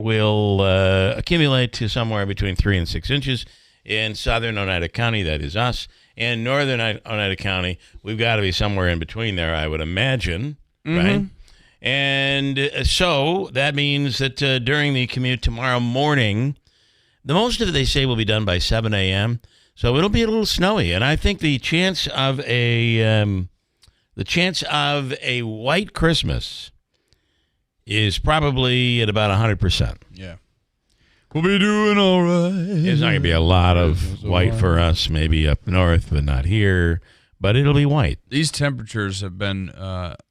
will accumulate to somewhere between 3 and 6 inches. In southern Oneida County, that is us. In northern Oneida County, we've got to be somewhere in between there, I would imagine, right? And so that means that during the commute tomorrow morning, the most of it, they say, will be done by 7 a.m., so it'll be a little snowy. And I think the chance of a white Christmas is probably at about 100%. Yeah. We'll be doing all right. There's not going to be a lot of white for us, maybe up north, but not here. But it'll be white. These temperatures have been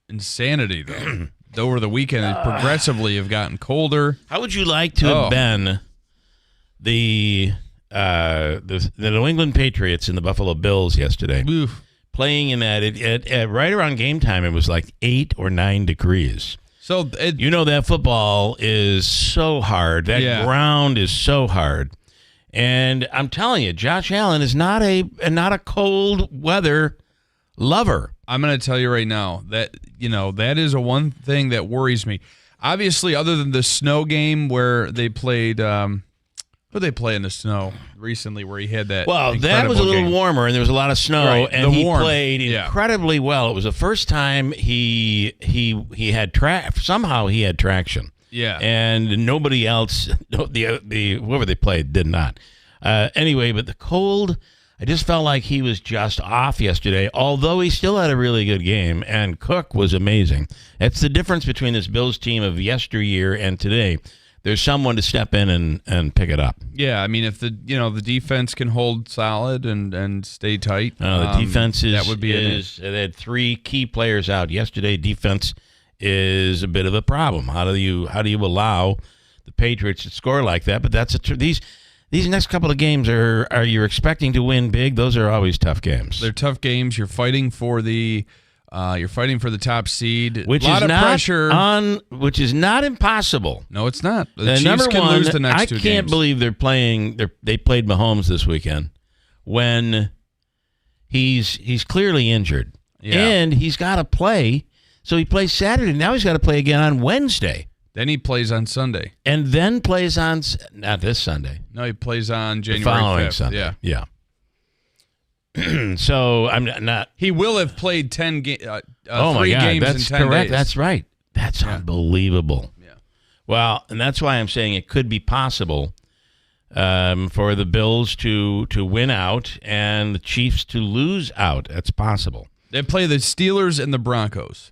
insanity, though. Over the weekend, they progressively have gotten colder. How would you like to have been the New England Patriots and the Buffalo Bills yesterday? Oof. Playing in that, right around game time, it was like 8 or 9 degrees. So that football is so hard. That ground is so hard. And I'm telling you, Josh Allen is not a cold weather lover. I'm going to tell you right now that, that is a one thing that worries me. Obviously, other than the snow game where they played, who they play in the snow recently where he had that? Well, that was a little warmer and there was a lot of snow, right, and he played incredibly well. It was the first time he had somehow he had traction. Yeah, and nobody else, whoever they played, did not. Anyway, but the cold, I just felt like he was just off yesterday, although he still had a really good game, and Cook was amazing. That's the difference between this Bills team of yesteryear and today. There's someone to step in and pick it up. Yeah, I mean, if the defense can hold solid and stay tight, the defense that would be they had 3 key players out yesterday. Defense is a bit of a problem. How do you allow the Patriots to score like that? But that's these next couple of games are you expecting to win big? Those are always tough games. They're tough games. You're fighting for the top seed. Which a lot is of pressure which is not impossible. No, it's not. The Chiefs can lose the next 2 games. I can't believe they played Mahomes this weekend when he's clearly injured. Yeah. And he's got to play. So he plays Saturday. Now he's got to play again on Wednesday. Then he plays on Sunday. And then plays on not this Sunday. No, he plays on January 5th. The following Sunday. Yeah. So I'm not. He will have played 3 games that's in 10 correct. days. That's right. That's unbelievable. Yeah. Well, and that's why I'm saying it could be possible for the Bills to win out and the Chiefs to lose out. That's possible. They play the Steelers and the Broncos.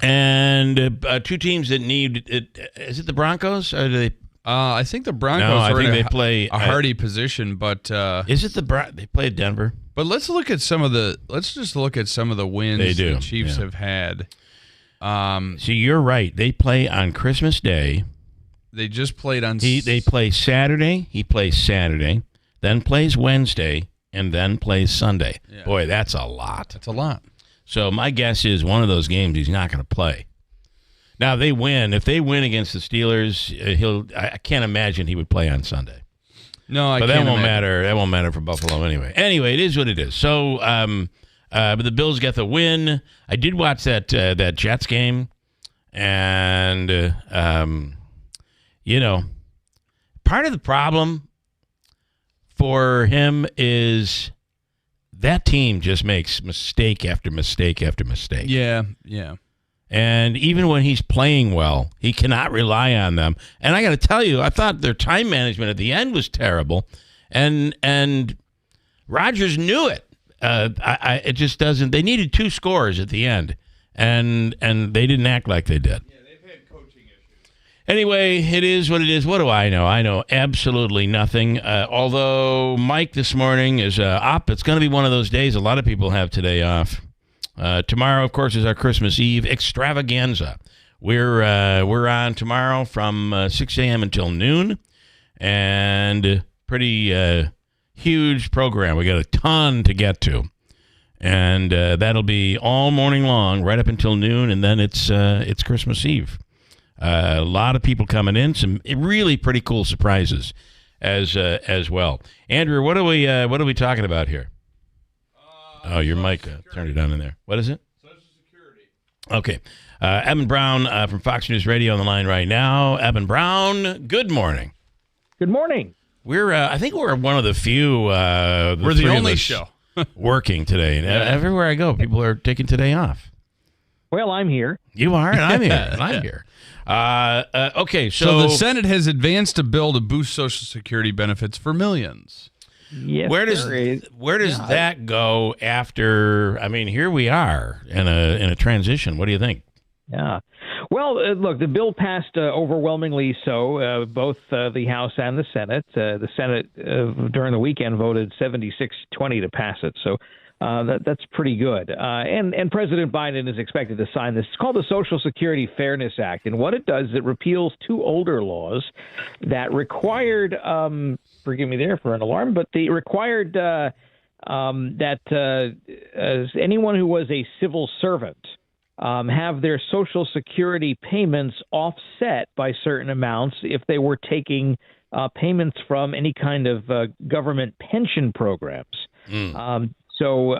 And 2 teams that need it. Is it the Broncos? Or do they? I think the Broncos are in they play a hardy position, but is it they play Denver? But let's just look at some of the wins the Chiefs have had. So you're right. They play on Christmas Day. They just played on. They play Saturday. He plays Saturday, then plays Wednesday, and then plays Sunday. Yeah. Boy, that's a lot. That's a lot. So my guess is one of those games he's not going to play. Now, they win. If they win against the Steelers, I can't imagine he would play on Sunday. No, but that won't matter. That won't matter for Buffalo anyway. Anyway, it is what it is. So, but the Bills get the win. I did watch that Jets game, and part of the problem for him is that team just makes mistake after mistake after mistake. Yeah. And even when he's playing well, he cannot rely on them. And I got to tell you, I thought their time management at the end was terrible. And Rodgers knew it. It just doesn't. They needed 2 scores at the end, and they didn't act like they did. Yeah, they've had coaching issues. Anyway, it is what it is. What do I know? I know absolutely nothing. Although Mike this morning is up. It's going to be one of those days a lot of people have today off. Tomorrow, of course, is our Christmas Eve extravaganza. We're on tomorrow from 6 a.m. until noon, and pretty huge program. We got a ton to get to, and that'll be all morning long, right up until noon, and then it's Christmas Eve. A lot of people coming in, some really pretty cool surprises as well. Andrew, what are we talking about here? Oh, your mic turned it on in there. What is it? Social Security. Okay. Evan Brown from Fox News Radio on the line right now. Evan Brown, good morning. Good morning. I think we're one of the few. We're the only show working today. And everywhere I go, people are taking today off. Well, I'm here. You are, and I'm here, and I'm here. Okay, so the Senate has advanced a bill to boost Social Security benefits for millions. Yes, where does that go after? I mean, here we are in a transition. What do you think? Yeah. Well, look, the bill passed overwhelmingly so, both the House and the Senate. The Senate during the weekend voted 76-20 to pass it. So that's pretty good. And President Biden is expected to sign this. It's called the Social Security Fairness Act. And what it does, it repeals two older laws that required, forgive me there for an alarm, but they required that anyone who was a civil servant have their Social Security payments offset by certain amounts if they were taking payments from any kind of government pension programs. So,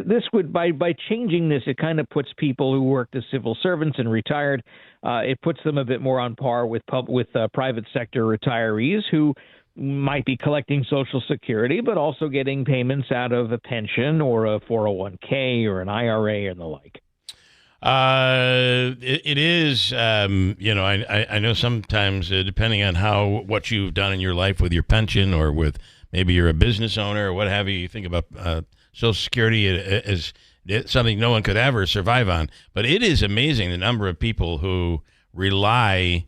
this would, by changing this, it kind of puts people who worked as civil servants and retired, it puts them a bit more on par with private sector retirees who might be collecting Social Security, but also getting payments out of a pension or a 401k or an IRA and the like. It is, I know sometimes depending on what you've done in your life with your pension or with maybe you're a business owner or what have you think about Social Security as something no one could ever survive on. But it is amazing the number of people who rely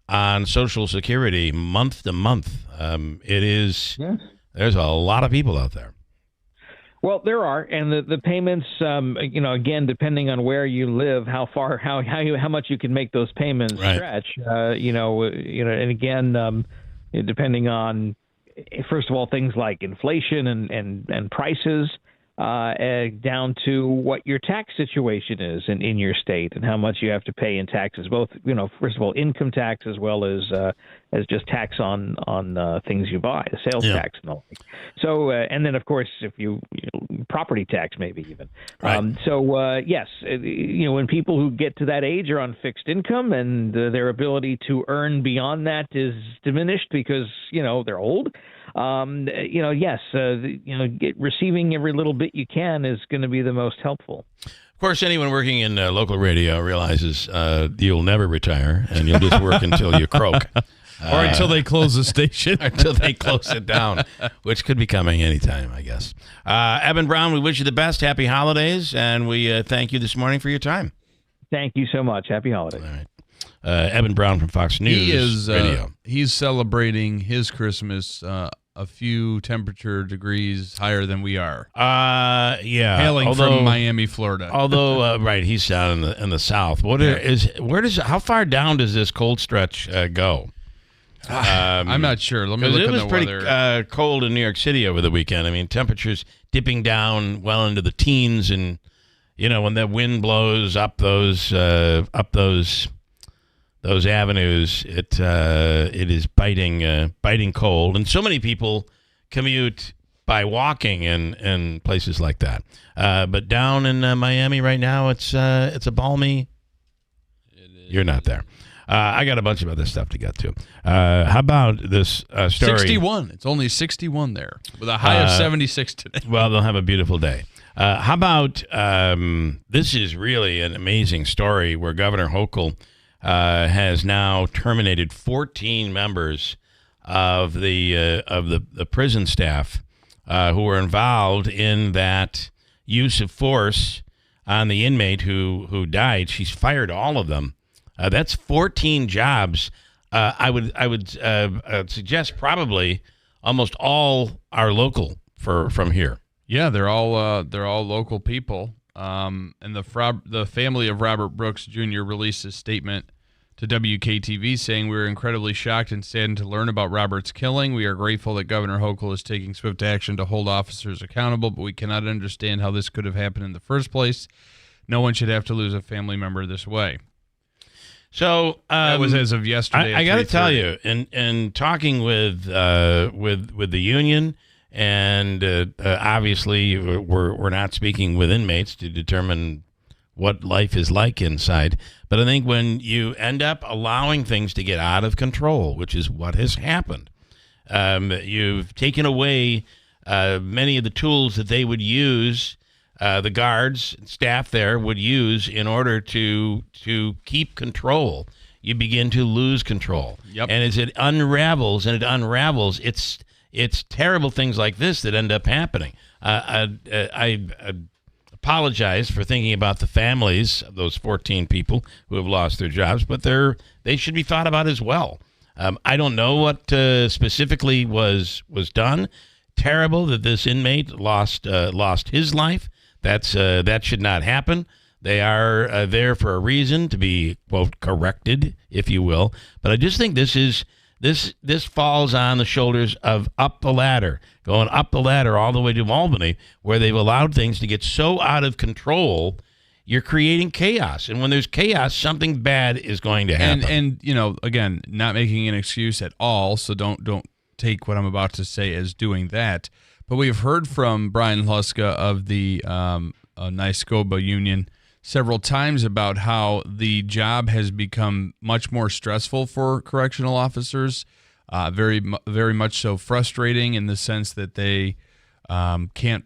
on Social Security month to month. There's a lot of people out there. Well, there are, and the payments, again, depending on where you live, how much you can make those payments stretch, and again, depending on, first of all, things like inflation and prices, down to what your tax situation is in your state and how much you have to pay in taxes, both, first of all, income tax as well as just tax on things you buy, the sales tax and all. So, and then, of course, if you property tax, maybe even. Right. Yes, when people who get to that age are on fixed income and their ability to earn beyond that is diminished because, they're old, receiving every little bit you can is going to be the most helpful. Of course, anyone working in local radio realizes you'll never retire and you'll just work until you croak. Or until they close the station. Until they close it down, which could be coming anytime, I guess. Evan Brown, we wish you the best. Happy holidays, and we thank you this morning for your time. Thank you so much. Happy holidays. All right. Evan Brown from Fox News Radio. He's celebrating his Christmas a few temperature degrees higher than we are. Hailing from Miami, Florida. Although, he's down in the south. How far down does this cold stretch go? I'm not sure. Let me look at the weather. It was pretty cold in New York City over the weekend. I mean, temperatures dipping down well into the teens, and when that wind blows up those avenues, it is biting cold, and so many people commute by walking in places like that. But down in Miami right now, it's a balmy. You're not there. I got a bunch of other stuff to get to. How about this story? 61. It's only 61 there with a high of 76 today. Well, they'll have a beautiful day. How about this is really an amazing story where Governor Hochul has now terminated 14 members of the prison staff who were involved in that use of force on the inmate who died. She's fired all of them. That's 14 jobs. I would suggest probably almost all are local from here. Yeah, they're all local people. And the family of Robert Brooks Jr. released a statement to WKTV saying, "We are incredibly shocked and saddened to learn about Robert's killing. We are grateful that Governor Hochul is taking swift action to hold officers accountable, but we cannot understand how this could have happened in the first place. No one should have to lose a family member this way." So that was as of yesterday. I got to tell you, in talking with the union, and obviously we're not speaking with inmates to determine what life is like inside. But I think when you end up allowing things to get out of control, which is what has happened, you've taken away many of the tools that they would use, the guards, staff there would use in order to keep control. You begin to lose control. Yep. And as it unravels, it's terrible things like this that end up happening. I apologize for thinking about the families of those 14 people who have lost their jobs, but they should be thought about as well. I don't know what specifically was done. Terrible that this inmate lost his life. That should not happen. They are there for a reason, to be, quote, corrected, if you will. But I just think this falls on the shoulders of up the ladder, going up the ladder all the way to Albany, where they've allowed things to get so out of control, you're creating chaos. And when there's chaos, something bad is going to happen. And again, not making an excuse at all, so don't take what I'm about to say as doing that. But we've heard from Brian Hluska of the NYSCOBA union several times about how the job has become much more stressful for correctional officers, very much so frustrating in the sense that they can't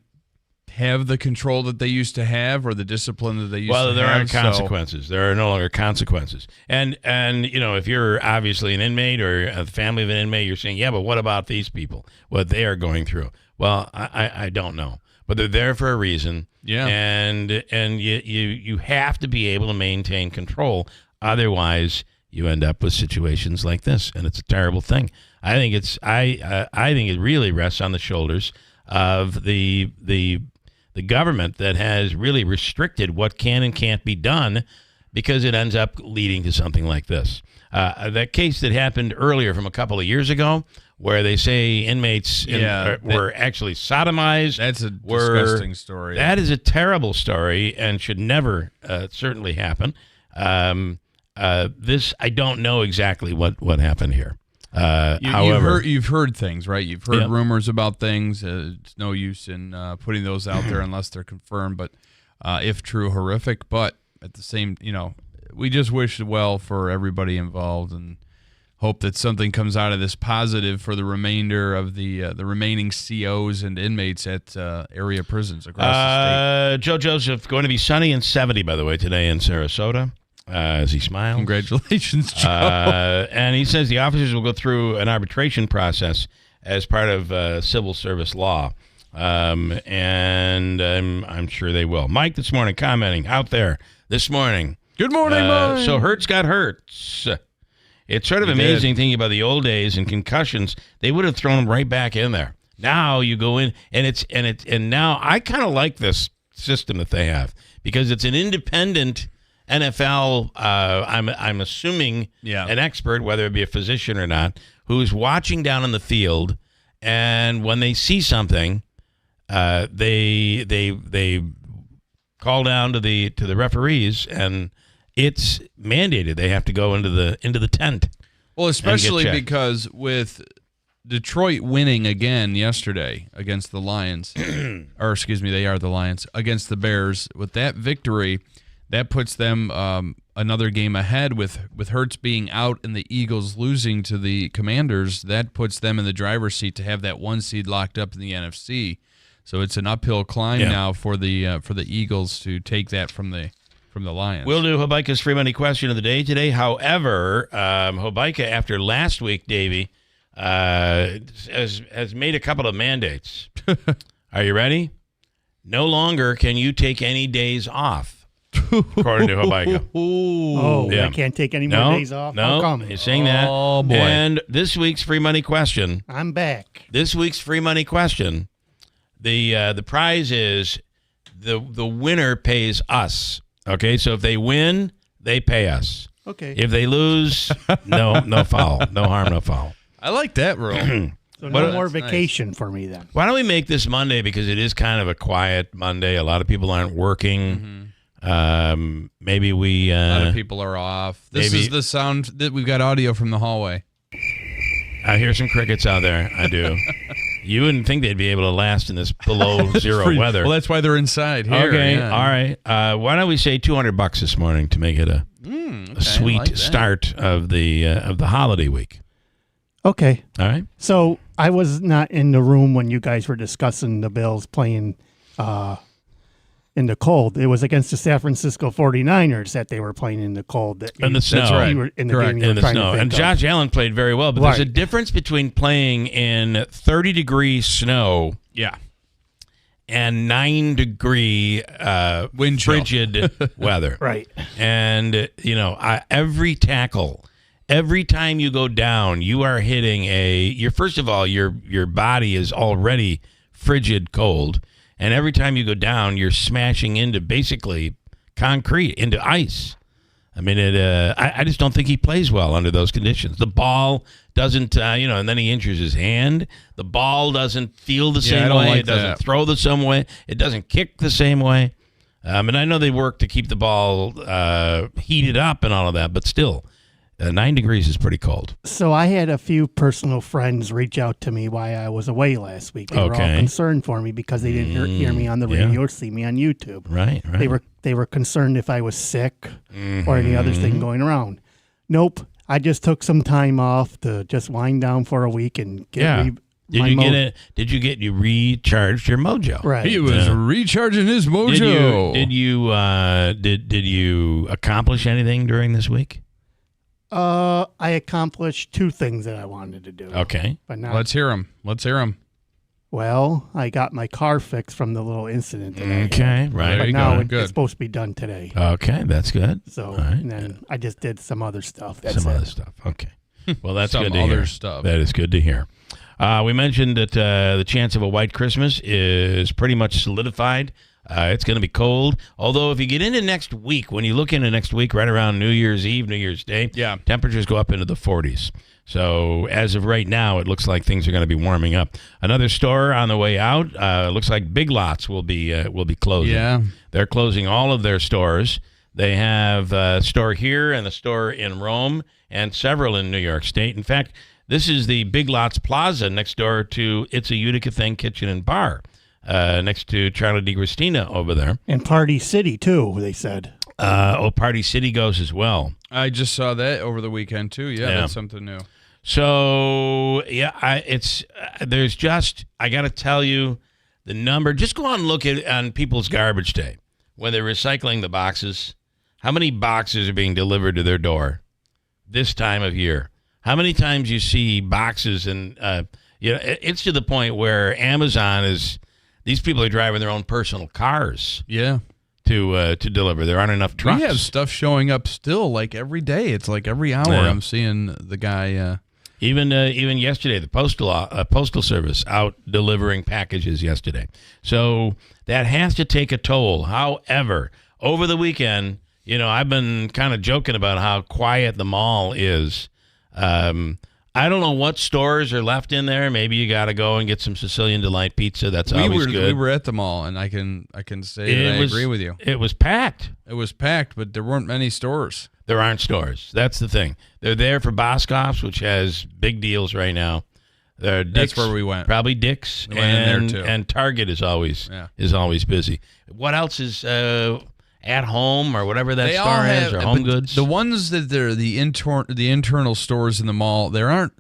have the control that they used to have or the discipline that they used to have. Well, there aren't consequences. There are no longer consequences. And if you're obviously an inmate or a family of an inmate, you're saying, yeah, but what about these people, what they are going through? Well, I don't know. But they're there for a reason. Yeah. And you have to be able to maintain control. Otherwise, you end up with situations like this, and it's a terrible thing. I think it really rests on the shoulders of the government that has really restricted what can and can't be done, because it ends up leading to something like this. That case that happened earlier from a couple of years ago, where they say inmates were actually sodomized. That's a disgusting story. That is a terrible story and should never certainly happen. This, I don't know exactly what happened here. However, you've heard things, right? You've heard rumors about things. It's no use in putting those out there unless they're confirmed. But if true, horrific. But at the same, we just wish well for everybody involved and hope that something comes out of this positive for the remainder of the remaining COs and inmates at area prisons across the state. Joe Joseph, going to be sunny and 70, by the way, today in Sarasota. As he smiles. Congratulations, Joe. And he says the officers will go through an arbitration process as part of civil service law. And I'm sure they will. Mike this morning commenting out there this morning. Good morning, Mike. So Hertz got Hertz. It's sort of amazing thinking about the old days and concussions. They would have thrown him right back in there. Now you go in, and now I kind of like this system that they have, because it's an independent NFL, I'm assuming an expert, whether it be a physician or not, who's watching down in the field, and when they see something, they call down to the referees, and it's mandated. They have to go into the tent. Well, especially because with Detroit winning again yesterday against the Lions, or excuse me, they are the Lions, against the Bears. With that victory, that puts them another game ahead. With Hurts being out and the Eagles losing to the Commanders, that puts them in the driver's seat to have that 1 seed locked up in the NFC. So it's an uphill climb now for the Eagles to take that from the Lions. We'll do Hobica's free money question of the day today. However, Hobica, after last week, Davey, has made a couple of mandates. Are you ready? No longer can you take any days off. According to Hobica. I can't take any more days off? No, How come? he's saying that. Oh, boy. And this week's free money question. I'm back. This week's free money question. The prize is the winner pays us. Okay, so if they win, they pay us. Okay. If they lose, no foul. No harm, no foul. I like that rule. So no more vacation for me then. Why don't we make this Monday, because it is kind of a quiet Monday. A lot of people aren't working. Maybe we a lot of people are off. This is the sound that we've got audio from the hallway. I hear some crickets out there. I do. You wouldn't think they'd be able to last in this below zero weather. Well, that's why they're inside here. Okay, yeah. all right. Why don't we say $200 this morning to make it a sweet start of the holiday week? Okay. All right. So I was not in the room when you guys were discussing the Bills playing in the cold. It was against the San Francisco 49ers that they were playing in the cold. In the snow. That's right. In the snow. And Josh Allen played very well, but there's a difference between playing in 30-degree snow and 9-degree wind chill. frigid weather. Right. And, every tackle, every time you go down, you are hitting first of all, your body is already frigid cold. And every time you go down, you're smashing into basically concrete, into ice. I mean, I just don't think he plays well under those conditions. The ball doesn't, and then he injures his hand. The ball doesn't feel the same way. It doesn't throw the same way. It doesn't kick the same way. And I know they work to keep the ball heated up and all of that, but still, 9 degrees is pretty cold. So I had a few personal friends reach out to me while I was away last week. They were all concerned for me because they didn't hear me on the radio or see me on YouTube. Right. They were concerned if I was sick or any other thing going around. Nope. I just took some time off to just wind down for a week and get Did you recharged your mojo? Right. He was recharging his mojo. Did you accomplish anything during this week? I accomplished 2 things that I wanted to do. Okay. But now, Let's hear him. Well, I got my car fixed from the little incident that I had. Okay, right. But now it's supposed to be done today. Okay, that's good. So, right. And then I just did some other stuff. Other stuff. Okay. Well, that's good to hear. Some other stuff. That is good to hear. We mentioned that the chance of a white Christmas is pretty much solidified. It's going to be cold. Although if you get into next week, when you look into next week, right around New Year's Eve, New Year's Day, temperatures go up into the 40s. So as of right now, it looks like things are going to be warming up. Another store on the way out. Looks like Big Lots will be closing. Yeah, they're closing all of their stores. They have a store here and a store in Rome and several in New York State. In fact, this is the Big Lots Plaza next door to It's a Utica Thing Kitchen and Bar. Next to Charlie DiGristina over there. And Party City, too, they said. Party City goes as well. I just saw that over the weekend, too. Yeah. That's something new. So, there's just, I got to tell you, the number, just go on and look on people's garbage day when they're recycling the boxes. How many boxes are being delivered to their door this time of year? How many times you see boxes and, it's to the point where Amazon is... These people are driving their own personal cars. Yeah. To deliver. There aren't enough trucks. We have stuff showing up still, like every day. It's like every hour I'm seeing the guy. Even yesterday, the postal service out delivering packages yesterday. So that has to take a toll. However, over the weekend, I've been kind of joking about how quiet the mall is. I don't know what stores are left in there. Maybe you got to go and get some Sicilian Delight pizza. That's always good. We were at the mall, and I can say I agree with you. It was packed. It was packed, but there weren't many stores. There aren't stores. That's the thing. They're there for Boscov's, which has big deals right now. That's where we went. Probably Dick's, we went in there too. And Target is always busy. What else is at home or whatever that store is, or Home Goods? The ones that they're the internal stores in the mall, they aren't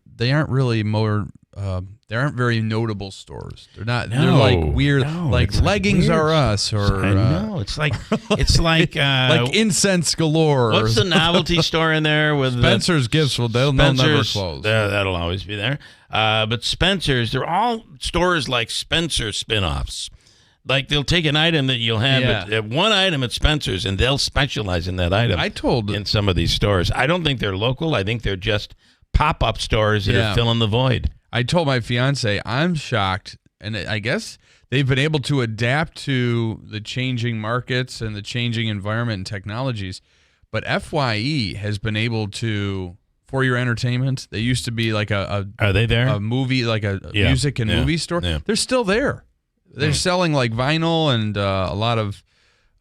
really more. They aren't very notable stores. They're not. No, they're like weird, like Leggings weird. Are Us, or it's like like Incense Galore. What's the novelty store in there with Spencer's Gifts? They'll never close. That'll always be there. But Spencer's, they're all stores like Spencer spinoffs. Like they'll take an item that you'll have at one item at Spencer's, and they'll specialize in that item. In some of these stores, I don't think they're local. I think they're just pop-up stores that are filling the void. I told my fiance I'm shocked, and I guess they've been able to adapt to the changing markets and the changing environment and technologies. But FYE has been able to, for your entertainment, they used to be like are they there? A movie, like a music and movie store. Yeah. They're still there. They're selling like vinyl and a lot of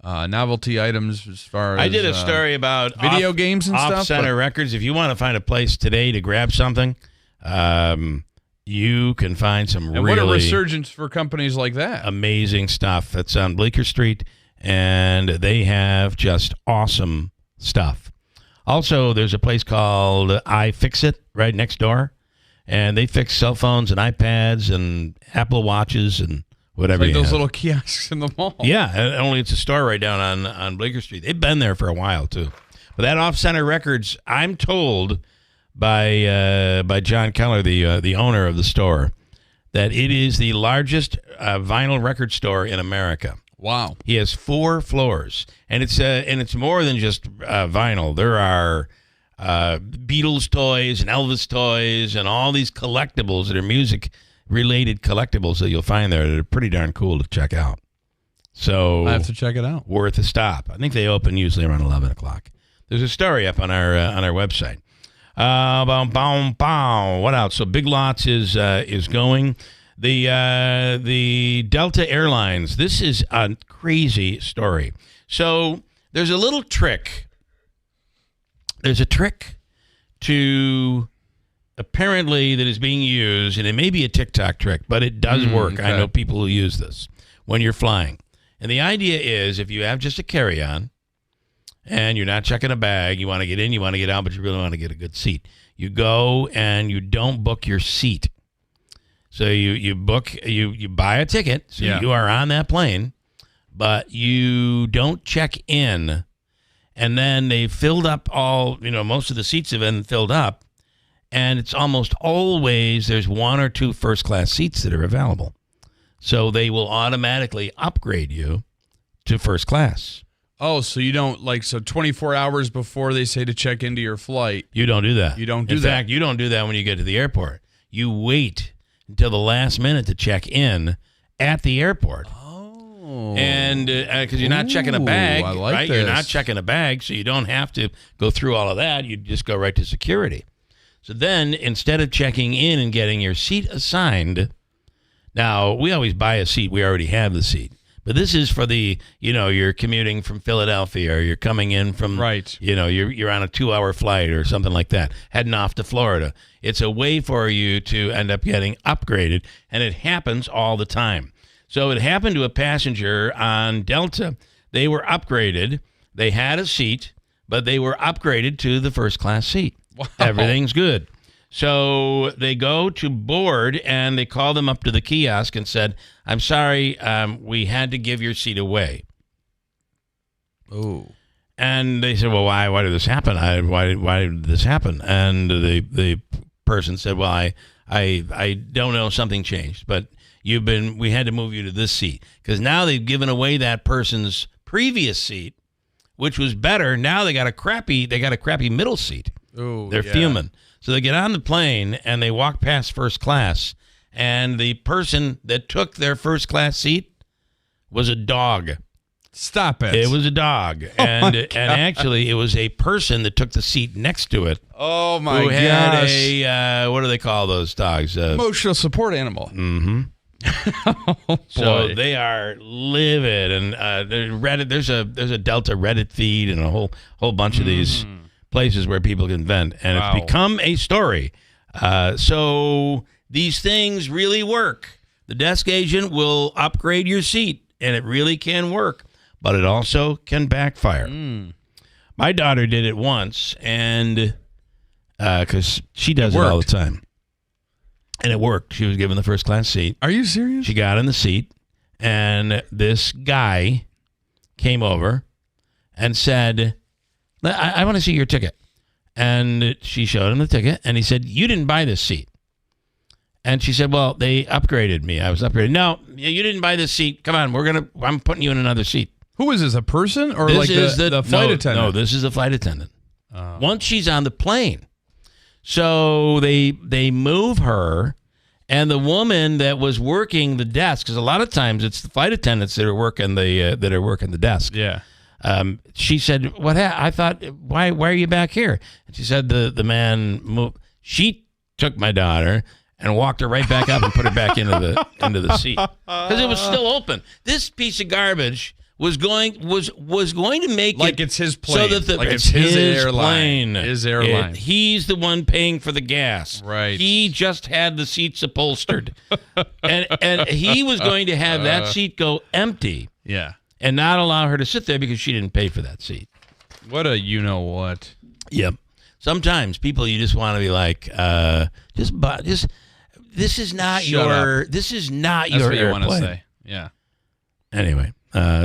novelty items as far as... I did a story about video games and stuff. Off-center records. If you want to find a place today to grab something, you can find some and really what a resurgence for companies like that. amazing stuff. It's on Bleecker Street, and they have just awesome stuff. Also, there's a place called iFixit right next door, and they fix cell phones and iPads and Apple Watches and whatever. Like you those have. little kiosks in the mall. Yeah, and only it's a store right down on Bleecker Street. They've been there for a while too. But that Off Center Records, I'm told by John Keeler, the owner of the store, that it is the largest vinyl record store in America. Wow. He has 4 floors, and it's more than just vinyl. There are Beatles toys and Elvis toys and all these collectibles that are music-related collectibles that you'll find there that are pretty darn cool to check out. So I have to check it out. Worth a stop. I think they open usually around 11 o'clock. There's a story up on our website. What else? So Big Lots is going. The Delta Airlines. This is a crazy story. So there's a little trick. There's a trick to apparently that is being used, and it may be a TikTok trick, but it does work. Okay. I know people who use this when you're flying. And the idea is if you have just a carry-on and you're not checking a bag, you want to get in, you want to get out, but you really want to get a good seat. You go and you don't book your seat. So you buy a ticket, so you are on that plane, but you don't check in. And then they filled up most of the seats have been filled up, and it's almost always there's 1 or 2 first-class seats that are available. So they will automatically upgrade you to first class. Oh, so you don't 24 hours before they say to check into your flight. You don't do that. You don't do In that. fact, you don't do that when you get to the airport. You wait until the last minute to check in at the airport. Oh. And because you're not checking a bag, I like right? this. You're not checking a bag, so you don't have to go through all of that. You just go right to security. So then, instead of checking in and getting your seat assigned, now we always buy a seat. We already have the seat. But this is for you're commuting from Philadelphia, or you're coming in from, right. You're on a 2-hour flight or something like that, heading off to Florida. It's a way for you to end up getting upgraded, and it happens all the time. So it happened to a passenger on Delta. They were upgraded. They had a seat, but they were upgraded to the first class seat. Wow. Everything's good. So they go to board, and they call them up to the kiosk and said, "I'm sorry, we had to give your seat away." Oh. And they said, "Well, why did this happen? Why did this happen?" And the person said, "Well, I don't know, something changed, but we had to move you to this seat because now they've given away that person's previous seat, which was better. Now they got a crappy middle seat. Oh, They're fuming." So they get on the plane, and they walk past first class, and the person that took their first class seat was a dog. Stop it. It was a dog. And actually, it was a person that took the seat next to it. Oh, my who gosh. had a, what do they call those dogs? Emotional support animal. Mm-hmm. Oh, So they are livid. And Reddit, there's a Delta Reddit feed and a whole bunch of these places where people can vent, and it's become a story. So these things really work. The desk agent will upgrade your seat, and it really can work, but it also can backfire. My daughter did it once, and because she does it all the time, and it worked. She was given the first class seat. Are you serious? She got in the seat, and this guy came over and said, I want to see your ticket. And she showed him the ticket, and he said, "You didn't buy this seat." And she said, "Well, they upgraded me. I was upgraded." "No, you didn't buy this seat. Come on, I'm putting you in another seat." Who is this, a person or This is the flight attendant? No, this is the flight attendant. Once she's on the plane. So they move her, and the woman that was working the desk, because a lot of times it's the flight attendants that are working the desk. Yeah. She said, I thought, why are you back here? And she said the man moved. She took my daughter and walked her right back up and put her back into the seat because it was still open. This piece of garbage was going to make like it it's his plane. so that it's his airline. plane. His airline. He's the one paying for the gas. Right. He just had the seats upholstered, and he was going to have that seat go empty. Yeah. And not allow her to sit there because she didn't pay for that seat. What a you-know-what. Yep. Sometimes people, you just want to be like, this is not Shut your, up. this is not That's your what you want to airplane. say. Yeah. Anyway,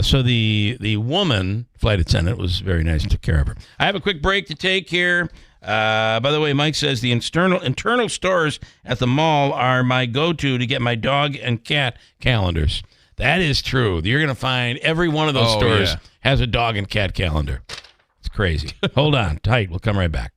so the woman flight attendant was very nice and took care of her. I have a quick break to take here. By the way, Mike says the internal stores at the mall are my go-to to get my dog and cat calendars. That is true. You're going to find every one of those stores has a dog and cat calendar. It's crazy. Hold on. Tight. We'll come right back.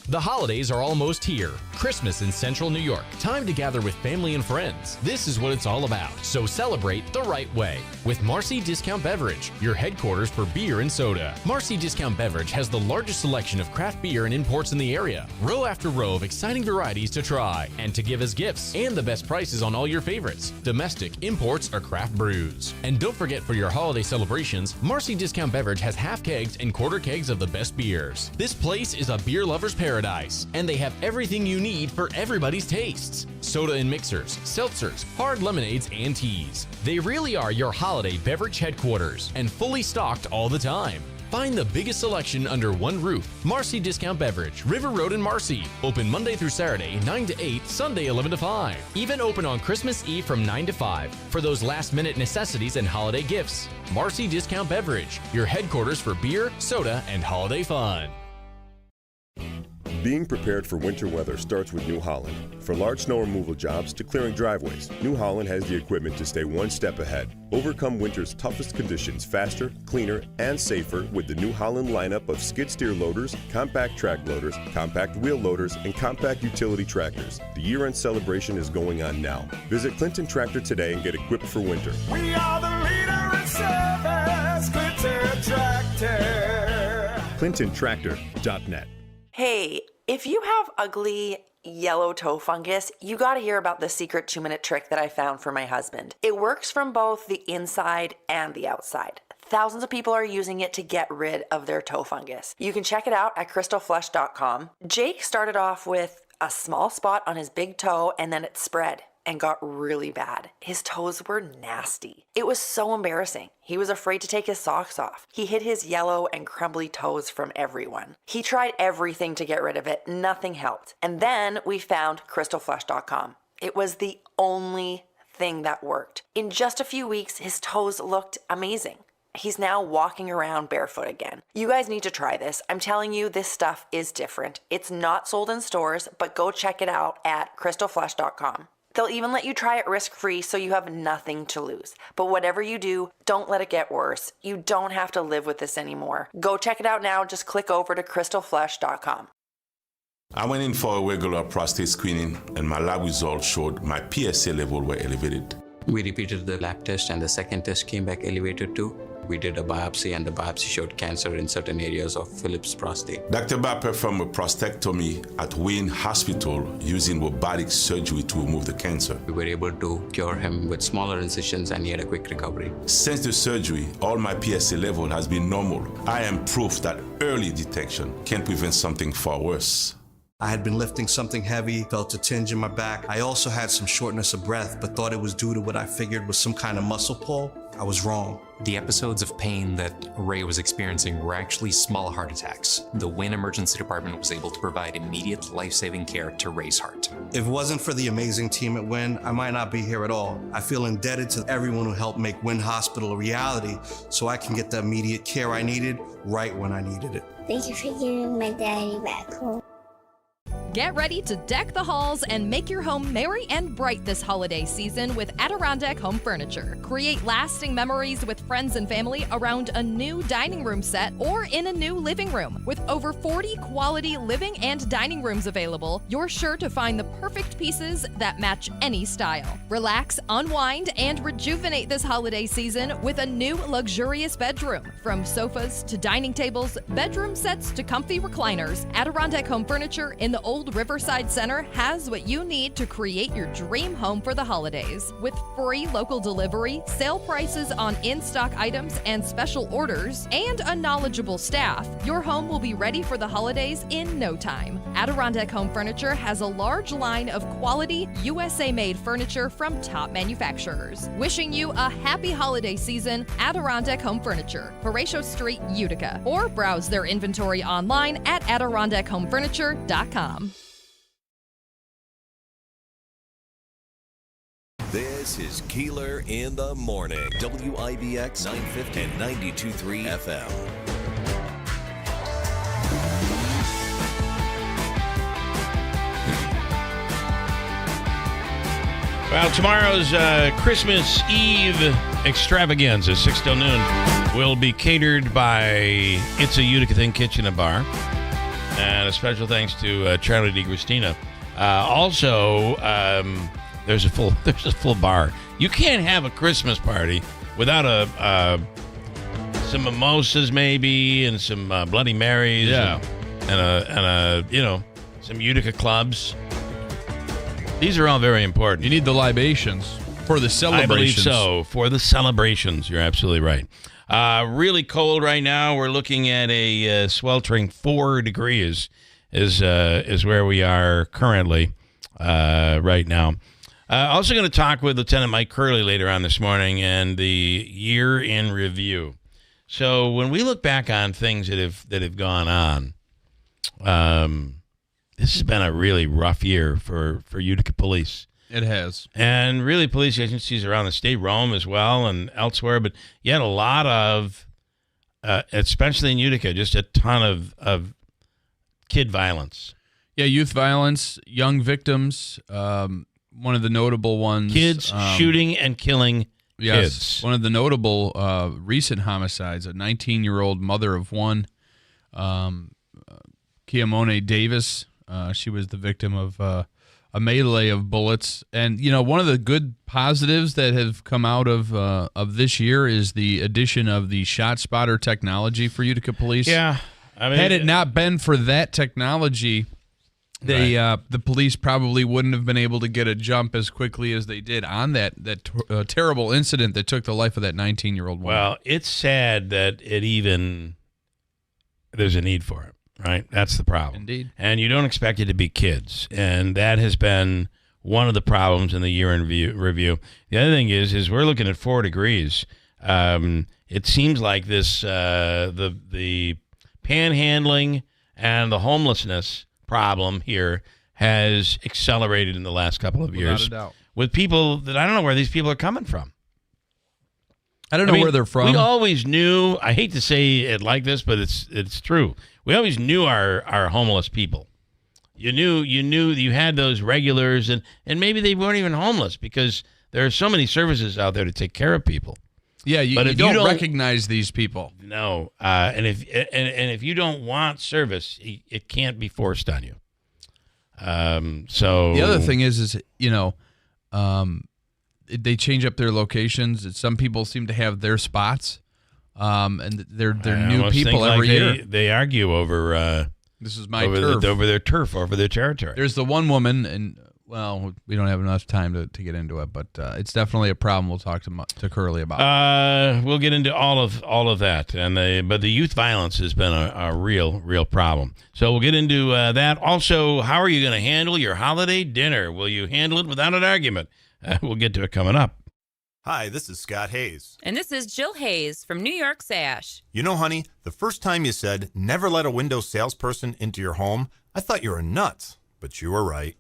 The holidays are almost here. Christmas in Central New York. Time to gather with family and friends. This is what it's all about. So celebrate the right way with Marcy Discount Beverage, your headquarters for beer and soda. Marcy Discount Beverage has the largest selection of craft beer and imports in the area. Row after row of exciting varieties to try and to give as gifts, and the best prices on all your favorites. Domestic, imports, or craft brews. And don't forget, for your holiday celebrations, Marcy Discount Beverage has half kegs and quarter kegs of the best beers. This place is a beer lover's paradise, and they have everything you need for everybody's tastes. Soda and mixers, seltzers, hard lemonades, and teas. They really are your holiday beverage headquarters, and fully stocked all the time. Find the biggest selection under one roof. Marcy Discount Beverage, River Road in Marcy. Open Monday through Saturday, 9 to 8, Sunday 11 to 5. Even open on Christmas Eve from 9 to 5 for those last-minute necessities and holiday gifts. Marcy Discount Beverage, your headquarters for beer, soda, and holiday fun. Being prepared for winter weather starts with New Holland. For large snow removal jobs to clearing driveways, New Holland has the equipment to stay one step ahead. Overcome winter's toughest conditions faster, cleaner, and safer with the New Holland lineup of skid steer loaders, compact track loaders, compact wheel loaders, and compact utility tractors. The year-end celebration is going on now. Visit Clinton Tractor today and get equipped for winter. We are the leader in service, Clinton Tractor. ClintonTractor.net. Hey, if you have ugly yellow toe fungus, you gotta hear about the secret 2-minute trick that I found for my husband. It works from both the inside and the outside. Thousands of people are using it to get rid of their toe fungus. You can check it out at crystalflush.com. Jake started off with a small spot on his big toe, and then it spread and got really bad. His toes were nasty. It was so embarrassing. He was afraid to take his socks off. He hid his yellow and crumbly toes from everyone. He tried everything to get rid of it. Nothing helped. And then we found crystalflush.com. It was the only thing that worked. In just a few weeks, his toes looked amazing. He's now walking around barefoot again. You guys need to try this. I'm telling you, this stuff is different. It's not sold in stores, but go check it out at crystalflush.com. They'll even let you try it risk-free, so you have nothing to lose. But whatever you do, don't let it get worse. You don't have to live with this anymore. Go check it out now. Just click over to crystalflush.com. I went in for a regular prostate screening, and my lab results showed my PSA level were elevated. We repeated the lab test, and the second test came back elevated too. We did a biopsy, and the biopsy showed cancer in certain areas of Philip's prostate. Dr. Ba performed a prostatectomy at Wayne Hospital using robotic surgery to remove the cancer. We were able to cure him with smaller incisions, and he had a quick recovery. Since the surgery, all my PSA level has been normal. I am proof that early detection can prevent something far worse. I had been lifting something heavy, felt a tinge in my back. I also had some shortness of breath, but thought it was due to what I figured was some kind of muscle pull. I was wrong. The episodes of pain that Ray was experiencing were actually small heart attacks. The Wayne Emergency Department was able to provide immediate life-saving care to Ray's heart. If it wasn't for the amazing team at Wynn, I might not be here at all. I feel indebted to everyone who helped make Wynn Hospital a reality so I can get the immediate care I needed right when I needed it. Thank you for giving my daddy back home. Get ready to deck the halls and make your home merry and bright this holiday season with Adirondack Home Furniture. Create lasting memories with friends and family around a new dining room set or in a new living room. With over 40 quality living and dining rooms available, you're sure to find the perfect pieces that match any style. Relax, unwind, and rejuvenate this holiday season with a new luxurious bedroom. From sofas to dining tables, bedroom sets to comfy recliners, Adirondack Home Furniture in the Old old Riverside Center has what you need to create your dream home for the holidays. With free local delivery, sale prices on in-stock items and special orders, and a knowledgeable staff, your home will be ready for the holidays in no time. Adirondack Home Furniture has a large line of quality, USA-made furniture from top manufacturers. Wishing you a happy holiday season, Adirondack Home Furniture, Horatio Street, Utica, or browse their inventory online at AdirondackHomeFurniture.com. This is Keeler in the Morning, WIBX 950 and 92.3 FM. Well, tomorrow's Christmas Eve extravaganza, 6 till noon, will be catered by It's a Utica Thing Kitchen and Bar. And a special thanks to Charlie DiCristina. Also, there's a full bar. You can't have a Christmas party without some mimosas maybe and some Bloody Marys. Yeah. And some Utica clubs. These are all very important. You need the libations for the celebrations. I believe so. For the celebrations, you're absolutely right. Really cold right now. We're looking at a sweltering 4 degrees is where we are currently right now. Also going to talk with Lieutenant Mike Curley later on this morning and the year in review. So when we look back on things that have gone on, this has been a really rough year for Utica police. It has. And really police agencies around the state, Rome as well and elsewhere, but you had a lot of, especially in Utica, just a ton of kid violence. Yeah, youth violence, young victims, one of the notable ones. Kids shooting and killing kids. One of the notable recent homicides, a 19-year-old mother of one, Keamone Davis. She was the victim of a melee of bullets. And, one of the good positives that have come out of this year is the addition of the shot spotter technology for Utica police. Yeah. I mean, had it not been for that technology, the police probably wouldn't have been able to get a jump as quickly as they did on that terrible incident that took the life of that 19-year-old woman. Well, it's sad that there's a need for it. Right, that's the problem. Indeed. And you don't expect it to be kids, and that has been one of the problems in the year in review. The other thing is we're looking at 4 degrees. It seems like this the panhandling and the homelessness problem here has accelerated in the last couple of years. Without a doubt. With people that I don't know where these people are coming from. I don't know where they're from. We always knew. I hate to say it like this, but it's true. We always knew our homeless people. You knew you had those regulars, and maybe they weren't even homeless because there are so many services out there to take care of people. Yeah, you don't recognize these people. No, and if you don't want service, it can't be forced on you. So the other thing is they change up their locations. Some people seem to have their spots. And they're new people every year. They argue over this is my turf. Over their turf, over their territory. There's the one woman, and we don't have enough time to get into it, but it's definitely a problem. We'll talk to Curley about. We'll get into all of that, but the youth violence has been a real problem. So we'll get into that. Also, how are you going to handle your holiday dinner? Will you handle it without an argument? We'll get to it coming up. Hi, this is Scott Hayes. And this is Jill Hayes from New York Sash. You know, honey, the first time you said, never let a window salesperson into your home, I thought you were nuts. But you were right.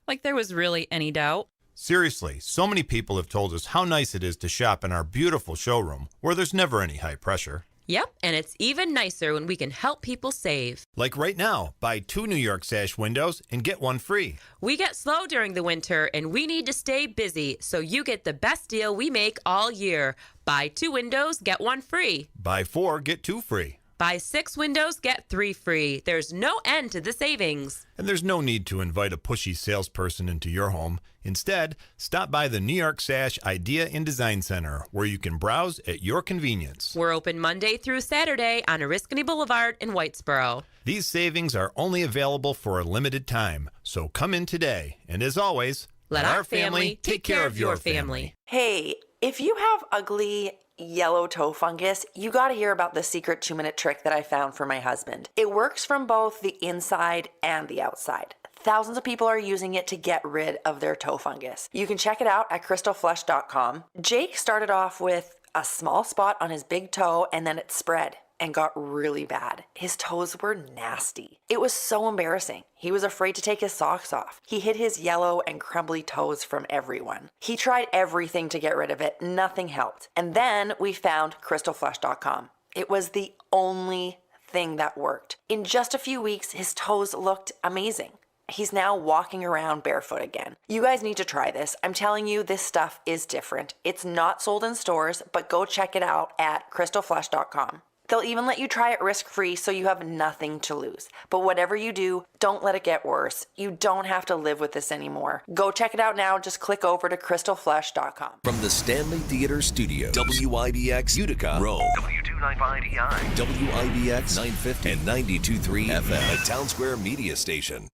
Like there was really any doubt. Seriously, so many people have told us how nice it is to shop in our beautiful showroom, where there's never any high pressure. Yep, and it's even nicer when we can help people save. Like right now, buy 2 New York Sash windows and get 1 free. We get slow during the winter, and we need to stay busy, so you get the best deal we make all year. Buy 2 windows, get 1 free. Buy 4, get 2 free. Buy 6 windows, get 3 free. There's no end to the savings. And there's no need to invite a pushy salesperson into your home. Instead, stop by the New York Sash Idea and Design Center, where you can browse at your convenience. We're open Monday through Saturday on Oriskany Boulevard in Whitesboro. These savings are only available for a limited time, so come in today. And as always, let our family take care of your family. Hey, if you have ugly yellow toe fungus, you got to hear about the secret 2-minute trick that I found for my husband. It works from both the inside and the outside. Thousands of people are using it to get rid of their toe fungus. You can check it out at crystalflesh.com. Jake started off with a small spot on his big toe, and then it spread and got really bad. His toes were nasty. It was so embarrassing. He was afraid to take his socks off. He hid his yellow and crumbly toes from everyone. He tried everything to get rid of it. Nothing helped. And then we found crystalflesh.com. It was the only thing that worked. In just a few weeks, his toes looked amazing. He's now walking around barefoot again. You guys need to try this. I'm telling you, this stuff is different. It's not sold in stores, but go check it out at crystalflesh.com. They'll even let you try it risk-free, so you have nothing to lose. But whatever you do, don't let it get worse. You don't have to live with this anymore. Go check it out now. Just click over to crystalflesh.com. From the Stanley Theater Studio, WIBX Utica, Rome, W295EI, WIBX 950 and 92.3 FM, a Town Square media station.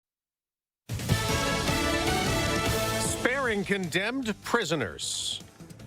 Sparing condemned prisoners.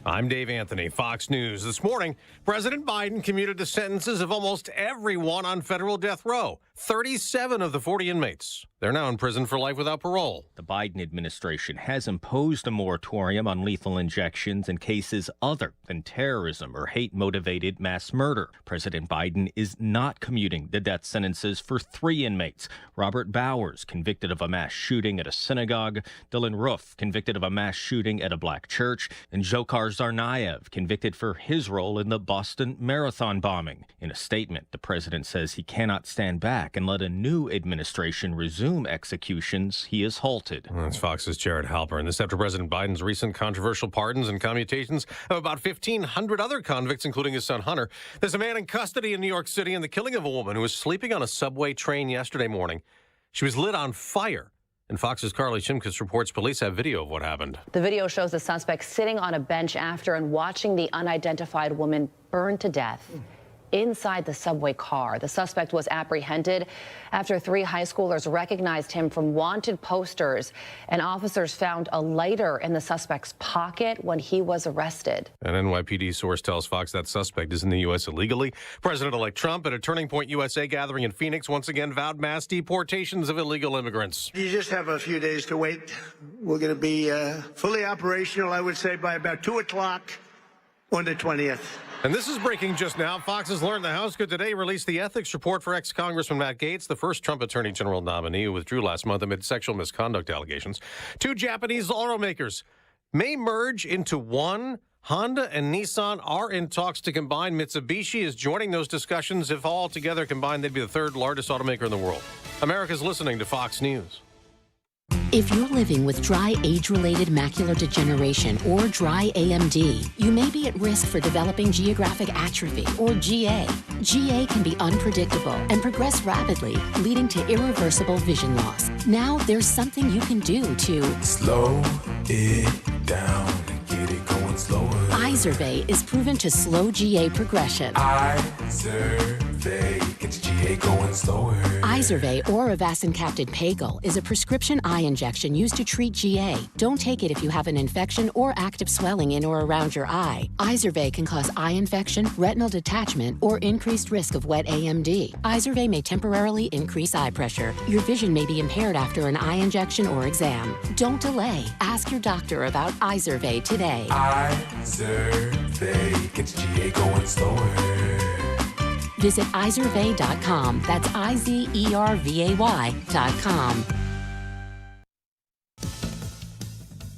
I'm Dave Anthony, Fox News. This morning, President Biden commuted the sentences of almost everyone on federal death row. 37 of the 40 inmates. They're now in prison for life without parole. The Biden administration has imposed a moratorium on lethal injections in cases other than terrorism or hate-motivated mass murder. President Biden is not commuting the death sentences for 3 inmates. Robert Bowers, convicted of a mass shooting at a synagogue. Dylan Roof, convicted of a mass shooting at a black church. And Dzhokhar Tsarnaev, convicted for his role in the Boston Marathon bombing. In a statement, the president says he cannot stand back and let a new administration resume executions he has halted. That's Fox's Jared Halpern. This after President Biden's recent controversial pardons and commutations of about 1,500 other convicts, including his son Hunter. There's a man in custody in New York City in the killing of a woman who was sleeping on a subway train yesterday morning. She was lit on fire. And Fox's Carly Chimkus reports police have video of what happened. The video shows the suspect sitting on a bench after and watching the unidentified woman burn to death inside the subway car. The suspect was apprehended after 3 high schoolers recognized him from wanted posters, and officers found a lighter in the suspect's pocket when he was arrested. An NYPD source tells Fox that suspect is in the U.S. illegally. President-elect Trump at a Turning Point USA gathering in Phoenix once again vowed mass deportations of illegal immigrants. You just have a few days to wait. We're going to be fully operational, I would say, by about 2 o'clock on the 20th. And this is breaking just now. Fox has learned the House could today release the ethics report for ex-Congressman Matt Gaetz, the first Trump Attorney General nominee who withdrew last month amid sexual misconduct allegations. 2 Japanese automakers may merge into one. Honda and Nissan are in talks to combine. Mitsubishi is joining those discussions. If all together combined, they'd be the 3rd largest automaker in the world. America's listening to Fox News. If you're living with dry age-related macular degeneration or dry AMD, you may be at risk for developing geographic atrophy or GA. GA can be unpredictable and progress rapidly, leading to irreversible vision loss. Now there's something you can do to slow it down and get it going slower. Izervay is proven to slow GA progression. Izervay gets GA going slower. Izervay or avacincaptad pagel is a prescription eye injection used to treat GA. Don't take it if you have an infection or active swelling in or around your eye. Izervay can cause eye infection, retinal detachment, or increased risk of wet AMD. Izervay may temporarily increase eye pressure. Your vision may be impaired after an eye injection or exam. Don't delay. Ask your doctor about Izervay today. Izervay gets GA going slower. Visit Izervay.com. That's IZERVAY.com.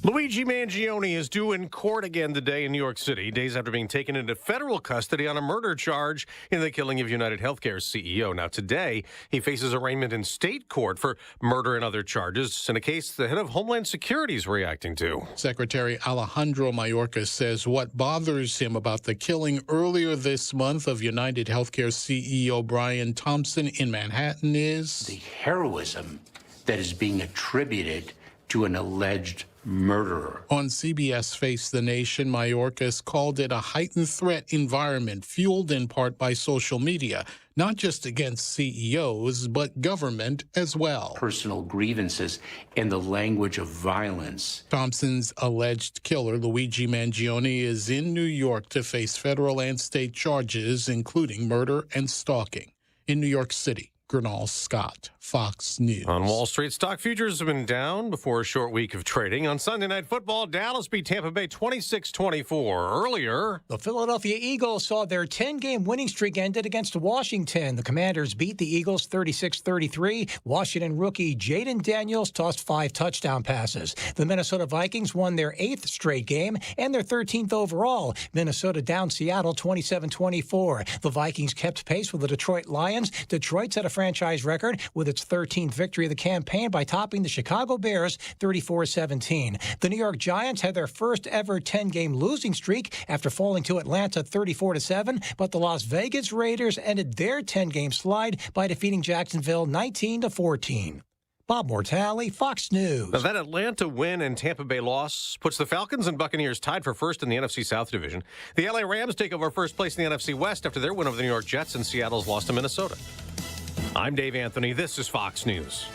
Luigi Mangione is due in court again today in New York City, days after being taken into federal custody on a murder charge in the killing of United Healthcare's CEO. Now, today, he faces arraignment in state court for murder and other charges in a case the head of Homeland Security is reacting to. Secretary Alejandro Mayorkas says what bothers him about the killing earlier this month of United Healthcare CEO Brian Thompson in Manhattan is the heroism that is being attributed to an alleged murderer. On CBS Face the Nation, Mayorkas called it a heightened threat environment fueled in part by social media, not just against CEOs, but government as well. Personal grievances and the language of violence. Thompson's alleged killer, Luigi Mangione, is in New York to face federal and state charges, including murder and stalking. In New York City, Gernal Scott, Fox News. On Wall Street, stock futures have been down before a short week of trading. On Sunday Night Football, Dallas beat Tampa Bay 26-24. Earlier, the Philadelphia Eagles saw their 10-game winning streak ended against Washington. The Commanders beat the Eagles 36-33. Washington rookie Jaden Daniels tossed 5 touchdown passes. The Minnesota Vikings won their 8th straight game and their 13th overall. Minnesota downed Seattle 27-24. The Vikings kept pace with the Detroit Lions. Detroit set a franchise record with its 13th victory of the campaign by topping the Chicago Bears 34-17. The New York Giants had their first ever 10-game losing streak after falling to Atlanta 34-7, but the Las Vegas Raiders ended their 10-game slide by defeating Jacksonville 19-14. Bob Mortale, Fox News. Now, that Atlanta win and Tampa Bay loss puts the Falcons and Buccaneers tied for first in the NFC South Division. The LA Rams take over first place in the NFC West after their win over the New York Jets, and Seattle's loss to Minnesota. I'm Dave Anthony. This is Fox News.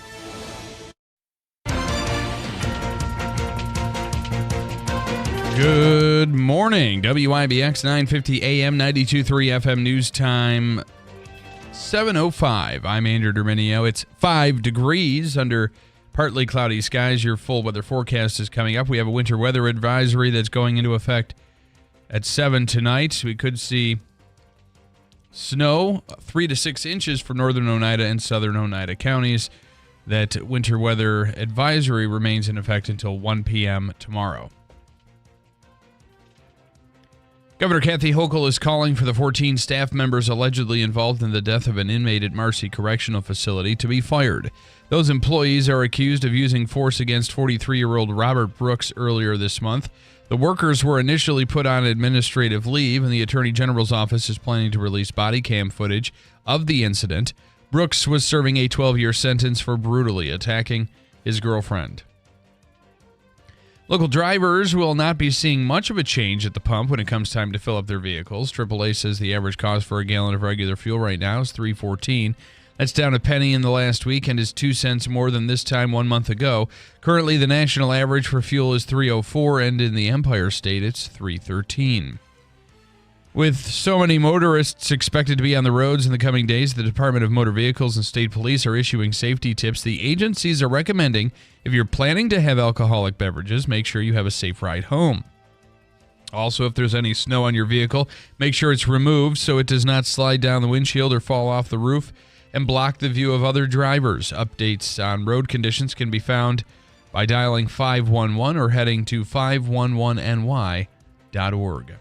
Good morning. WIBX 950 AM 92.3 FM news time 7:05. I'm Andrew Derminio. It's 5 degrees under partly cloudy skies. Your full weather forecast is coming up. We have a winter weather advisory that's going into effect at 7 tonight. We could see snow 3 to 6 inches for northern Oneida and southern Oneida counties. That winter weather advisory remains in effect until 1 p.m. tomorrow. Governor Kathy Hochul is calling for the 14 staff members allegedly involved in the death of an inmate at Marcy Correctional Facility to be fired. Those employees are accused of using force against 43-year-old Robert Brooks earlier this month. The workers were initially put on administrative leave, and the Attorney General's office is planning to release body cam footage of the incident. Brooks was serving a 12-year sentence for brutally attacking his girlfriend. Local drivers will not be seeing much of a change at the pump when it comes time to fill up their vehicles. AAA says the average cost for a gallon of regular fuel right now is $3.14. That's down a penny in the last week and is 2 cents more than this time 1 month ago. Currently, the national average for fuel is $3.04, and in the Empire State, it's $3.13. With so many motorists expected to be on the roads in the coming days, the Department of Motor Vehicles and state police are issuing safety tips. The agencies are recommending if you're planning to have alcoholic beverages, make sure you have a safe ride home. Also, if there's any snow on your vehicle, make sure it's removed so it does not slide down the windshield or fall off the roof and block the view of other drivers. Updates on road conditions can be found by dialing 511 or heading to 511ny.org.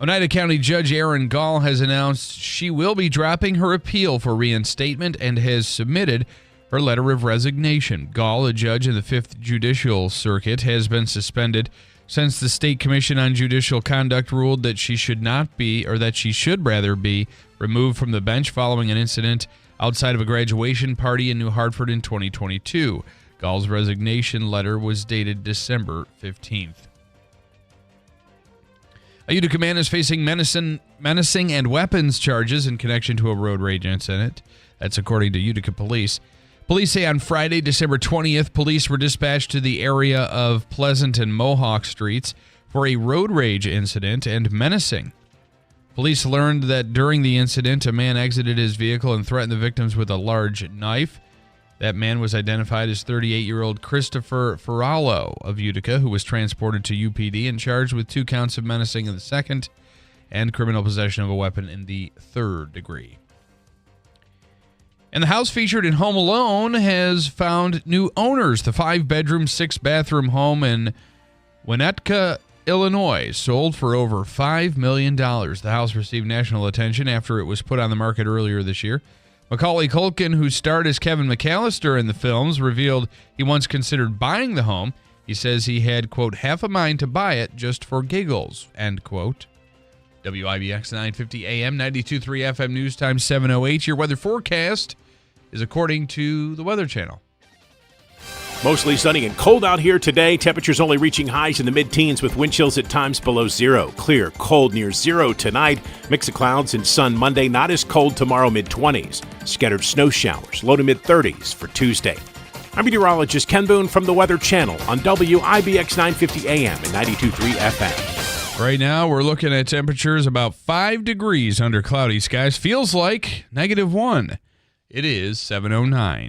Oneida County Judge Erin Gall has announced she will be dropping her appeal for reinstatement and has submitted her letter of resignation. Gall, a judge in the 5th Judicial Circuit, has been suspended since the State Commission on Judicial Conduct ruled that she should not be, or that she should rather be, removed from the bench following an incident outside of a graduation party in New Hartford in 2022. Gall's resignation letter was dated December 15th. A Utica man is facing menacing and weapons charges in connection to a road rage incident. That's according to Utica police. Police say on Friday, December 20th, police were dispatched to the area of Pleasant and Mohawk Streets for a road rage incident and menacing. Police learned that during the incident, a man exited his vehicle and threatened the victims with a large knife. That man was identified as 38-year-old Christopher Ferrallo of Utica, who was transported to UPD and charged with 2 counts of menacing in the 2nd – and criminal possession of a weapon in the 3rd degree. And the house featured in Home Alone has found new owners. The 5-bedroom, 6-bathroom home in Winnetka, Illinois, sold for over $5 million. The house received national attention after it was put on the market earlier this year. Macaulay Culkin, who starred as Kevin McAllister in the films, revealed he once considered buying the home. He says he had, quote, half a mind to buy it just for giggles, end quote. WIBX 950 AM, 92.3 FM News Time 7:08. Your weather forecast is according to the Weather Channel. Mostly sunny and cold out here today. Temperatures only reaching highs in the mid-teens with wind chills at times below zero. Clear, cold near zero tonight. Mix of clouds and sun Monday. Not as cold tomorrow, mid-20s. Scattered snow showers, low to mid-30s for Tuesday. I'm meteorologist Ken Boone from the Weather Channel on WIBX 950 AM and 92.3 FM. Right now, we're looking at temperatures about 5 degrees under cloudy skies. Feels like -1. It is 7:09.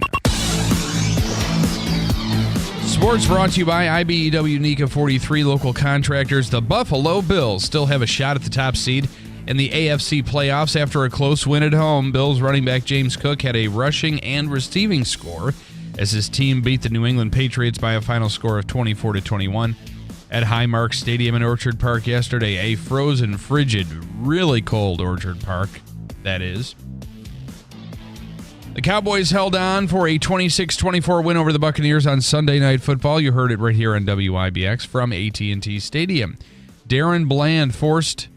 Sports brought to you by IBEW NECA 43 local contractors. The Buffalo Bills still have a shot at the top seed in the AFC playoffs after a close win at home. Bills running back James Cook had a rushing and receiving score as his team beat the New England Patriots by a final score of 24-21 at Highmark Stadium in Orchard Park yesterday. A frozen, frigid, really cold Orchard Park, that is. The Cowboys held on for a 26-24 win over the Buccaneers on Sunday Night Football. You heard it right here on WIBX from AT&T Stadium. Darren Bland forced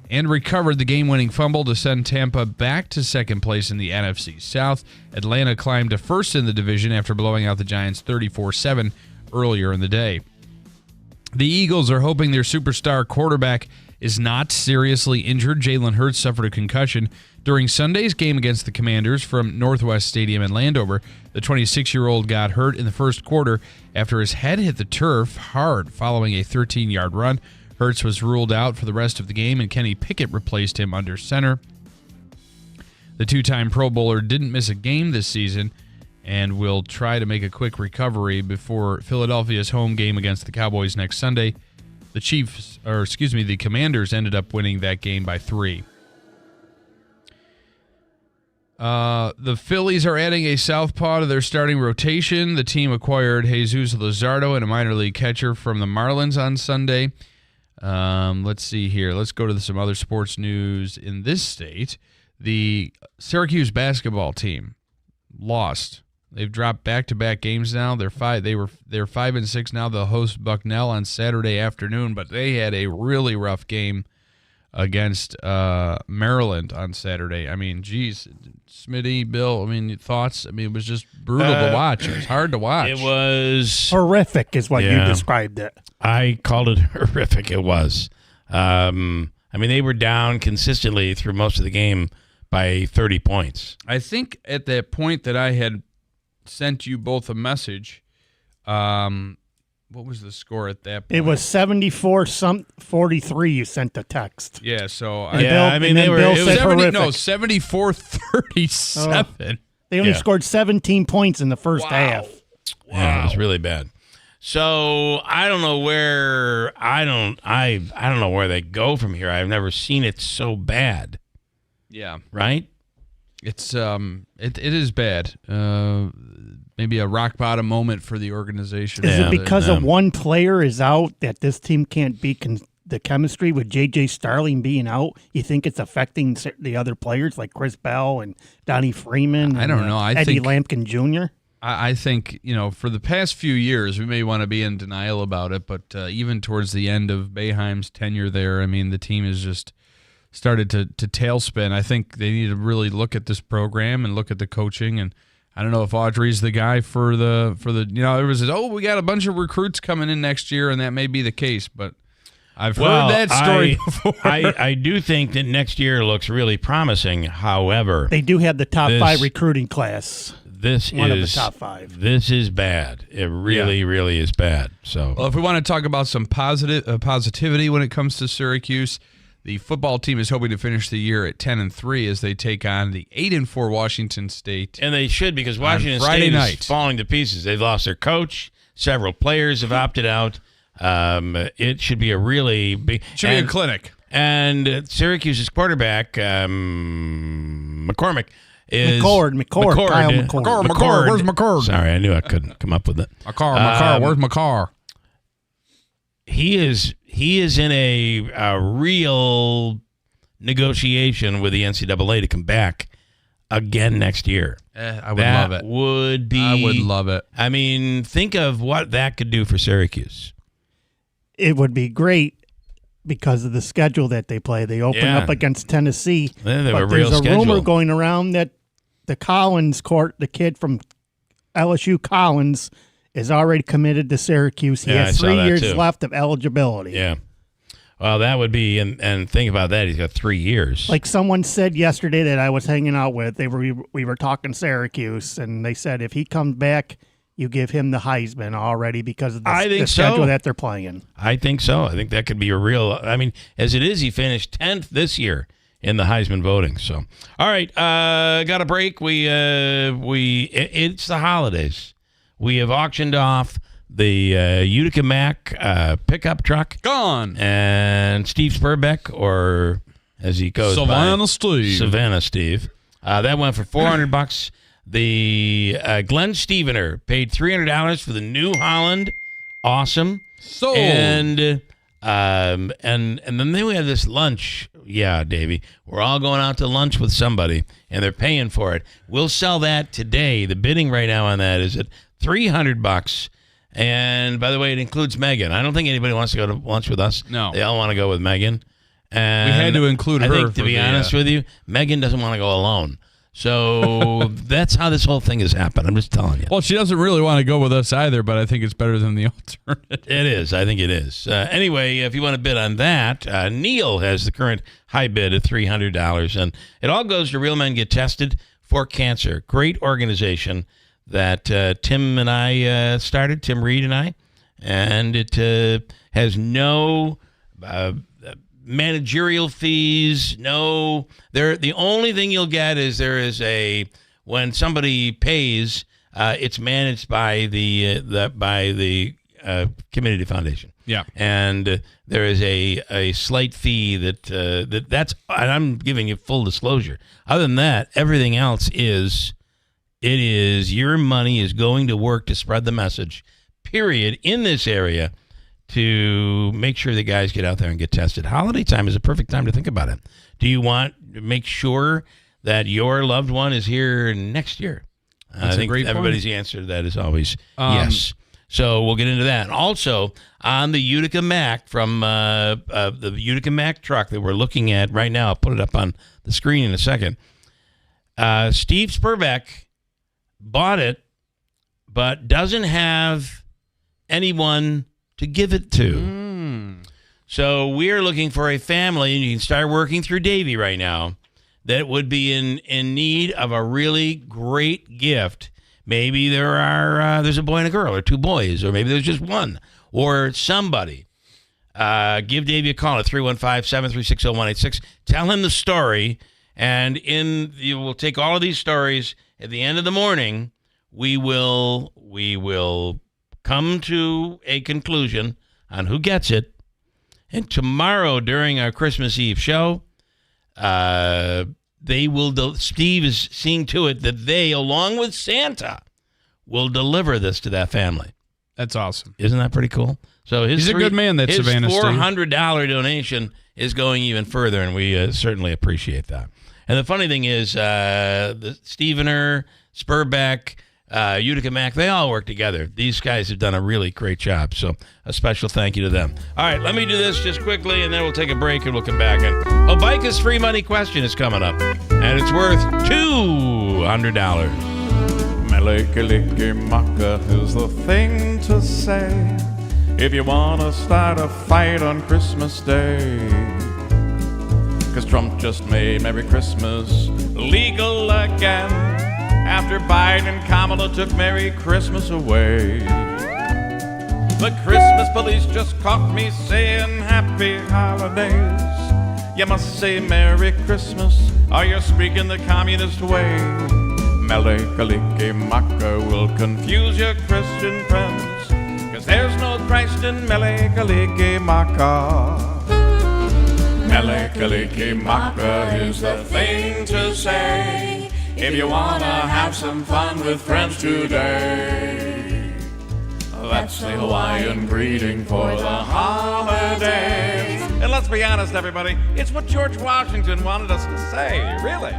and recovered the game-winning fumble to send Tampa back to second place in the NFC South. Atlanta climbed to first in the division after blowing out the Giants 34-7 earlier in the day. The Eagles are hoping their superstar quarterback is not seriously injured. Jalen Hurts suffered a concussion during Sunday's game against the Commanders from Northwest Stadium in Landover. The 26-year-old got hurt in the first quarter after his head hit the turf hard following a 13-yard run. Hurts was ruled out for the rest of the game, and Kenny Pickett replaced him under center. The two-time Pro Bowler didn't miss a game this season and will try to make a quick recovery before Philadelphia's home game against the Cowboys next Sunday. The Commanders ended up winning that game by 3. The Phillies are adding a southpaw to their starting rotation. The team acquired Jesus Luzardo and a minor league catcher from the Marlins on Sunday. Let's see here. Let's go to some other sports news in this state. The Syracuse basketball team lost. They've dropped back-to-back games now. They're 5-6 now. They'll host Bucknell on Saturday afternoon, but they had a really rough game against Maryland on Saturday. I mean, geez, Smitty, Bill, I mean, thoughts? I mean, it was just brutal to watch. It was hard to watch. It was horrific is what you described it. I called it horrific. It was. I mean, they were down consistently through most of the game by 30 points. I think at that point that I had sent you both a message. What was the score at that point? It was 74-43. You sent the text. Yeah, so they were. Bill said 74-37. They only scored 17 points in the first half. Wow. Yeah, it was really bad. So I don't know where I don't know where they go from here. I've never seen it so bad. Yeah. Right? It's it is bad. Maybe a rock bottom moment for the organization. Is it because of one player is out that this team can't beat the chemistry with J.J. Starling being out? You think it's affecting the other players like Chris Bell and Donnie Freeman? I don't know. Eddie Lampkin Jr.? I think, for the past few years, we may want to be in denial about it, but even towards the end of Boeheim's tenure there, I mean, the team has just started to tailspin. I think they need to really look at this program and look at the coaching. And I don't know if Audrey's the guy for the there was we got a bunch of recruits coming in next year, and that may be the case, but I've heard that story before. I do think that next year looks really promising. However, they do have the top 5 recruiting class. This one is of the top 5. This is bad. It really, really is bad. So, well, if we want to talk about some positivity when it comes to Syracuse, the football team is hoping to finish the year at 10-3 as they take on the 8-4 Washington State. And they should, because Washington State is falling to pieces. They've lost their coach. Several players have opted out. It should be a really big... Should be a clinic. And Syracuse's quarterback, McCormick, is Kyle McCord. Where's McCord? Sorry, I knew I couldn't come up with it. My car. Where's my car? He is in a real negotiation with the NCAA to come back again next year. I would love it. I would love it. I mean, think of what that could do for Syracuse. It would be great because of the schedule that they play. They open up against Tennessee. Yeah, they have a but real there's a schedule. rumor going around that the Collins court, the kid from LSU Collins, is already committed to Syracuse. He has 3 years left of eligibility. Yeah. Well, that would be, and think about that. He's got 3 years. Like someone said yesterday that I was hanging out with, we were talking Syracuse, and they said if he comes back, you give him the Heisman already because of the schedule that they're playing. I think so. I think that could be a real. I mean, as it is, he finished 10th this year in the Heisman voting. So, all right, got a break. It's the holidays. We have auctioned off the Utica Mac pickup truck. Gone. And Steve Spurbeck, or as he goes Savannah Steve. Savannah Steve. That went for $400. The Glenn Stevener paid $300 for the New Holland. Awesome. Sold. And then we had this lunch. Yeah, Davey. We're all going out to lunch with somebody, and they're paying for it. We'll sell that today. The bidding right now on that is at $300. And by the way, it includes Megan. I don't think anybody wants to go to lunch with us. No. They all want to go with Megan. And we had to include her. I think, to be honest with you, Megan doesn't want to go alone. So that's how this whole thing has happened. I'm just telling you. Well, she doesn't really want to go with us either, but I think it's better than the alternative. It is. I think it is. Anyway, if you want to bid on that, Neil has the current high bid at $300. And it all goes to Real Men Get Tested for Cancer. Great organization that Tim and I started, Tim Reed and I. And it has no managerial fees. No, the only thing you'll get is when somebody pays, it's managed by the community foundation. Yeah, and there is a slight fee that's. And I'm giving you full disclosure. Other than that, everything else is your money is going to work to spread the message. Period. In this area, to make sure the guys get out there and get tested. Holiday time is a perfect time to think about it. Do you want to make sure that your loved one is here next year? I think everybody's answer to that is always yes. So we'll get into that. Also, on the Utica Mac from the Utica Mac truck that we're looking at right now, I'll put it up on the screen in a second. Steve Spurbeck bought it, but doesn't have anyone to give it to. So we're looking for a family, and you can start working through Davey right now, that would be in need of a really great gift. Maybe there's a boy and a girl, or two boys, or maybe there's just one, or somebody. Give Davey a call at 315-736-0186. Tell him the story, and you will take all of these stories. At the end of the morning, we will come to a conclusion on who gets it. And tomorrow during our Christmas Eve show, Steve is seeing to it that they, along with Santa, will deliver this to that family. That's awesome. Isn't that pretty cool? So he's a good man, that Savannah Steve. His $400 Steve. donation is going even further, and we certainly appreciate that. And the funny thing is, the Stevener, Spurbeck, Utica Mac, they all work together. These guys have done a really great job, so a special thank you to them. All right, let me do this just quickly, and then we'll take a break, and we'll come back. And Obika's free money question is coming up, and it's worth $200. Maliki-liki-maka is the thing to say if you want to start a fight on Christmas Day. 'Cause Trump just made Merry Christmas legal again after Biden and Kamala took Merry Christmas away. The Christmas police just caught me saying Happy Holidays. You must say Merry Christmas or you're speaking the communist way. Mele-kaliki-maka will confuse your Christian friends, 'cause there's no Christ in Mele-kaliki-maka. Mele-kaliki-maka is the thing to say if you wanna have some fun with friends today. That's the Hawaiian greeting for the holidays. And let's be honest, everybody, it's what George Washington wanted us to say, really.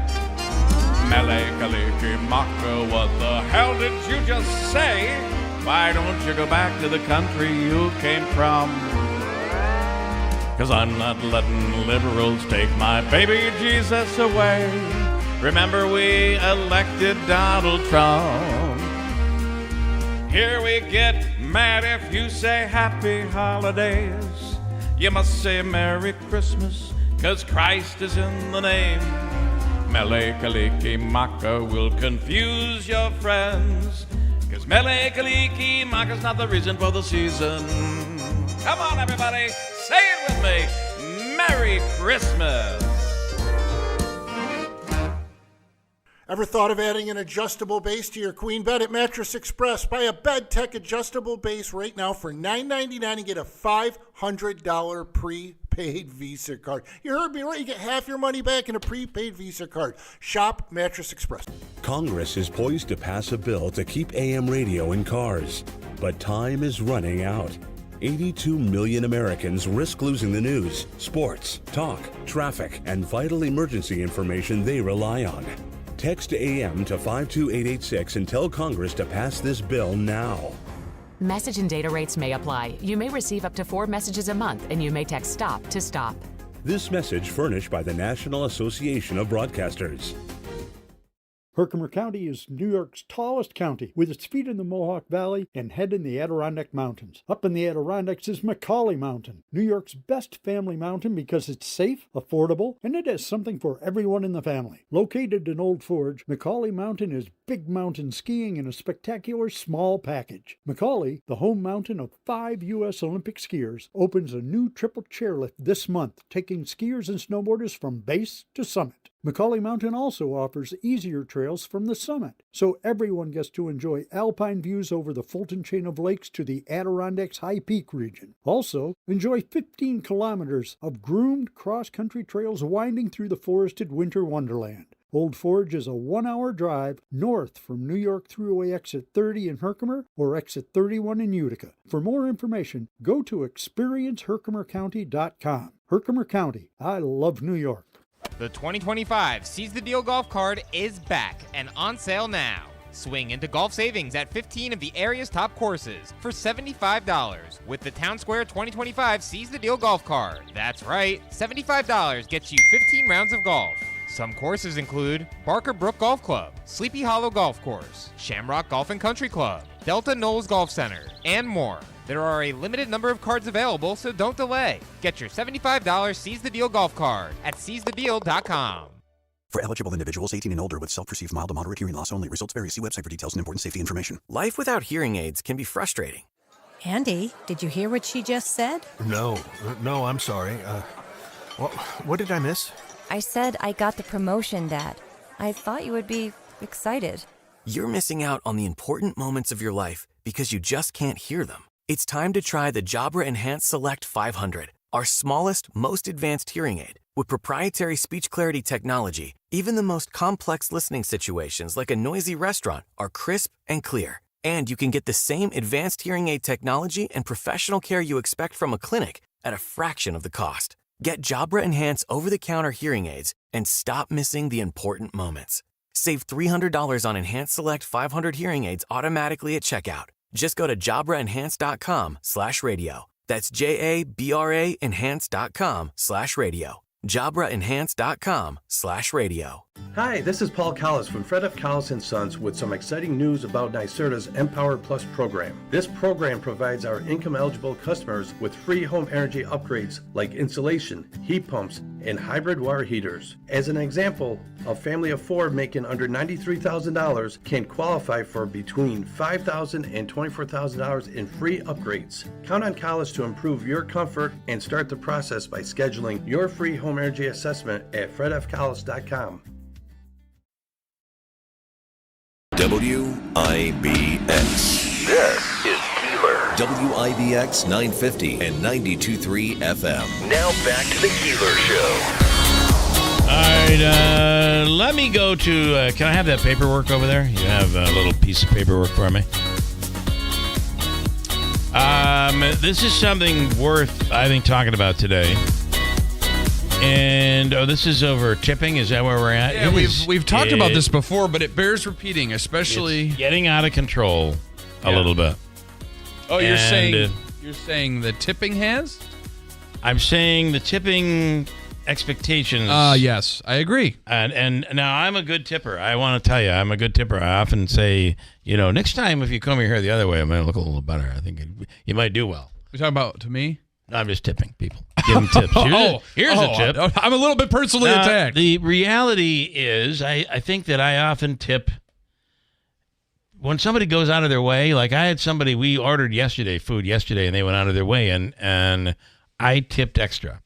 Mele kaliki maka, what the hell did you just say? Why don't you go back to the country you came from? 'Cause I'm not letting liberals take my baby Jesus away. Remember we elected Donald Trump. Here we get mad if you say happy holidays. You must say Merry Christmas, 'cause Christ is in the name. Mele kaliki maka will confuse your friends, 'cause Mele kaliki maka's not the reason for the season. Come on, everybody, say it with me. Merry Christmas. Ever thought of adding an adjustable base to your queen bed? At Mattress Express, buy a Bed Tech adjustable base right now for $9.99 and get a $500 prepaid Visa card. You heard me right. You get half your money back in a prepaid Visa card. Shop Mattress Express. Congress is poised to pass a bill to keep AM radio in cars, but time is running out. 82 million Americans risk losing the news, sports, talk, traffic, and vital emergency information they rely on. Text AM to 52886 and tell Congress to pass this bill now. Message and data rates may apply. You may receive up to 4 messages a month, and you may text STOP to stop. This message furnished by the National Association of Broadcasters. Herkimer County is New York's tallest county, with its feet in the Mohawk Valley and head in the Adirondack Mountains. Up in the Adirondacks is Macaulay Mountain, New York's best family mountain because it's safe, affordable, and it has something for everyone in the family. Located in Old Forge, Macaulay Mountain is big mountain skiing in a spectacular small package. Macaulay, the home mountain of 5 U.S. Olympic skiers, opens a new triple chairlift this month, taking skiers and snowboarders from base to summit. Macaulay Mountain also offers easier trails from the summit, so everyone gets to enjoy alpine views over the Fulton chain of lakes to the Adirondacks High Peak region. Also, enjoy 15 kilometers of groomed cross-country trails winding through the forested winter wonderland. Old Forge is a 1-hour drive north from New York Thruway Exit 30 in Herkimer or Exit 31 in Utica. For more information, go to experienceherkimercounty.com. Herkimer County, I love New York. The 2025 Seize the Deal Golf Card is back and on sale now. Swing into golf savings at 15 of the area's top courses for $75 with the Town Square 2025 Seize the Deal Golf Card. That's right, $75 gets you 15 rounds of golf. Some courses include Barker Brook Golf Club, Sleepy Hollow Golf Course, Shamrock Golf and Country Club, Delta Knolls Golf Center, and more. There are a limited number of cards available, so don't delay. Get your $75 Seize the Deal golf card at seizethedeal.com. For eligible individuals 18 and older with self-perceived mild to moderate hearing loss only. Results vary. See website for details and important safety information. Life without hearing aids can be frustrating. Andy, did you hear what she just said? No, I'm sorry. What did I miss? I said I got the promotion, Dad. I thought you would be excited. You're missing out on the important moments of your life because you just can't hear them. It's time to try the Jabra Enhanced Select 500, our smallest, most advanced hearing aid. With proprietary speech clarity technology, even the most complex listening situations like a noisy restaurant are crisp and clear. And you can get the same advanced hearing aid technology and professional care you expect from a clinic at a fraction of the cost. Get Jabra Enhanced over-the-counter hearing aids and stop missing the important moments. Save $300 on Enhanced Select 500 hearing aids automatically at checkout. Just go to JabraEnhance.com/radio. That's JABRA Enhance.com/radio. JabraEnhance.com/radio. Hi, this is Paul Collis from Fred F. Collis & Sons with some exciting news about NYSERDA's Empower Plus program. This program provides our income-eligible customers with free home energy upgrades like insulation, heat pumps, and hybrid water heaters. As an example, a family of 4 making under $93,000 can qualify for between $5,000 and $24,000 in free upgrades. Count on Collis to improve your comfort and start the process by scheduling your free home energy assessment at fredfcollis.com. WIBX. This is Keeler. WIBX 950 and 92.3 FM. Now back to the Keeler Show. right, let me go to, can I have that paperwork over there? You have a little piece of paperwork for me? This is something worth, I think, talking about today. And, this is over tipping? Is that where we're at? Yeah, we've talked about this before, but it bears repeating, especially... It's getting out of control a little bit. Oh, you're saying the tipping has? I'm saying the tipping expectations. Yes, I agree. And now I'm a good tipper. I want to tell you, I'm a good tipper. I often say, next time if you comb your hair the other way, I'm going to look a little better. I think you might do well. You're talking about to me? No, I'm just tipping people. Give them tips. Here's a tip. I'm a little bit personally attacked. The reality is, I think that I often tip when somebody goes out of their way. Like I had somebody, we ordered food yesterday, and they went out of their way, and I tipped extra.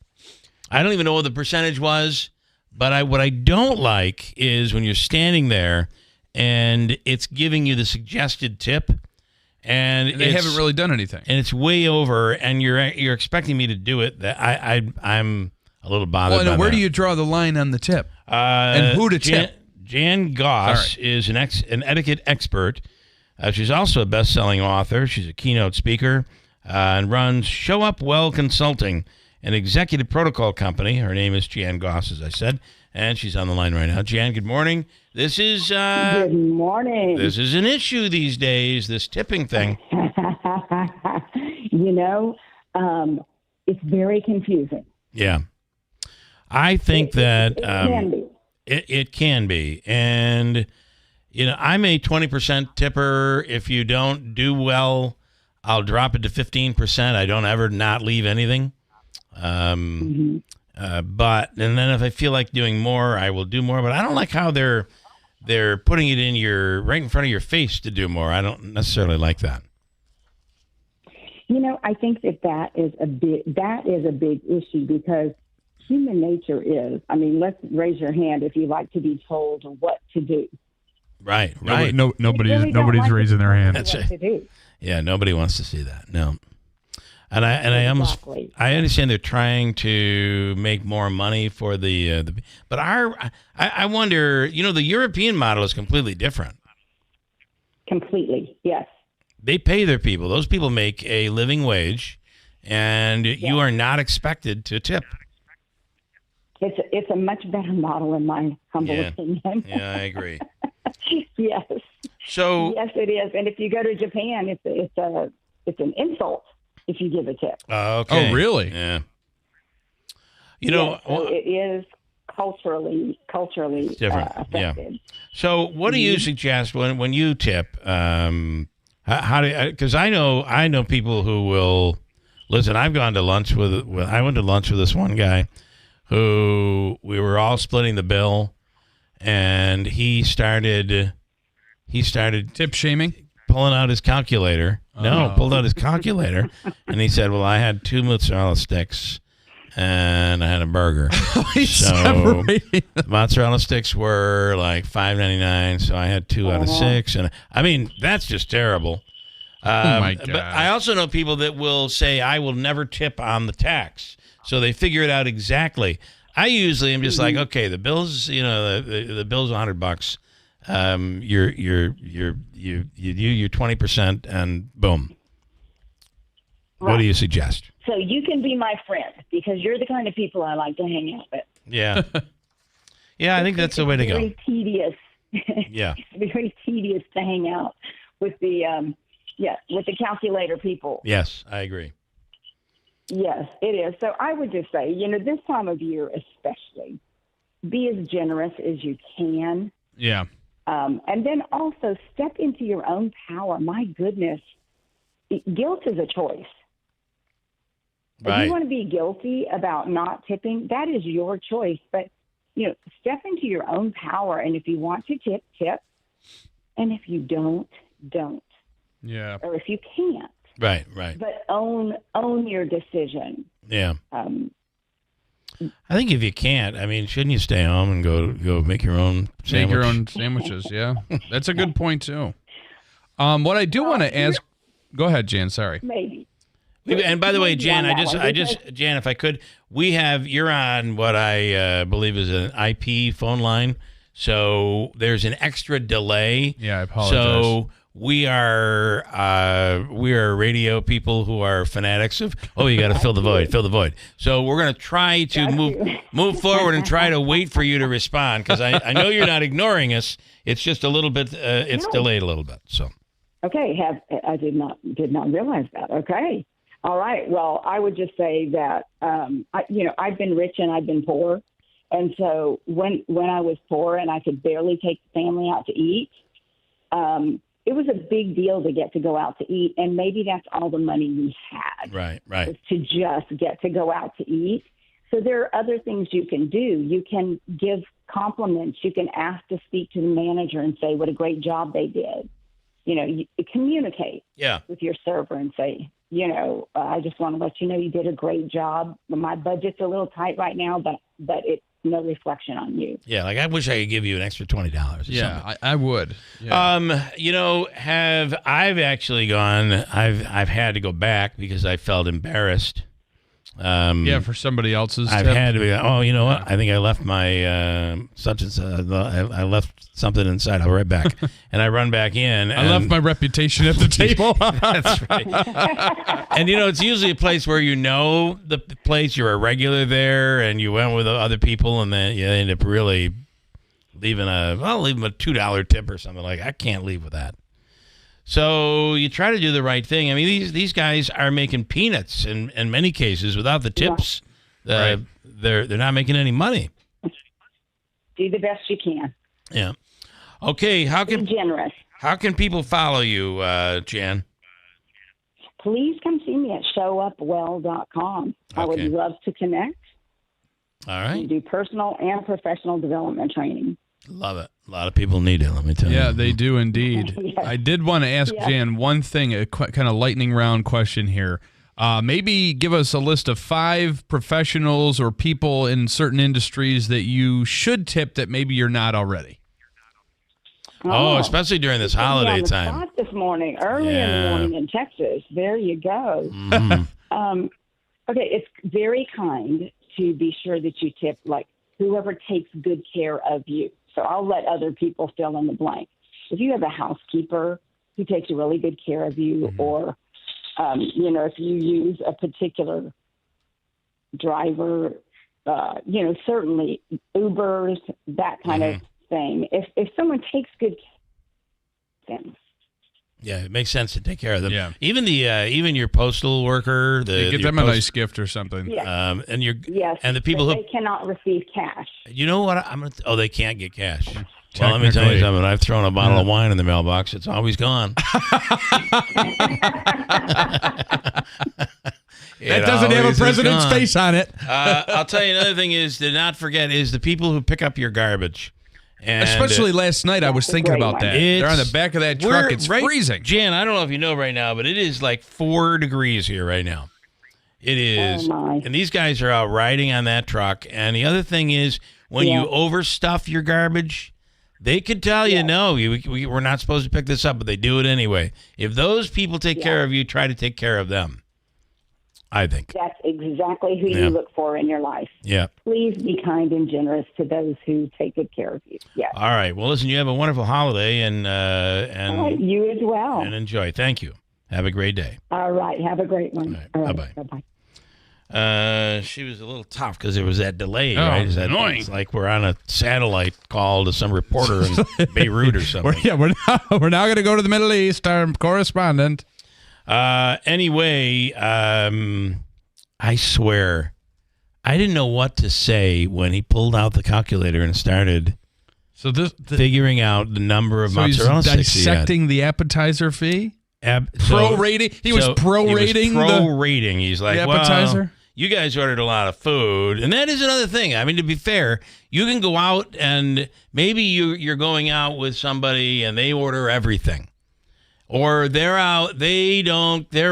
I don't even know what the percentage was, but what I don't like is when you're standing there and it's giving you the suggested tip, and they haven't really done anything, and it's way over, and you're expecting me to do it. That I'm a little bothered. Well, by where that. do you draw the line on the tip? And who to tip? Jan Goss is an etiquette expert. She's also a best-selling author. She's a keynote speaker and runs Show Up Well Consulting, an executive protocol company. Her name is Jan Goss, as I said, and she's on the line right now. Jan, good morning. This is good morning. This is an issue these days, this tipping thing. It's very confusing. Yeah. I think that it can be. It can be. And, I'm a 20% tipper. If you don't do well, I'll drop it to 15%. I don't ever not leave anything. And then if I feel like doing more, I will do more. But I don't like how they're putting it right in front of your face to do more. I don't necessarily like that. I think that is a big issue because human nature is. Let's raise your hand if you like to be told what to do. Right. Nobody's raising their hand. That's it. Yeah, nobody wants to see that. No. And I understand they're trying to make more money for but I wonder, the European model is completely different. Completely, yes. They pay their people. Those people make a living wage, and you are not expected to tip. It's a much better model in my humble opinion. Yeah, I agree. Yes. So yes, it is. And if you go to Japan, it's an insult if you give a tip. Okay. Oh, really? Yeah. So it is culturally different. affected. Yeah. So what do you suggest when you tip? How do? Because I know people who will listen. I went to lunch with this one guy who we were all splitting the bill, and he started tip shaming, pulling out his calculator. Pulled out his calculator, and he said, "Well, I had 2 mozzarella sticks, and I had a burger." So mozzarella sticks were like $5.99, so I had 2 out of 6, and that's just terrible. Oh my God! But I also know people that will say, "I will never tip on the tax," so they figure it out exactly. I usually am just like, okay, the bill's the bill's $100. You do your 20%, and boom. Right. What do you suggest? So you can be my friend because you're the kind of people I like to hang out with. Yeah. Yeah, I think that's the way to go. Very tedious. Yeah. It's very tedious to hang out with the calculator people. Yes, I agree. Yes, it is. So I would just say, this time of year especially, be as generous as you can. Yeah. And then also step into your own power. My goodness, guilt is a choice. Right. If you want to be guilty about not tipping, that is your choice. But, step into your own power. And if you want to tip, tip. And if you don't. Yeah. Or if you can't. Right. But own your decision. Yeah. I think if you can't, shouldn't you stay home and go make your own sandwich? Make your own sandwiches, yeah. That's a good point, too. What I do want to ask... Go ahead, Jan, sorry. Maybe. And by the way, Jan, Jan, if I could, you're on what I believe is an IP phone line. So there's an extra delay. Yeah, I apologize. So we are radio people who are fanatics of, you got to fill the void. So we're going to try to move forward and try to wait for you to respond, because I know you're not ignoring us. It's just a little bit, delayed a little bit. So. Okay, I did not realize that. Okay. All right. Well, I would just say that, I've been rich and I've been poor. And so when I was poor and I could barely take the family out to eat, it was a big deal to get to go out to eat. And maybe that's all the money we had. Right. Was to just get to go out to eat. So there are other things you can do. You can give compliments. You can ask to speak to the manager and say what a great job they did. You communicate with your server and say, I just want to let you know you did a great job. My budget's a little tight right now, but it's no reflection on you. Yeah, like I wish I could give you an extra $20 or something. I would. Yeah. I've actually gone. I've had to go back because I felt embarrassed. For somebody else's. I've tip. had to be. What? I think I left my such and such. I left something inside. I'll be right back, and I run back in. I left my reputation at the table. That's right. And it's usually a place where the place. You're a regular there, and you went with other people, and then you end up really leaving a $2 tip or something. Like, I can't leave with that. So you try to do the right thing. I mean, these guys are making peanuts in many cases without the tips. Right. They're not making any money. Do the best you can. Yeah. Okay. Be generous. How can people follow you, Jan? Please come see me at showupwell.com. I would love to connect. All right. We do personal and professional development training. Love it. A lot of people need it, let me tell you. Yeah, they do indeed. Yes. I did want to ask Jan one thing, a kind of lightning round question here. Maybe give us a list of 5 professionals or people in certain industries that you should tip that maybe you're not already. Especially during this holiday time. Spot this morning, early in the morning in Texas. There you go. Mm-hmm. Okay, it's very kind to be sure that you tip like whoever takes good care of you. So I'll let other people fill in the blank. If you have a housekeeper who takes really good care of you, or, if you use a particular driver, certainly Ubers, that kind of thing. If someone takes good care of them. Yeah, it makes sense to take care of them. Yeah. Even even your postal worker, get them a nice gift or something. Yes. And the people they cannot receive cash. You know what? They can't get cash. Well, let me tell you something. I've thrown a bottle of wine in the mailbox. It's always gone. That doesn't have a president's face on it. I'll tell you another thing is to not forget is the people who pick up your garbage. And especially last night, I was thinking about that. They're on the back of that truck. It's freezing. Jan, I don't know if you know right now, but it is like 4 degrees here right now. It is. Oh my. And these guys are out riding on that truck. And the other thing is when you overstuff your garbage, they could tell you, no, we're not supposed to pick this up, but they do it anyway. If those people take care of you, try to take care of them. I think. That's exactly who you look for in your life. Yeah. Please be kind and generous to those who take good care of you. Yeah. All right. Well, listen, you have a wonderful holiday and All right, you as well. And enjoy. Thank you. Have a great day. All right. Have a great one. All right. Bye-bye. Bye-bye. She was a little tough because there was that delay, Oh, right? it's annoying. It's like we're on a satellite call to some reporter in Beirut or something. We're now going to go to the Middle East. Our correspondent. Anyway, I swear, I didn't know what to say when he pulled out the calculator and started figuring out the number of mozzarella sticks he had. Dissecting the appetizer fee? Prorating? He was prorating prorating. He's like, the appetizer? well, you guys ordered a lot of food. And that is another thing. I mean, to be fair, you can go out and maybe you're going out with somebody and they order everything. Or they're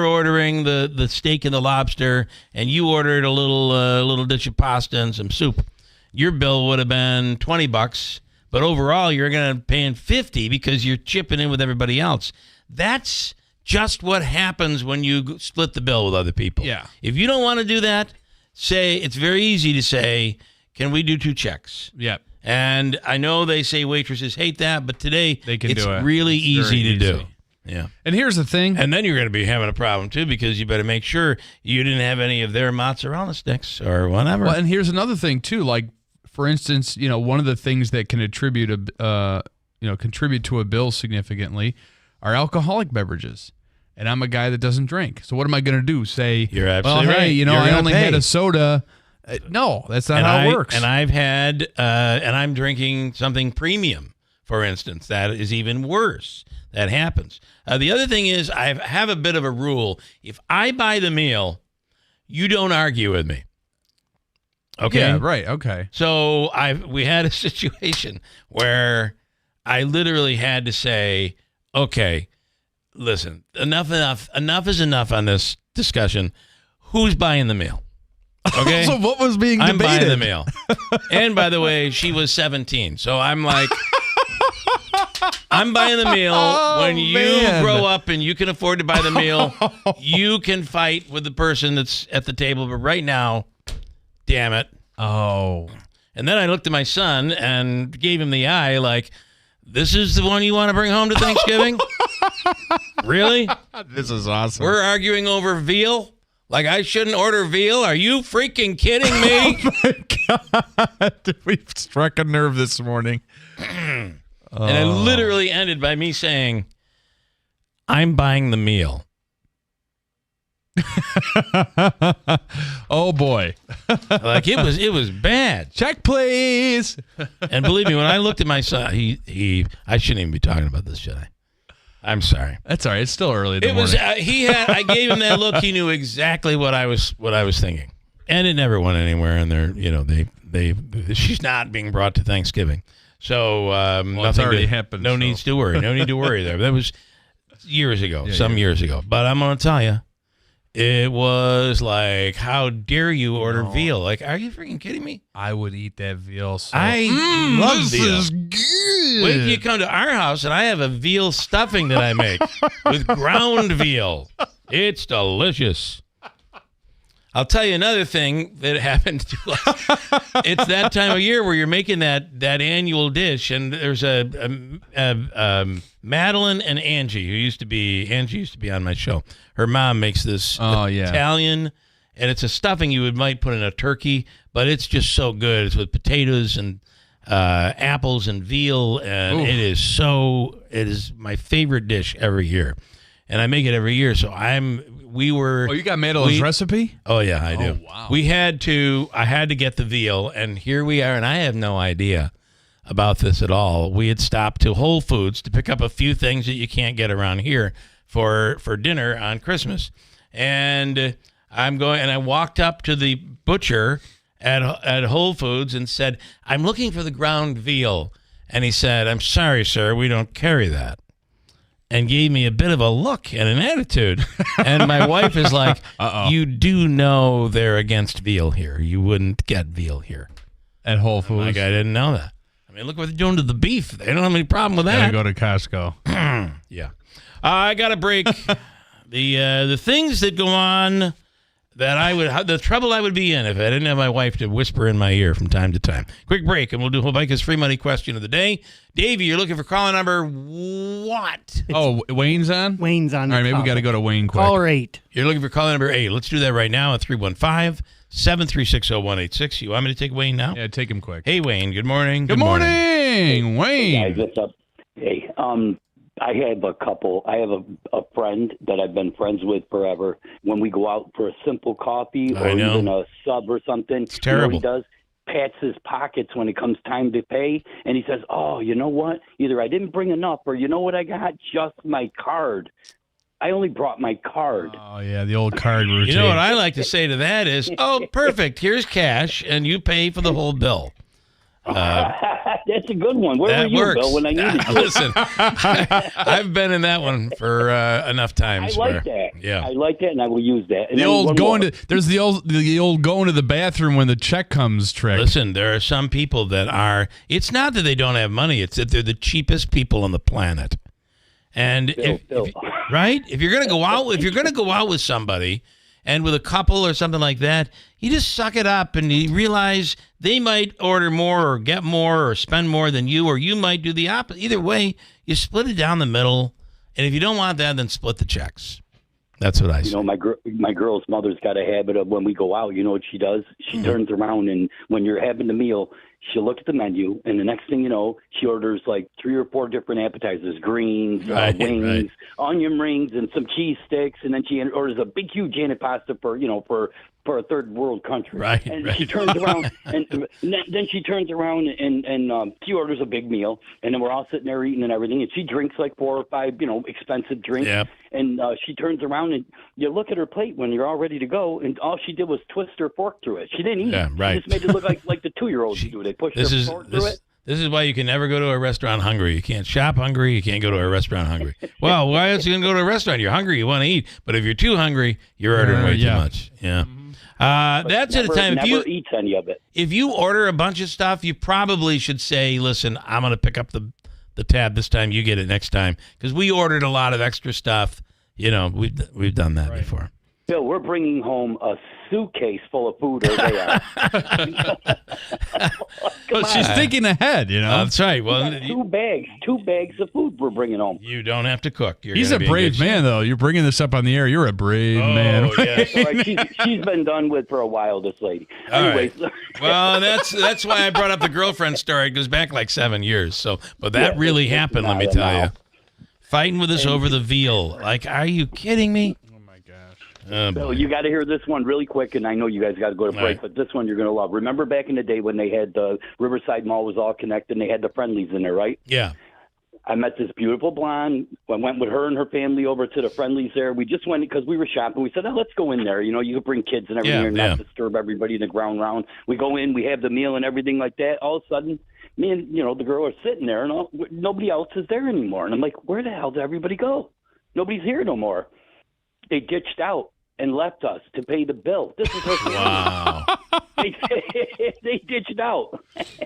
ordering the steak and the lobster, and you ordered a little dish of pasta and some soup. Your bill would have been $20, but overall you're going to pay $50 because you're chipping in with everybody else. That's just what happens when you split the bill with other people. Yeah. If you don't want to do that, it's very easy to say, can we do 2 checks? Yeah. And I know they say waitresses hate that, but today They can it's do it. really It's easy very to do. easy. Yeah. And here's the thing. And then you're going to be having a problem, too, because you better make sure you didn't have any of their mozzarella sticks or whatever. Well, and here's another thing, too. Like, for instance, one of the things that can contribute to a bill significantly are alcoholic beverages. And I'm a guy that doesn't drink. So what am I going to do? Say, You're absolutely well, right. hey, You're I gonna only pay. had a soda. No, that's not how it works. And I've had, and I'm drinking something premium, for instance. That is even worse. That happens. The other thing is I have a bit of a rule. If I buy the meal, you don't argue with me. Okay? Yeah, right. Okay. So we had a situation where I literally had to say, okay, listen, enough is enough on this discussion. Who's buying the meal? Okay. So what was being debated? I'm buying the meal. And by the way, she was 17. So I'm like, I'm buying the meal. When you grow up and you can afford to buy the meal, you can fight with the person that's at the table. But right now, damn it. Oh. And then I looked at my son and gave him the eye like, this is the one you want to bring home to Thanksgiving? Really? This is awesome. We're arguing over veal? Like I shouldn't order veal? Are you freaking kidding me? Oh, my God. We've struck a nerve this morning. And it literally ended by me saying, I'm buying the meal. Oh, boy. Like it was bad. Check, please. And believe me, when I looked at my son, I shouldn't even be talking about this, should I? I'm sorry. That's all right. It's still early in the morning. I gave him that look. He knew exactly what I was thinking. And it never went anywhere. And she's not being brought to Thanksgiving. So it's already happened. No needs to worry. No need to worry there. That was years ago, years ago. But I'm going to tell you, it was like, how dare you order veal? Like, are you freaking kidding me? I would eat that veal. I love this veal. Is good. Wait till you come to our house and I have a veal stuffing that I make with ground veal. It's delicious. I'll tell you another thing that happened to us. It's that time of year where you're making that annual dish, and there's a Madeline and Angie used to be on my show. Her mom makes this Italian, and it's a stuffing you might put in a turkey, but it's just so good. It's with potatoes and apples and veal, and it is my favorite dish every year. And I make it every year, so you got Madeline's recipe? Oh yeah, I do. Oh, wow. I had to get the veal, and here we are, and I have no idea about this at all. We had stopped to Whole Foods to pick up a few things that you can't get around here for dinner on Christmas. And I walked up to the butcher at Whole Foods and said, I'm looking for the ground veal. And he said, I'm sorry, sir, we don't carry that. And gave me a bit of a look and an attitude. And my wife is like, you do know they're against veal here. You wouldn't get veal here. At Whole Foods? Like, I didn't know that. I mean, look what they're doing to the beef. They don't have any problem with that. Gotta go to Costco. Yeah. I got to break. The things that go on that the trouble I would be in if I didn't have my wife to whisper in my ear from time to time. Quick break, and we'll do WIBX's free money question of the day. Davey, you're looking for caller number what? Wayne's on? Wayne's on. All right, maybe we got to go to Wayne quick. Caller 8. You're looking for caller number 8. Let's do that right now at 315-736-0186. You want me to take Wayne now? Yeah, take him quick. Hey, Wayne. Good morning. Good morning, Wayne. Hey, guys, what's up? Hey, I have a couple. I have a friend that I've been friends with forever. When we go out for a simple coffee or even a sub or something, it's terrible. You know what he does? Pats his pockets when it comes time to pay, and he says, oh, you know what? Either I didn't bring enough, or you know what I got? Just my card. I only brought my card. Oh, yeah, the old card routine. You know what I like to say to that is, oh, perfect. Here's cash, and you pay for the whole bill. That's a good one. Where were you, works. Bill, when I needed you? Listen, I've been in that one for enough times. I like that. Yeah, I like that, and I will use that. And the old going to the old going to the bathroom when the check comes trick. Listen, there are some people that are. It's not that they don't have money; it's that they're the cheapest people on the planet. And right, if you're gonna go out with somebody, and with a couple or something like that, you just suck it up and you realize they might order more or get more or spend more than you, or you might do the opposite. Either way, you split it down the middle, and if you don't want that, then split the checks. That's what I say. You know, my girl's mother's got a habit of when we go out, you know what she does? She turns around, and when you're having the meal, she'll look at the menu, and the next thing you know, she orders like 3 or 4 different appetizers, greens, wings, onion rings, and some cheese sticks, and then she orders a big, huge antipasta for a third world country. She turns around, and then she turns around and she orders a big meal, and then we're all sitting there eating and everything, and she drinks like 4 or 5, expensive drinks. Yep. And she turns around, and you look at her plate when you're all ready to go, and all she did was twist her fork through it. She didn't eat it. She just made it look like the 2-year-olds do. They push their fork through it. This is why you can never go to a restaurant hungry. You can't shop hungry. You can't go to a restaurant hungry. Well, why else are you going to go to a restaurant? You're hungry. You want to eat. But if you're too hungry, you're ordering way too much. Yeah. That's at a time. Never eats any of it. If you order a bunch of stuff, you probably should say, listen, I'm going to pick up the tab this time. You get it next time. Because we ordered a lot of extra stuff. We've done that before. Bill, we're bringing home a suitcase full of food. Or they are. But she's thinking ahead, That's right. Well, two bags of food we're bringing home. You don't have to cook. He's a brave man, though. You're bringing this up on the air. You're a brave man. Yes. Right. She's been done with for a while, this lady. Anyways. Right. Well, that's why I brought up the girlfriend story. It goes back like 7 years. But that really happened, let me tell you. Fighting with us over the veal. Like, are you kidding me? Oh, my gosh. Bill, you got to hear this one really quick, and I know you guys got to go to break, but this one you're going to love. Remember back in the day when they had the Riverside Mall was all connected, and they had the Friendlies in there, right? Yeah. I met this beautiful blonde. I went with her and her family over to the Friendlies there. We just went because we were shopping. We said, let's go in there. You could bring kids and everything and not disturb everybody in the ground round. We go in, we have the meal and everything like that. All of a sudden, me and, the girl are sitting there, and nobody else is there anymore. And I'm like, where the hell did everybody go? Nobody's here no more. They ditched out and left us to pay the bill. This is her family. Wow. They ditched out.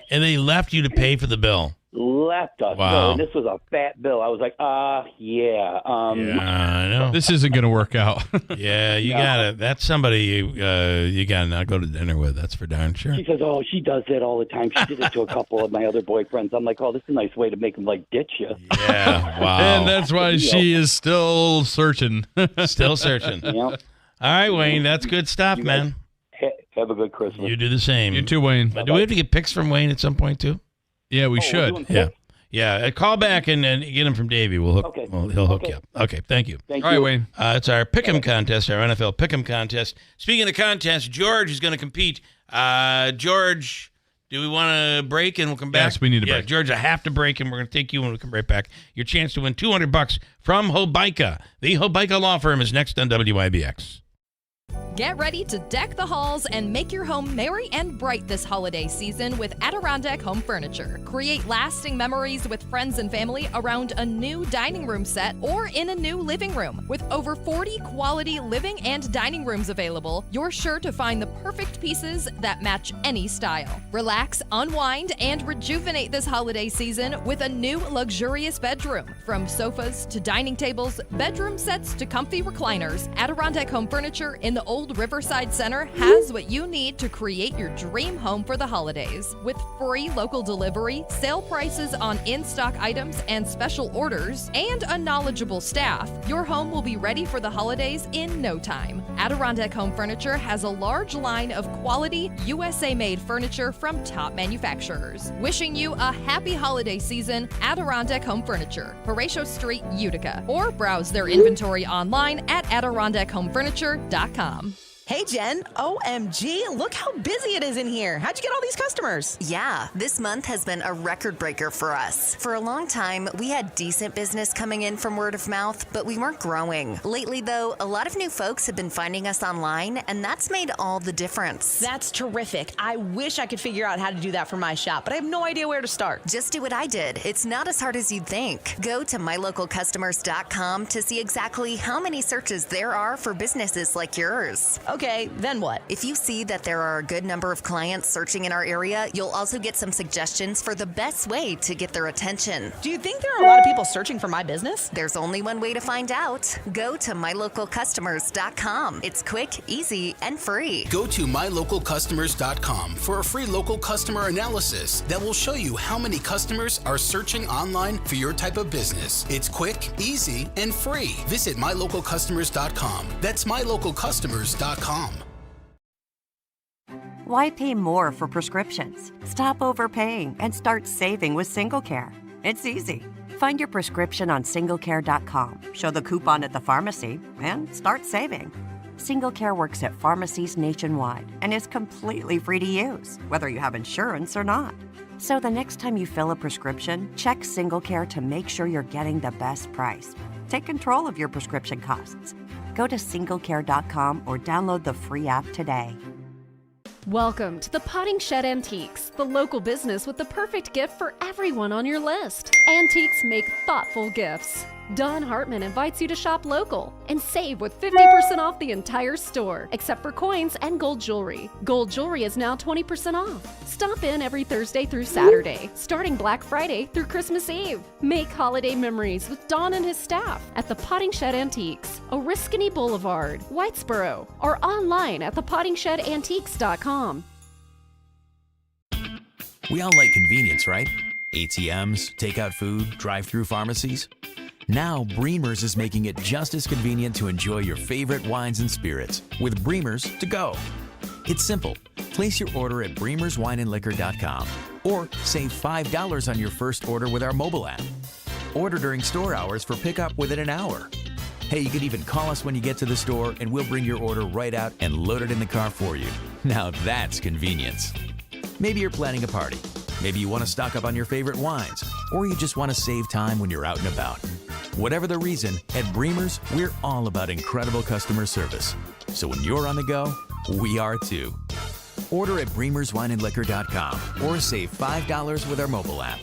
And they left you to pay for the bill. Left us. Wow. And this was a fat bill. I was like, yeah. I know. This isn't going to work out. Yeah, you got to. That's somebody you got to not go to dinner with. That's for darn sure. She says, she does that all the time. She did it to a couple of my other boyfriends. I'm like, this is a nice way to make them, ditch you. Yeah, wow. And that's why she is still searching. Still searching. Yep. All right, Wayne. That's good stuff, man. Have a good Christmas. You do the same. You too, Wayne. Do we have to get pics from Wayne at some point, too? Yeah, we should. Yeah. Call back and get him from Davey. He'll hook you up. Okay, thank you. All right, Wayne. It's our Pick'em contest, our NFL Pick'em contest. Speaking of contests, George is going to compete. George, do we want to break and we'll come back? Yes, we need to break. George, I have to break and we're going to take you and we'll come right back. Your chance to win $200 from Hobica. The Hobica Law Firm is next on WIBX. Get ready to deck the halls and make your home merry and bright this holiday season with Adirondack Home Furniture. Create lasting memories with friends and family around a new dining room set or in a new living room. With over 40 quality living and dining rooms available, you're sure to find the perfect pieces that match any style. Relax, unwind, and rejuvenate this holiday season with a new luxurious bedroom. From sofas to dining tables, bedroom sets to comfy recliners, Adirondack Home Furniture in the Old Riverside Center has what you need to create your dream home for the holidays. With free local delivery, sale prices on in-stock items and special orders, and a knowledgeable staff, your home will be ready for the holidays in no time. Adirondack Home Furniture has a large line of quality, USA-made furniture from top manufacturers. Wishing you a happy holiday season, Adirondack Home Furniture, Horatio Street, Utica. Or browse their inventory online at AdirondackHomeFurniture.com. Hey, Jen. OMG, look how busy it is in here. How'd you get all these customers? Yeah, this month has been a record breaker for us. For a long time, we had decent business coming in from word of mouth, but we weren't growing. Lately, though, a lot of new folks have been finding us online, and that's made all the difference. That's terrific. I wish I could figure out how to do that for my shop, but I have no idea where to start. Just do what I did. It's not as hard as you'd think. Go to mylocalcustomers.com to see exactly how many searches there are for businesses like yours. Okay, then what? If you see that there are a good number of clients searching in our area, you'll also get some suggestions for the best way to get their attention. Do you think there are a lot of people searching for my business? There's only one way to find out. Go to mylocalcustomers.com. It's quick, easy, and free. Go to mylocalcustomers.com for a free local customer analysis that will show you how many customers are searching online for your type of business. It's quick, easy, and free. Visit mylocalcustomers.com. That's mylocalcustomers.com. Why pay more for prescriptions? Stop overpaying and start saving with SingleCare. It's easy. Find your prescription on singlecare.com, show the coupon at the pharmacy, and start saving. SingleCare works at pharmacies nationwide and is completely free to use, whether you have insurance or not. So the next time you fill a prescription, check SingleCare to make sure you're getting the best price. Take control of your prescription costs. Go to singlecare.com or download the free app today. Welcome to the Potting Shed Antiques, the local business with the perfect gift for everyone on your list. Antiques make thoughtful gifts. Don Hartman invites you to shop local and save with 50% off the entire store, except for coins and gold jewelry. Gold jewelry is now 20% off. Stop in every Thursday through Saturday, starting Black Friday through Christmas Eve. Make holiday memories with Don and his staff at the Potting Shed Antiques, Oriskany Boulevard, Whitesboro, or online at thepottingshedantiques.com. We all like convenience, right? ATMs, takeout food, drive-through pharmacies. Now, Bremer's is making it just as convenient to enjoy your favorite wines and spirits with Bremer's to go. It's simple. Place your order at bremerswineandliquor.com or save $5 on your first order with our mobile app. Order during store hours for pickup within an hour. Hey, you can even call us when you get to the store and we'll bring your order right out and load it in the car for you. Now that's convenience. Maybe you're planning a party. Maybe you want to stock up on your favorite wines, or you just want to save time when you're out and about. Whatever the reason, at Bremer's, we're all about incredible customer service. So when you're on the go, we are too. Order at bremerswineandliquor.com or save $5 with our mobile app.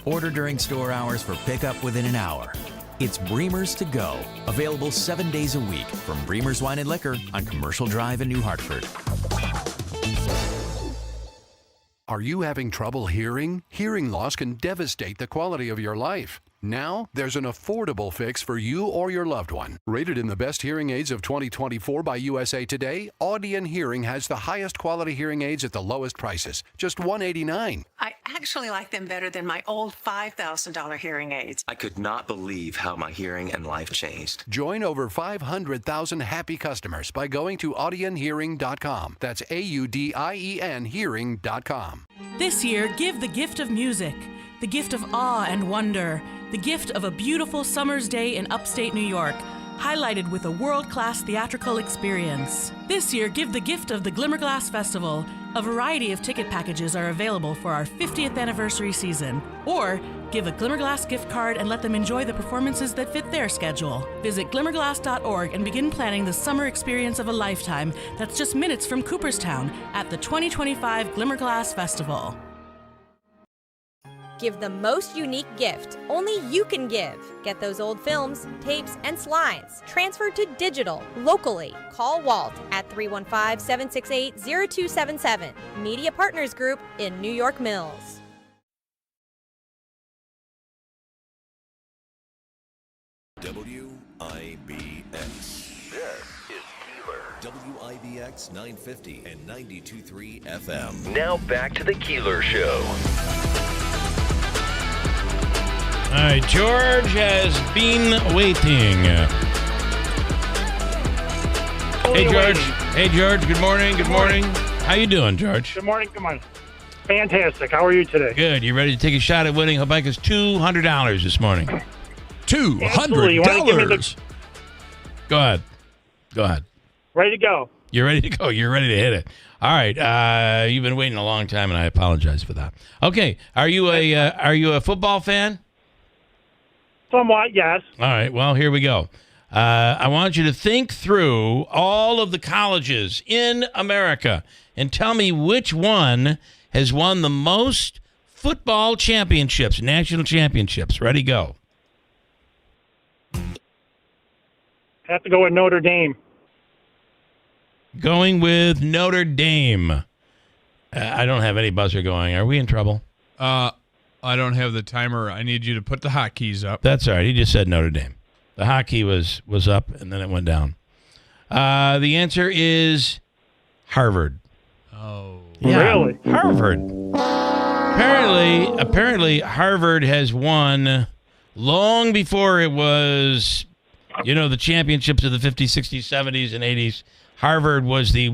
Order during store hours for pickup within an hour. It's Bremer's to go, available 7 days a week from Bremer's Wine and Liquor on Commercial Drive in New Hartford. Are you having trouble hearing? Hearing loss can devastate the quality of your life. Now, there's an affordable fix for you or your loved one. Rated in the best hearing aids of 2024 by USA Today, Audion Hearing has the highest quality hearing aids at the lowest prices, just $189. I actually like them better than my old $5,000 hearing aids. I could not believe how my hearing and life changed. Join over 500,000 happy customers by going to audionhearing.com. That's AUDIEN hearing.com. This year, give the gift of music, the gift of awe and wonder, the gift of a beautiful summer's day in upstate New York, highlighted with a world-class theatrical experience. This year, give the gift of the Glimmerglass Festival. A variety of ticket packages are available for our 50th anniversary season. Or give a Glimmerglass gift card and let them enjoy the performances that fit their schedule. Visit glimmerglass.org and begin planning the summer experience of a lifetime that's just minutes from Cooperstown at the 2025 Glimmerglass Festival. Give the most unique gift only you can give. Get those old films, tapes, and slides transferred to digital locally. Call Walt at 315-768-0277. Media Partners Group in New York Mills. WIBX. This is Keeler. WIBX 950 and 92.3 FM. Now back to the Keeler Show. All right, George has been waiting. Hey, George. Hey, George. Good morning. Good morning. How you doing, George? Good morning. Come on. Fantastic. How are you today? Good. You ready to take a shot at winning? He'll bike us $200 this morning. $200. Go ahead. Go ahead. Ready to go. You're ready to go. You're ready to hit it. All right. You've been waiting a long time, and I apologize for that. Okay. Are you a football fan? Somewhat, yes. All right, well, here we go. I want you to think through all of the colleges in America and tell me which one has won the most football championships, national championships. Ready, go. Have to go with Notre Dame. Going with Notre Dame. I don't have any buzzer going. Are we in trouble? I don't have the timer. I need you to put the hotkeys up. That's all right. He just said Notre Dame. The hotkey was up, and then it went down. The answer is Harvard. Oh. Yeah, Really? Harvard. Apparently, Harvard has won long before it was, the championships of the 50s, 60s, 70s, and 80s. Harvard was the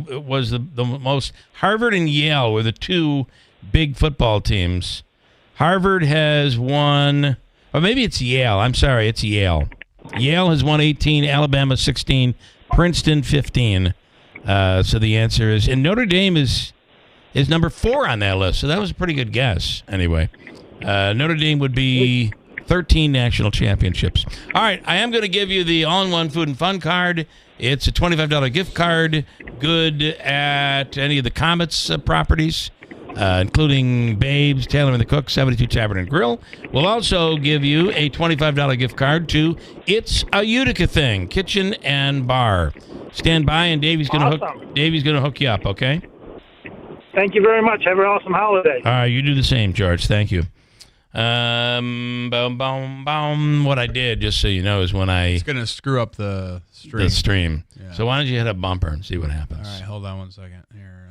most. Harvard and Yale were the two big football teams. Harvard has won, or maybe it's Yale. I'm sorry, it's Yale. Yale has won 18, Alabama 16, Princeton 15. So the answer is, and Notre Dame is number 4 on that list. So that was a pretty good guess. Anyway, Notre Dame would be 13 national championships. All right, I am going to give you the all-in-one food and fun card. It's a $25 gift card, good at any of the Comets properties, including Babes, Taylor and the Cook, 72 Tavern and Grill. We'll also give you a $25 gift card to It's a Utica Thing, Kitchen and Bar. Stand by, and Davey's going to hook you up, okay? Thank you very much. Have an awesome holiday. All right, you do the same, George. Thank you. What I did, just so you know, is when It's going to screw up the stream. Yeah. So why don't you hit a bumper and see what happens? All right, hold on one second here.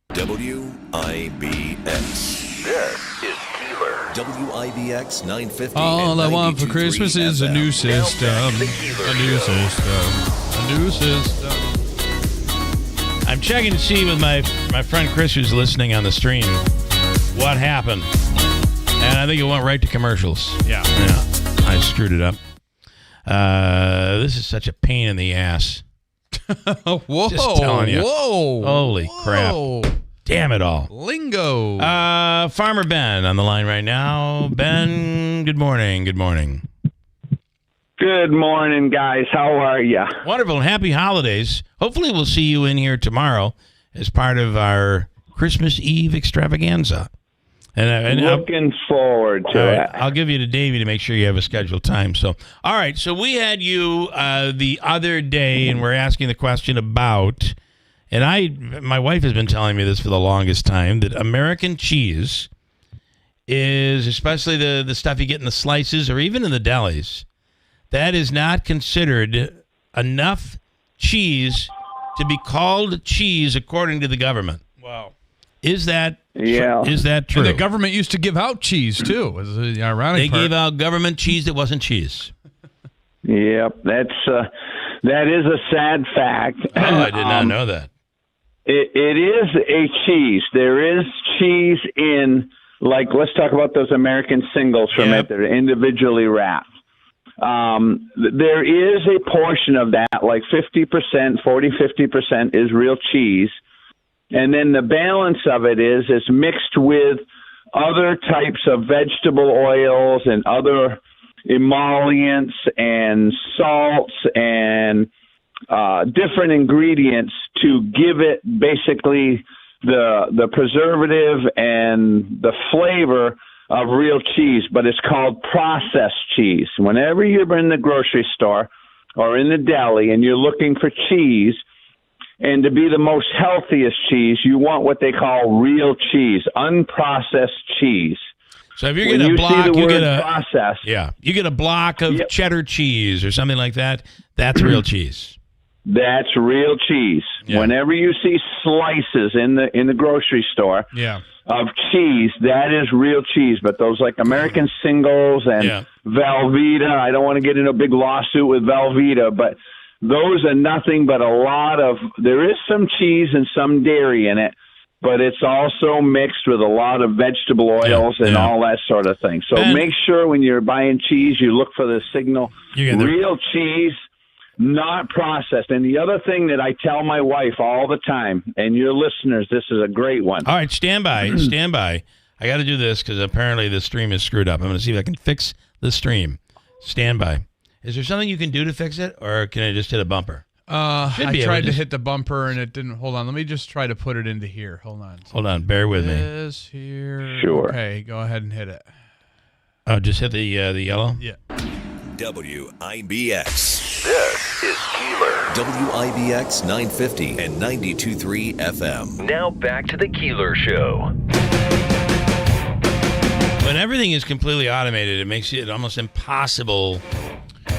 WIBX. This is Keeler. WIBX 950. All I want for Christmas is a new system. A new system. I'm checking to see with my friend Chris, who's listening on the stream, what happened. And I think it went right to commercials. Yeah. I screwed it up. This is such a pain in the ass. Whoa. Just telling you. Whoa. Holy crap. Damn it all. Lingo. Farmer Ben on the line right now. Ben, good morning. Good morning. Good morning, guys. How are you? Wonderful. Happy holidays. Hopefully we'll see you in here tomorrow as part of our Christmas Eve extravaganza. And looking forward to it. I'll give you to Davey to make sure you have a scheduled time. So, all right. So we had you the other day, and we're asking the question about, and my wife has been telling me this for the longest time, that American cheese is, especially the stuff you get in the slices or even in the delis, that is not considered enough cheese to be called cheese according to the government. Wow. Is that Yeah. Is that true? And the government used to give out cheese, too. Is the ironic They part. gave out government cheese that wasn't cheese. Yep, that is a sad fact. Oh, I did not know that. It is a cheese. There is cheese in, like, let's talk about those American singles from it. They're individually wrapped. There is a portion of that, like 50%, 40-50% is real cheese. And then the balance of it is mixed with other types of vegetable oils and other emollients and salts and different ingredients to give it basically the preservative and the flavor of real cheese, but it's called processed cheese. Whenever you're in the grocery store or in the deli and you're looking for cheese, and to be the most healthiest cheese, you want what they call real cheese, unprocessed cheese. So if you're getting a block, you get a process. Yeah, you get a block of cheddar cheese or something like that. That's real cheese. That's real cheese. Yeah. Whenever you see slices in the grocery store of cheese, that is real cheese. But those like American singles and Velveeta, I don't want to get in a big lawsuit with Velveeta, but those are nothing but there is some cheese and some dairy in it, but it's also mixed with a lot of vegetable oils and all that sort of thing. So make sure when you're buying cheese, you look for the signal, real cheese, not processed. And the other thing that I tell my wife all the time, and your listeners, this is a great one. All right, stand by, stand by. I got to do this because apparently the stream is screwed up. I'm going to see if I can fix the stream. Stand by. Is there something you can do to fix it, or can I just hit a bumper? I tried to hit the bumper, and it didn't. Hold on. Let me just try to put it into here. Hold on. Hold on. Bear with me. This here. Sure. Okay, go ahead and hit it. Oh, just hit the yellow? Yeah. WIBX. This is Keeler. WIBX 950 and 92.3 FM. Now back to the Keeler Show. When everything is completely automated, it makes it almost impossible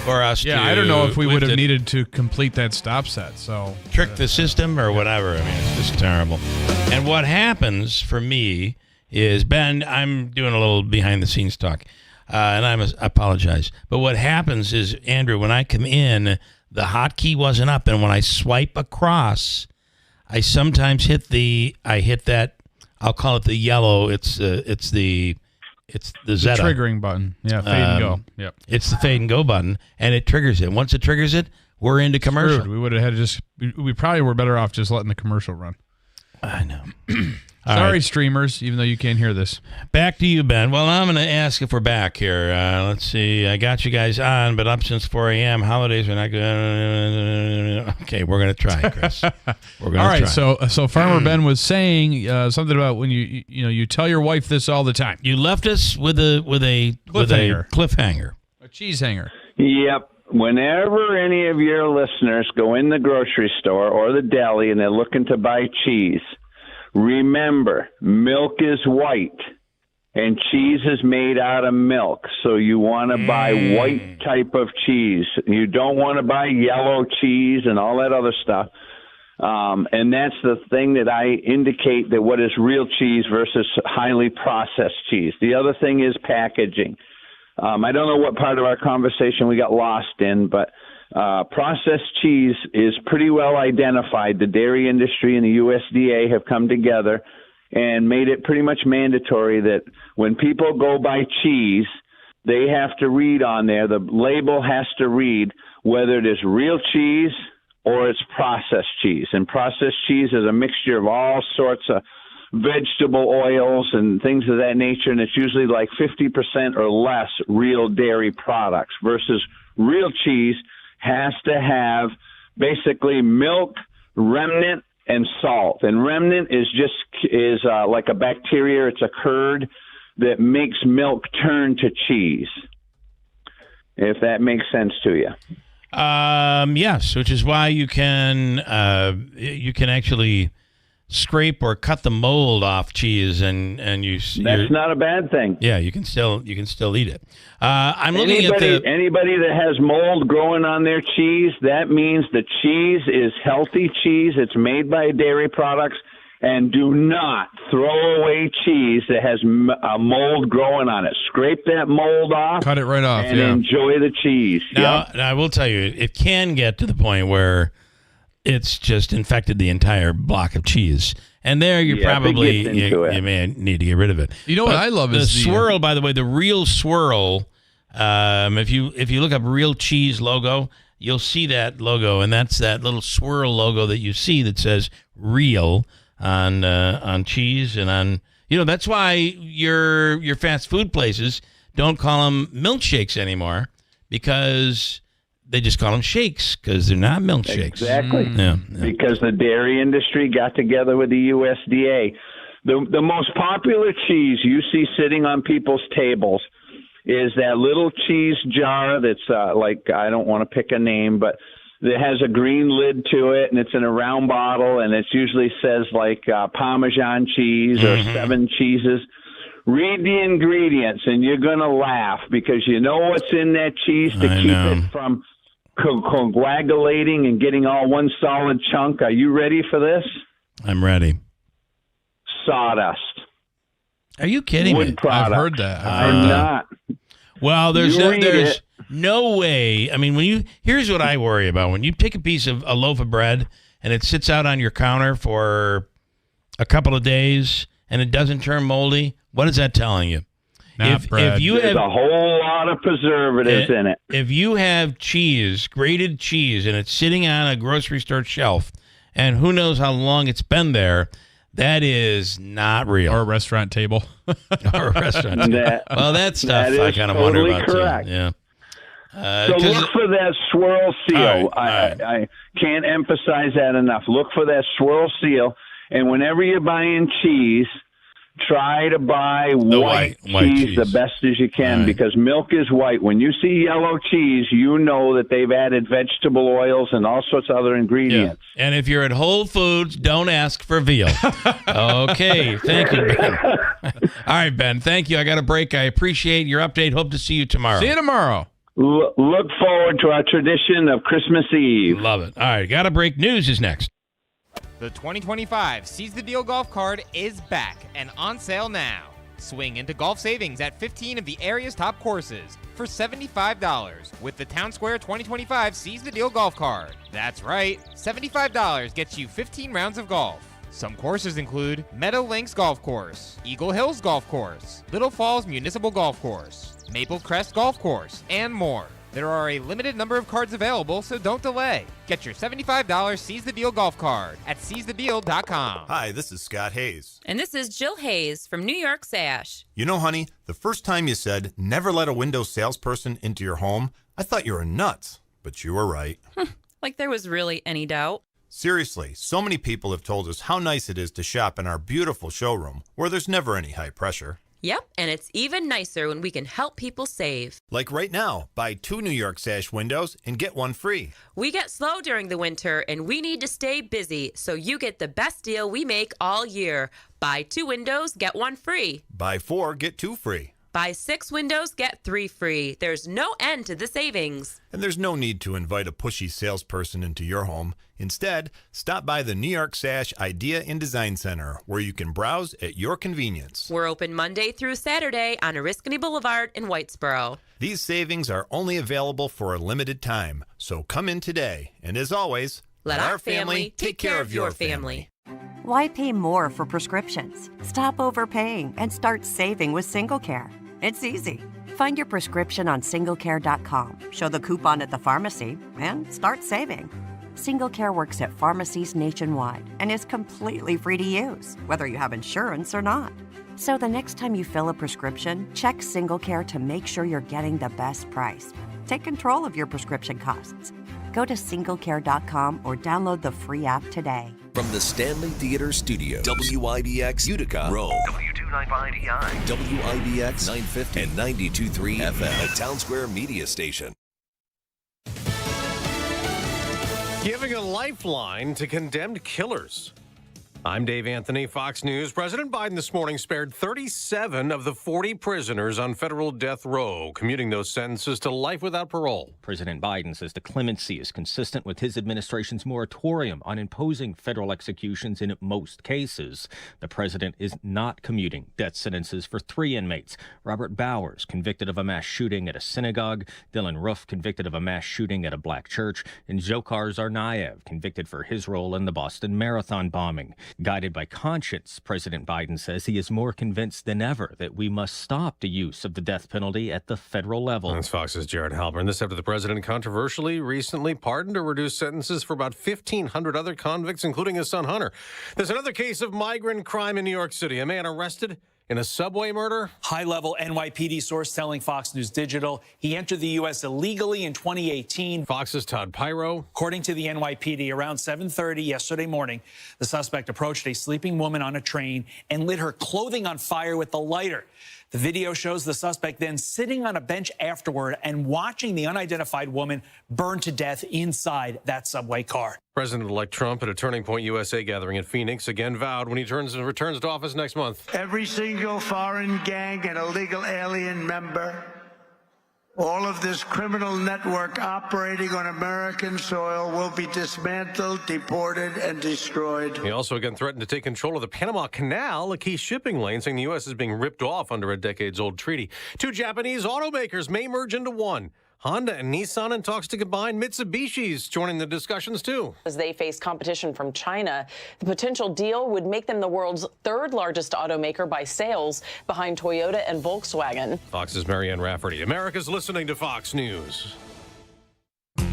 for us to... Yeah, I don't know if we would have needed to complete that stop set. So trick the system or whatever. I mean, it's just terrible. And what happens for me is, Ben, I'm doing a little behind-the-scenes talk, and I apologize. But what happens is, Andrew, when I come in, the hotkey wasn't up, and when I swipe across, I sometimes hit that, I'll call it the yellow. It's the Zeta. triggering button. Yeah, fade and go. Yep. It's the fade and go button, and it triggers it. Once it triggers it, we're into commercial. Screwed. We would have had to we probably were better off just letting the commercial run. I know. Sorry, streamers, even though you can't hear this. Back to you, Ben. Well, I'm going to ask if we're back here. Let's see. I got you guys on, but up since 4 a.m. Holidays are not good. Okay, we're going to try, Chris. We're going all right, try. So Farmer Ben was saying something about when you tell your wife this all the time. You left us with a cliffhanger. A cheese hanger. Yep. Whenever any of your listeners go in the grocery store or the deli and they're looking to buy cheese, remember, milk is white and cheese is made out of milk. So you want to buy white type of cheese. You don't want to buy yellow cheese and all that other stuff. And that's the thing that I indicate that what is real cheese versus highly processed cheese. The other thing is packaging. I don't know what part of our conversation we got lost in, but processed cheese is pretty well identified. The dairy industry and the USDA have come together and made it pretty much mandatory that when people go buy cheese, they have to read on there, the label has to read whether it is real cheese or it's processed cheese. And processed cheese is a mixture of all sorts of vegetable oils and things of that nature, and it's usually like 50% or less real dairy products versus real cheese has to have basically milk, remnant, and salt. And remnant is like a bacteria. It's a curd that makes milk turn to cheese, if that makes sense to you. Yes, which is why you can actually scrape or cut the mold off cheese, and that's not a bad thing. Yeah, you can still eat it. I'm looking at anybody that has mold growing on their cheese. That means the cheese is healthy cheese. It's made by dairy products, and do not throw away cheese that has a mold growing on it. Scrape that mold off, cut it right off, and enjoy the cheese. Now, I will tell you, it can get to the point where it's just infected the entire block of cheese. And there you may need to get rid of it. You know what I love is the swirl, by the way, the real swirl. If you look up real cheese logo, you'll see that logo, and that's that little swirl logo that you see that says real on cheese and on, that's why your fast food places don't call them milkshakes anymore, because they just call them shakes because they're not milkshakes. Exactly. Yeah. Because the dairy industry got together with the USDA. The most popular cheese you see sitting on people's tables is that little cheese jar that's I don't want to pick a name, but it has a green lid to it, and it's in a round bottle, and it usually says Parmesan cheese or 7 cheeses. Read the ingredients, and you're going to laugh because you know what's in that cheese to keep it from coagulating and getting all one solid chunk. Are you ready for this? I'm ready. Sawdust. Are you kidding me? Wood product. I've heard that. I'm not. Well, there's no way. I mean, here's what I worry about. When you take a piece of a loaf of bread and it sits out on your counter for a couple of days and it doesn't turn moldy, what is that telling you? There's a whole lot of preservatives in it. If you have cheese, grated cheese, and it's sitting on a grocery store shelf, and who knows how long it's been there, that is not real. Or a restaurant table. Or a restaurant table. Well, that stuff I kind of wonder about correct. too. Yeah. So look for that swirl seal. I can't emphasize that enough. Look for that swirl seal, and whenever you're buying cheese, try to buy white cheese the best as you can because milk is white. When you see yellow cheese, you know that they've added vegetable oils and all sorts of other ingredients. Yeah. And if you're at Whole Foods, don't ask for veal. Okay. Thank you, Ben. All right, Ben. Thank you. I got a break. I appreciate your update. Hope to see you tomorrow. See you tomorrow. Look forward to our tradition of Christmas Eve. Love it. All right. Got a break. News is next. The 2025 Seize the Deal golf card is back and on sale now. Swing into golf savings at 15 of the area's top courses for $75 with the Town Square 2025 Seize the Deal golf card. That's right, $75 gets you 15 rounds of golf. Some courses include Meadow Links Golf Course, Eagle Hills Golf Course, Little Falls Municipal Golf Course, Maple Crest Golf Course, and more. There are a limited number of cards available, so don't delay. Get your $75 Seize the Deal golf card at seizethedeal.com. Hi, this is Scott Hayes. And this is Jill Hayes from New York Sash. You know, honey, the first time you said, never let a window salesperson into your home, I thought you were nuts. But you were right. Like there was really any doubt. Seriously, so many people have told us how nice it is to shop in our beautiful showroom, where there's never any high pressure. Yep, and it's even nicer when we can help people save. Like right now, buy 2 New York Sash windows and get 1 free. We get slow during the winter, and we need to stay busy, so you get the best deal we make all year. Buy 2 windows, get 1 free. Buy 4, get 2 free. Buy 6 windows, get 3 free. There's no end to the savings. And there's no need to invite a pushy salesperson into your home. Instead, stop by the New York Sash Idea and Design Center, where you can browse at your convenience. We're open Monday through Saturday on Oriskany Boulevard in Whitesboro. These savings are only available for a limited time, so come in today. And as always, let our family take care of your family. Why pay more for prescriptions? Stop overpaying and start saving with SingleCare. It's easy. Find your prescription on singlecare.com, show the coupon at the pharmacy, and start saving. SingleCare works at pharmacies nationwide and is completely free to use, whether you have insurance or not. So the next time you fill a prescription, check SingleCare to make sure you're getting the best price. Take control of your prescription costs. Go to singlecare.com or download the free app today. From the Stanley Theater Studio, WIBX Utica, Rome, W295EI, WIBX 950 and 92.3 FM, a Town Square media station. Giving a lifeline to condemned killers. I'm Dave Anthony, Fox News. President Biden this morning spared 37 of the 40 prisoners on federal death row, commuting those sentences to life without parole. President Biden says the clemency is consistent with his administration's moratorium on imposing federal executions in most cases. The president is not commuting death sentences for 3 inmates. Robert Bowers, convicted of a mass shooting at a synagogue. Dylan Roof, convicted of a mass shooting at a black church. And Dzhokhar Tsarnaev, convicted for his role in the Boston Marathon bombing. Guided by conscience, President Biden says he is more convinced than ever that we must stop the use of the death penalty at the federal level. That's Fox's Jared Halpern. This after the president controversially recently pardoned or reduced sentences for about 1,500 other convicts, including his son Hunter. There's another case of migrant crime in New York City. A man arrested in a subway murder? High-level NYPD source telling Fox News Digital he entered the U.S. illegally in 2018. Fox's Todd Pyro. According to the NYPD, around 7:30 yesterday morning, the suspect approached a sleeping woman on a train and lit her clothing on fire with the lighter. The video shows the suspect then sitting on a bench afterward and watching the unidentified woman burn to death inside that subway car. President-elect Trump at a Turning Point USA gathering in Phoenix again vowed when he returns to office next month. Every single foreign gang and illegal alien member, all of this criminal network operating on American soil will be dismantled, deported, and destroyed. He also again threatened to take control of the Panama Canal, a key shipping lane, saying the U.S. is being ripped off under a decades-old treaty. 2 Japanese automakers may merge into one. Honda and Nissan in talks to combine. Mitsubishi's joining the discussions, too. As they face competition from China, the potential deal would make them the world's 3rd largest automaker by sales, behind Toyota and Volkswagen. Fox's Marianne Rafferty. America's listening to Fox News.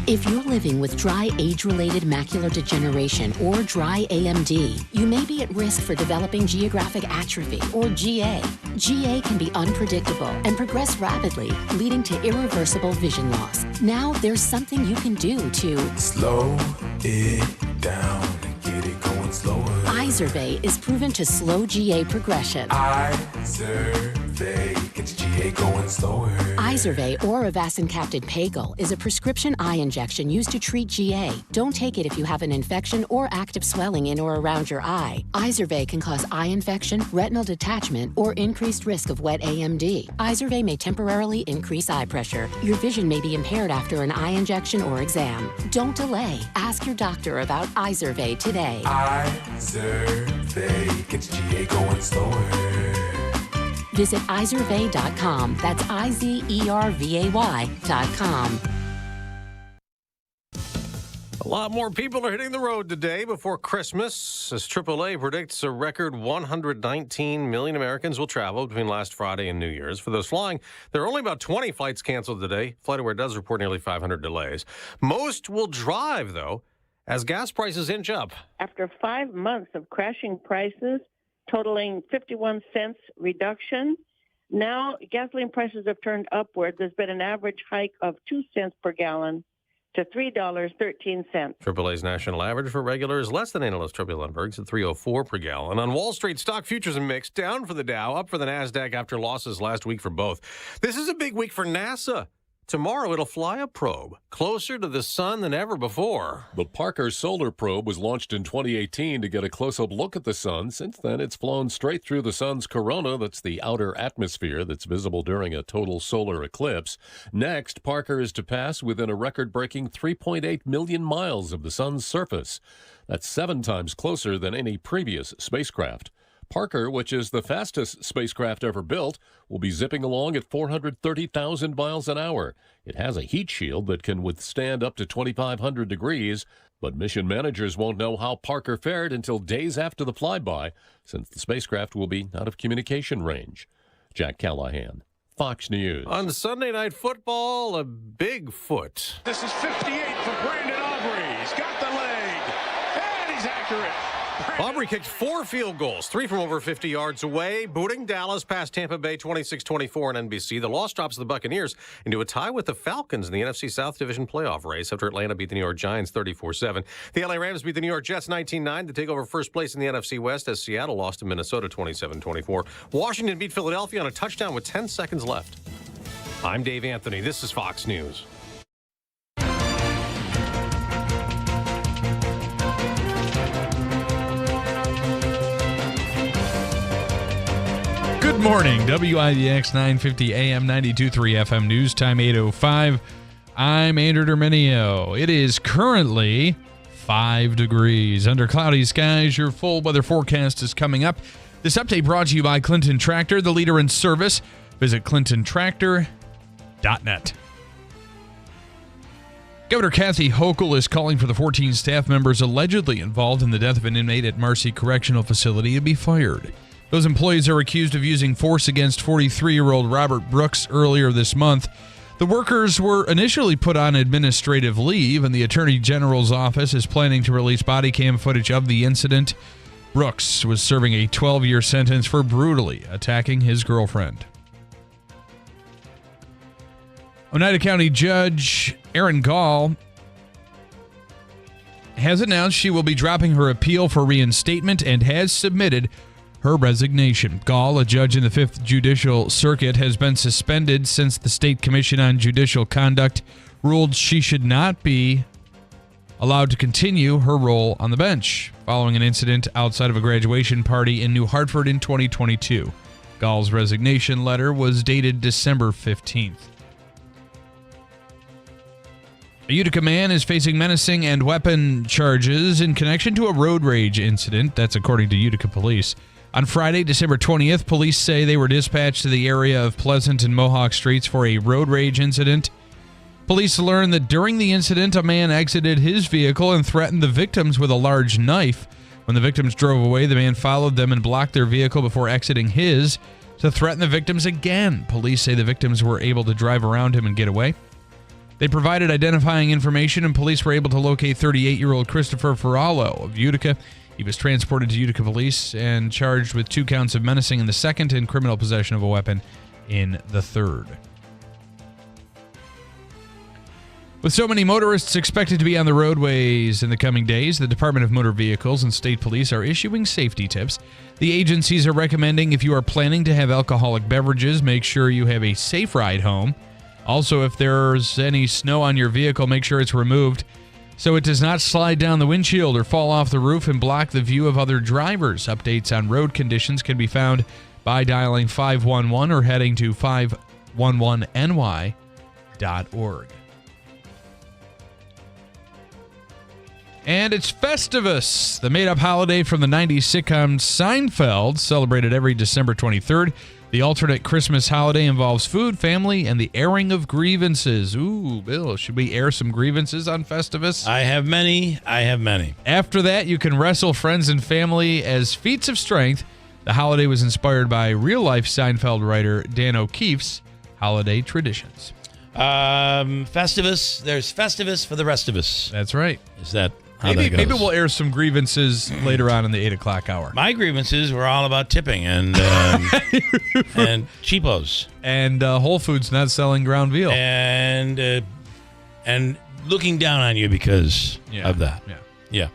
If you're living with dry age-related macular degeneration or dry AMD, you may be at risk for developing geographic atrophy or GA. GA can be unpredictable and progress rapidly, leading to irreversible vision loss. Now there's something you can do to slow it down and get it going Izervay is proven to slow GA progression. Izervay gets GA going slower. Izervay or avacincaptad pagel is a prescription eye injection used to treat GA. Don't take it if you have an infection or active swelling in or around your eye. Izervay can cause eye infection, retinal detachment, or increased risk of wet AMD. Izervay may temporarily increase eye pressure. Your vision may be impaired after an eye injection or exam. Don't delay. Ask your doctor about Izervay today. Izervay gets GA going slower. Visit Izervay.com. That's IZERVAY.com. A lot more people are hitting the road today before Christmas, as AAA predicts a record 119 million Americans will travel between last Friday and New Year's. For those flying, there are only about 20 flights canceled today. FlightAware does report nearly 500 delays. Most will drive, though, as gas prices inch up. After 5 months of crashing prices, totaling 51 cents reduction, now gasoline prices have turned upward. There's been an average hike of 2 cents per gallon to $3.13. AAA's national average for regular is less than analyst Trevor Lundberg's at $3.04 per gallon. On Wall Street, stock futures and mixed, down for the Dow, up for the NASDAQ after losses last week for both. This is a big week for NASA. Tomorrow, it'll fly a probe closer to the sun than ever before. The Parker Solar Probe was launched in 2018 to get a close-up look at the sun. Since then, it's flown straight through the sun's corona, that's the outer atmosphere that's visible during a total solar eclipse. Next, Parker is to pass within a record-breaking 3.8 million miles of the sun's surface. That's 7 times closer than any previous spacecraft. Parker, which is the fastest spacecraft ever built, will be zipping along at 430,000 miles an hour. It has a heat shield that can withstand up to 2,500 degrees, but mission managers won't know how Parker fared until days after the flyby, since the spacecraft will be out of communication range. Jack Callahan, Fox News. On Sunday Night Football, a big foot. This is 58 for Brandon Aubrey. He's got the leg, and he's accurate. Aubrey kicked 4 field goals, 3 from over 50 yards away, booting Dallas past Tampa Bay 26-24 on NBC. The loss drops the Buccaneers into a tie with the Falcons in the NFC South Division playoff race after Atlanta beat the New York Giants 34-7. The LA Rams beat the New York Jets 19-9 to take over first place in the NFC West as Seattle lost to Minnesota 27-24. Washington beat Philadelphia on a touchdown with 10 seconds left. I'm Dave Anthony. This is Fox News. Good morning, WIBX 950 AM 92.3 FM News Time 8:05. I'm Andrew Derminio. It is currently 5 degrees under cloudy skies. Your full weather forecast is coming up. This update brought to you by Clinton Tractor, the leader in service. Visit clintontractor.net. Governor Kathy Hochul is calling for the 14 staff members allegedly involved in the death of an inmate at Marcy Correctional Facility to be fired. Those employees are accused of using force against 43-year-old Robert Brooks earlier this month. The workers were initially put on administrative leave, and the Attorney General's office is planning to release body cam footage of the incident. Brooks was serving a 12-year sentence for brutally attacking his girlfriend. Oneida County Judge Erin Gall has announced she will be dropping her appeal for reinstatement and has submitted her resignation. Gall, a judge in the 5th Judicial Circuit, has been suspended since the State Commission on Judicial Conduct ruled she should not be allowed to continue her role on the bench following an incident outside of a graduation party in New Hartford in 2022. Gall's resignation letter was dated December 15th. A Utica man is facing menacing and weapon charges in connection to a road rage incident. That's according to Utica police. On Friday, December 20th, police say they were dispatched to the area of Pleasant and Mohawk Streets for a road rage incident. Police learned that during the incident, a man exited his vehicle and threatened the victims with a large knife. When the victims drove away, the man followed them and blocked their vehicle before exiting his to threaten the victims again. Police say the victims were able to drive around him and get away. They provided identifying information, and police were able to locate 38-year-old Christopher Ferrallo of Utica. He was transported to Utica police and charged with 2 counts of menacing in the 2nd and criminal possession of a weapon in the 3rd. With so many motorists expected to be on the roadways in the coming days, the Department of Motor Vehicles and state police are issuing safety tips. The agencies are recommending if you are planning to have alcoholic beverages, make sure you have a safe ride home. Also, if there's any snow on your vehicle, make sure it's removed so it does not slide down the windshield or fall off the roof and block the view of other drivers. Updates on road conditions can be found by dialing 511 or heading to 511ny.org. And it's Festivus, the made-up holiday from the 90s sitcom Seinfeld, celebrated every December 23rd. The alternate Christmas holiday involves food, family, and the airing of grievances. Ooh, Bill, should we air some grievances on Festivus? I have many. After that, you can wrestle friends and family as feats of strength. The holiday was inspired by real-life Seinfeld writer Dan O'Keefe's holiday traditions. Festivus, there's Festivus for the rest of us. That's right. Is that how maybe, that goes? Maybe we'll air some grievances later on in the 8 o'clock hour. My grievances were all about tipping and and cheapos. And Whole Foods not selling ground veal. And looking down on you because of that. Yeah.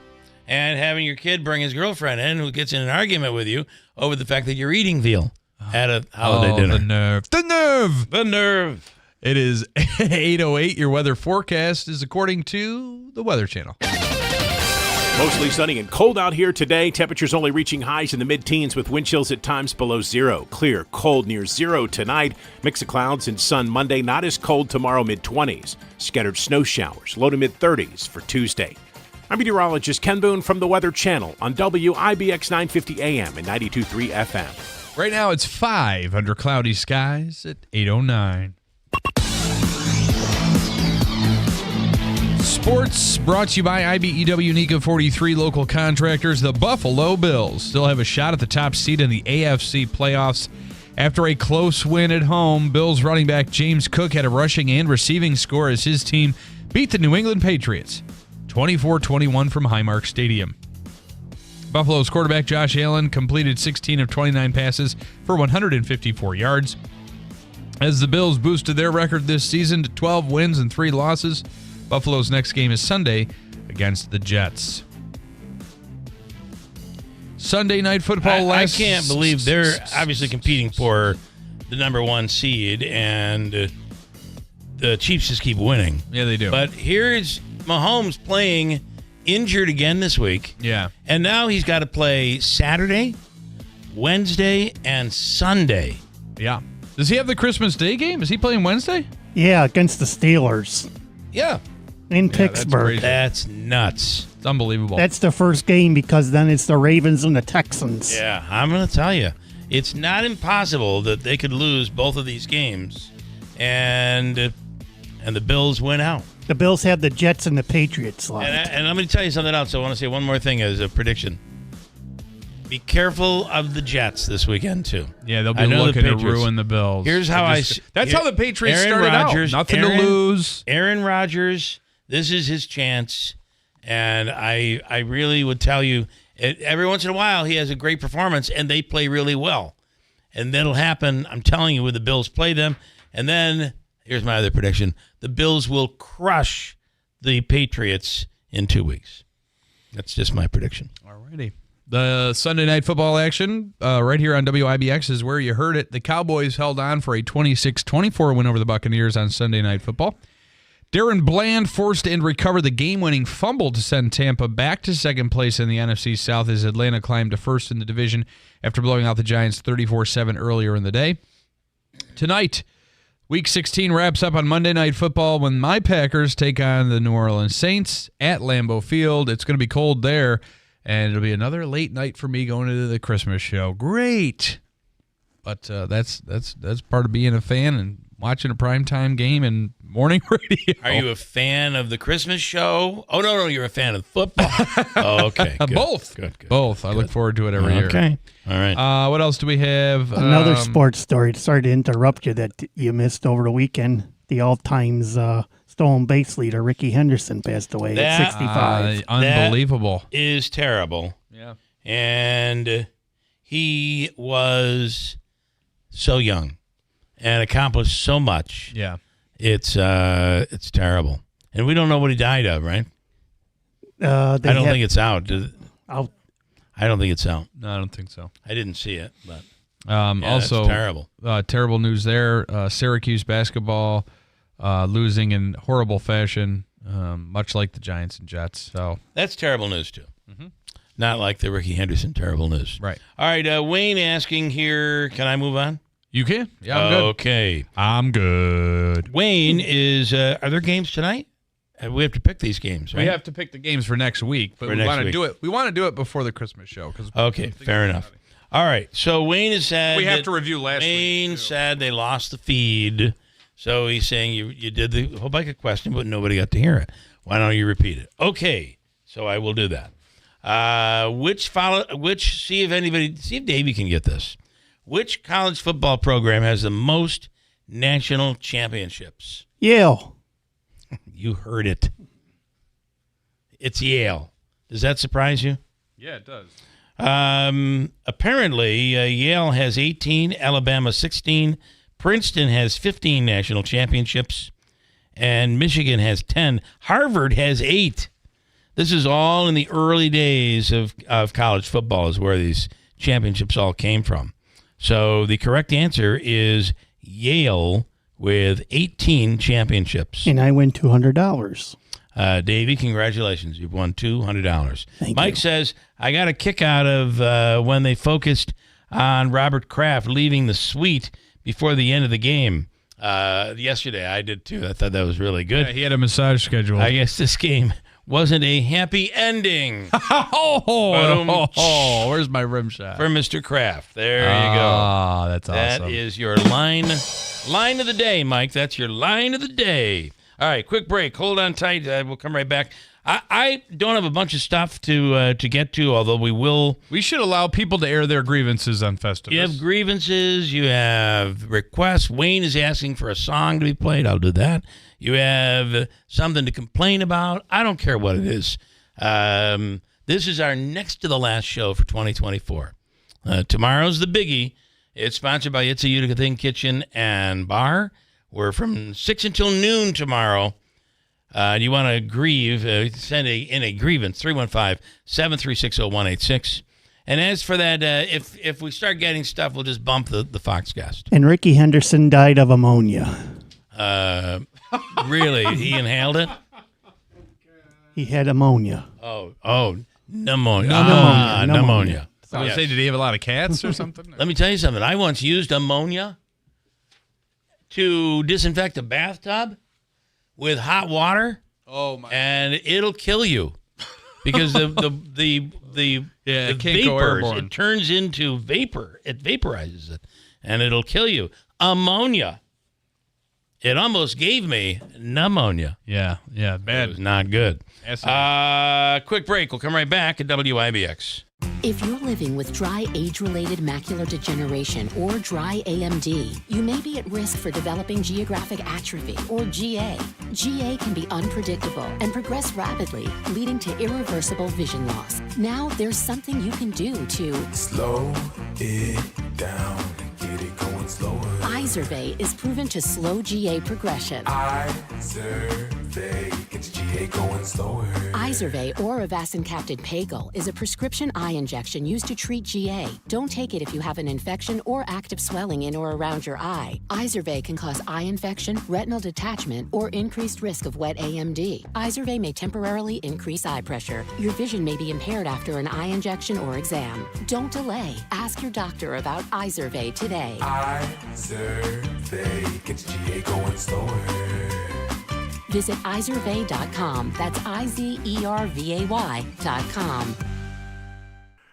And having your kid bring his girlfriend in who gets in an argument with you over the fact that you're eating veal at a holiday dinner. The nerve. It is 8:08. Your weather forecast is according to the Weather Channel. Mostly sunny and cold out here today. Temperatures only reaching highs in the mid-teens with wind chills at times below zero. Clear, cold near zero tonight. Mix of clouds and sun Monday. Not as cold tomorrow, mid-20s. Scattered snow showers, low to mid-30s for Tuesday. I'm meteorologist Ken Boone from the Weather Channel on WIBX 950 AM and 92.3 FM. Right now it's 5 under cloudy skies at 8:09. Sports brought to you by IBEW NECA 43 local contractors. The Buffalo Bills still have a shot at the top seed in the AFC playoffs. After a close win at home, Bills running back James Cook had a rushing and receiving score as his team beat the New England Patriots 24-21 from Highmark Stadium. Buffalo's quarterback Josh Allen completed 16 of 29 passes for 154 yards. As the Bills boosted their record this season to 12 wins and 3 losses, Buffalo's next game is Sunday against the Jets. Sunday night football. I can't believe they're obviously competing for the number 1 seed, and the Chiefs just keep winning. Yeah, they do. But here's Mahomes playing injured again this week. Yeah. And now he's got to play Saturday, Wednesday, and Sunday. Yeah. Does he have the Christmas Day game? Is he playing Wednesday? Yeah, against the Steelers. Yeah. In Pittsburgh. That's nuts. It's unbelievable. That's the first game because then it's the Ravens and the Texans. Yeah, I'm going to tell you. It's not impossible that they could lose both of these games and the Bills win out. The Bills have the Jets and the Patriots left. And I'm going to tell you something else. I want to say one more thing as a prediction. Be careful of the Jets this weekend, too. Yeah, they'll be looking to ruin the Bills. Here's how That's how the Patriots started out. Nothing to lose. Aaron Rodgers, this is his chance. And I really would tell you, every once in a while, he has a great performance, and they play really well. And that'll happen, I'm telling you, when the Bills play them. And then, here's my other prediction, the Bills will crush the Patriots in 2 weeks. That's just my prediction. All righty. The Sunday night football action right here on WIBX is where you heard it. The Cowboys held on for a 26-24 win over the Buccaneers on Sunday Night Football. Darren Bland forced and recovered the game-winning fumble to send Tampa back to second place in the NFC South as Atlanta climbed to first in the division after blowing out the Giants 34-7 earlier in the day. Tonight, Week 16 wraps up on Monday Night Football when my Packers take on the New Orleans Saints at Lambeau Field. It's going to be cold there. And it'll be another late night for me going to the Christmas show. Great. But that's part of being a fan and watching a primetime game and morning radio. Are you a fan of the Christmas show? Oh, no, you're a fan of football. Oh, okay. Good. Both. Good. Both. I look forward to it every year. Okay. All right. What else do we have? Another sports story. Sorry to interrupt you that you missed over the weekend. The all-times stolen base leader, Ricky Henderson, passed away at 65. Unbelievable. That is terrible. Yeah. And he was so young and accomplished so much. Yeah. It's terrible. And we don't know what he died of, right? I don't think it's out. Out. I don't think it's out. No, I don't think so. I didn't see it, but also that's terrible. Terrible news there. Syracuse basketball losing in horrible fashion, much like the Giants and Jets. So that's terrible news too. Not like the Ricky Henderson terrible news. Right. All right. Wayne asking here. Can I move on? You can. Yeah, I'm good. Okay. I'm good. Wayne is. Are there games tonight? We have to pick these games, right? We have to pick the games for next week, but we want to do it. We want to do it before the Christmas show. Okay, fair enough. All right. So Wayne has said we have to review last week. Wayne said they lost the feed, so he's saying you did the whole bike of question, but nobody got to hear it. Why don't you repeat it? Okay. So I will do that. See if Davey can get this. Which college football program has the most national championships? Yale. You heard it. It's Yale. Does that surprise you? Yeah, it does. Apparently, Yale has 18, Alabama 16, Princeton has 15 national championships, and Michigan has 10. Harvard has 8. This is all in the early days of college football is where these championships all came from. So the correct answer is Yale with 18 championships. And I win $200. Davey, congratulations. You've won $200. Thank Mike you. says, I got a kick out of when they focused on Robert Kraft leaving the suite before the end of the game. Yesterday, I did too. I thought that was really good. Yeah, he had a massage schedule. I guess this game wasn't a happy ending. Where's my rim shot? For Mr. Kraft. There you go. Ah, that's awesome. That is your line of the day, Mike. That's your line of the day. All right, quick break. Hold on tight. We'll come right back. I don't have a bunch of stuff to get to, although we will. We should allow people to air their grievances on Festivus. You have grievances. You have requests. Wayne is asking for a song to be played. I'll do that. You have something to complain about. I don't care what it is. This is our next to the last show for 2024. Tomorrow's the biggie. It's sponsored by It's a Utica Thing Kitchen and Bar. We're from 6 until noon tomorrow. You want to grieve, send in a grievance, 315-736-0186. And as for that, if we start getting stuff, we'll just bump the Fox guest. And Ricky Henderson died of ammonia. Really? He inhaled it? He had ammonia. Oh, pneumonia. Pneumonia. So I would say, did he have a lot of cats or something? Let me tell you something. I once used ammonia to disinfect a bathtub with hot water. Oh my! And it'll kill you because the it can't go vapors, airborne. it turns into vapor. It vaporizes it, and it'll kill you. Ammonia. It almost gave me pneumonia. Yeah, bad. It was not good. Quick break. We'll come right back at WIBX. If you're living with dry age-related macular degeneration or dry AMD, you may be at risk for developing geographic atrophy or GA. GA can be unpredictable and progress rapidly, leading to irreversible vision loss. Now there's something you can do to slow it down and get it going slower. Izervay is proven to slow GA progression. Izervay gets GA going slower. Izervay or avacincaptad pagel is a prescription eye injection used to treat GA. Don't take it if you have an infection or active swelling in or around your eye. Izervay can cause eye infection, retinal detachment, or increased risk of wet AMD. Izervay may temporarily increase eye pressure. Your vision may be impaired after an eye injection or exam. Don't delay. Ask your doctor about Izervay today. Izervay gets GA going slower. Visit Izervay.com. That's IZERVAY.com.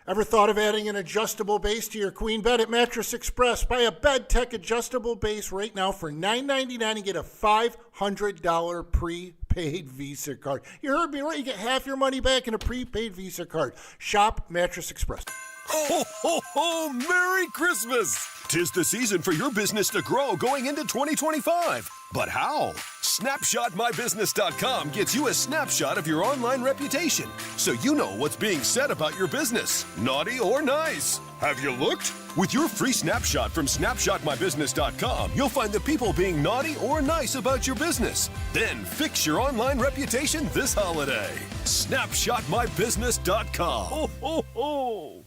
Ever thought of adding an adjustable base to your queen bed at Mattress Express? Buy a Bed Tech adjustable base right now for $9.99 and get a $500 prepaid Visa card. You heard me right. You get half your money back in a prepaid Visa card. Shop Mattress Express. Ho, ho, ho! Merry Christmas! 'Tis the season for your business to grow going into 2025. But how? SnapshotMyBusiness.com gets you a snapshot of your online reputation, so you know what's being said about your business, naughty or nice. Have you looked? With your free snapshot from SnapshotMyBusiness.com, you'll find the people being naughty or nice about your business. Then fix your online reputation this holiday. SnapshotMyBusiness.com. Ho, ho, ho!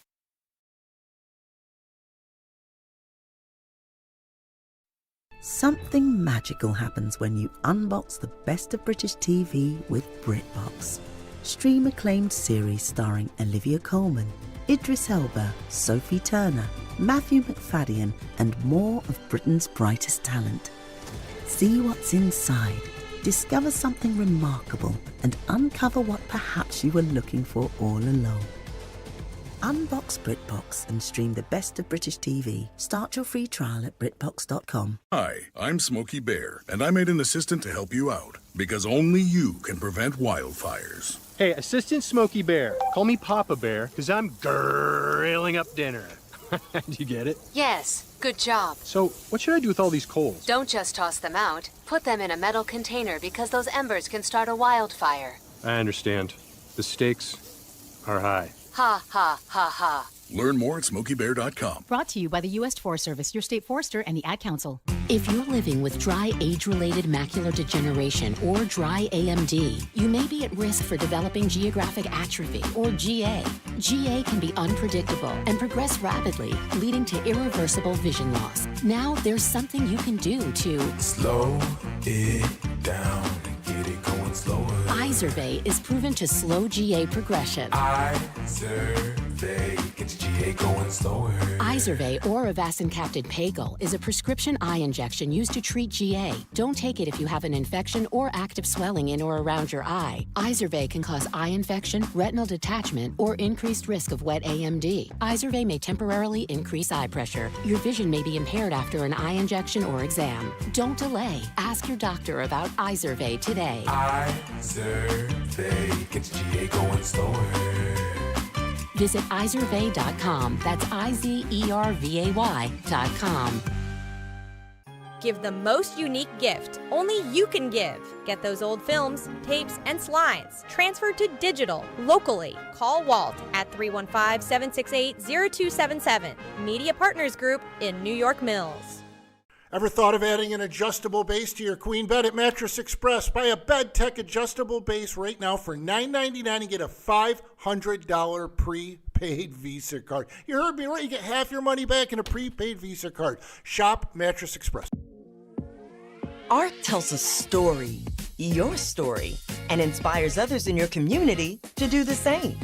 Something magical happens when you unbox the best of British TV with BritBox. Stream acclaimed series starring Olivia Colman, Idris Elba, Sophie Turner, Matthew McFadden, and more of Britain's brightest talent. See what's inside, discover something remarkable, and uncover what perhaps you were looking for all along. Unbox BritBox and stream the best of British TV. Start your free trial at BritBox.com. Hi, I'm Smokey Bear, and I made an assistant to help you out, because only you can prevent wildfires. Hey, Assistant Smokey Bear. Call me Papa Bear, because I'm grilling up dinner. Do you get it? Yes, good job. So, what should I do with all these coals? Don't just toss them out. Put them in a metal container because those embers can start a wildfire. I understand. The stakes are high. Ha, ha, ha, ha. Learn more at SmokeyBear.com. Brought to you by the U.S. Forest Service, your state forester, and the Ad Council. If you're living with dry age-related macular degeneration or dry AMD, you may be at risk for developing geographic atrophy or GA. GA can be unpredictable and progress rapidly, leading to irreversible vision loss. Now there's something you can do to slow it down, get it going slower. Izervay is proven to slow GA progression. Izervay gets GA going slower. Izervay or avacincaptad pagel is a prescription eye injection used to treat GA. Don't take it if you have an infection or active swelling in or around your eye. Izervay can cause eye infection, retinal detachment, or increased risk of wet AMD. Izervay may temporarily increase eye pressure. Your vision may be impaired after an eye injection or exam. Don't delay. Ask your doctor about Izervay today. Izervay gets GA going slower. Visit Izervay.com. That's IZERVAY.com. Give the most unique gift only you can give. Get those old films, tapes, and slides transferred to digital locally. Call Walt at 315-768-0277. Media Partners Group in New York Mills. Ever thought of adding an adjustable base to your queen bed at Mattress Express? Buy a Bed Tech adjustable base right now for $9.99 and get a $500 prepaid Visa card. You heard me right. You get half your money back in a prepaid Visa card. Shop Mattress Express. Art tells a story, your story, and inspires others in your community to do the same.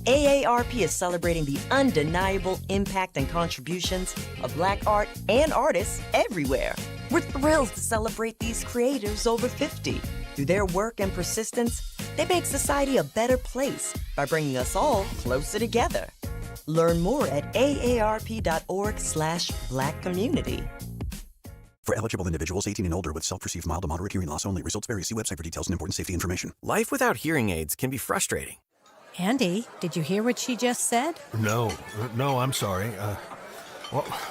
AARP is celebrating the undeniable impact and contributions of Black art and artists everywhere. We're thrilled to celebrate these creators over 50. Through their work and persistence, they make society a better place by bringing us all closer together. Learn more at aarp.org/Black community. For eligible individuals 18 and older with self-perceived mild to moderate hearing loss only. Results vary. See website for details and important safety information. Life without hearing aids can be frustrating. Andy, did you hear what she just said? No, I'm sorry.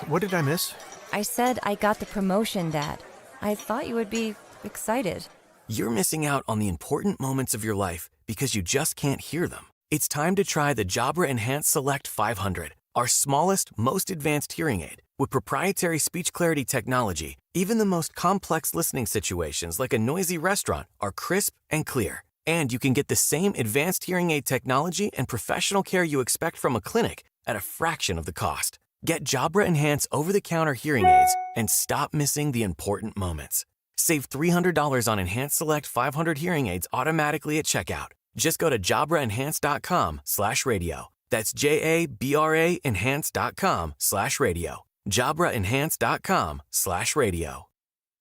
What did I miss? I said I got the promotion, Dad. I thought you would be excited. You're missing out on the important moments of your life because you just can't hear them. It's time to try the Jabra Enhanced Select 500, our smallest, most advanced hearing aid. With proprietary speech clarity technology, even the most complex listening situations like a noisy restaurant are crisp and clear. And you can get the same advanced hearing aid technology and professional care you expect from a clinic at a fraction of the cost. Get Jabra Enhance over-the-counter hearing aids and stop missing the important moments. Save $300 on Enhanced Select 500 hearing aids automatically at checkout. Just go to JabraEnhance.com/radio. That's JABRA Enhance.com/radio. JabraEnhance.com/radio.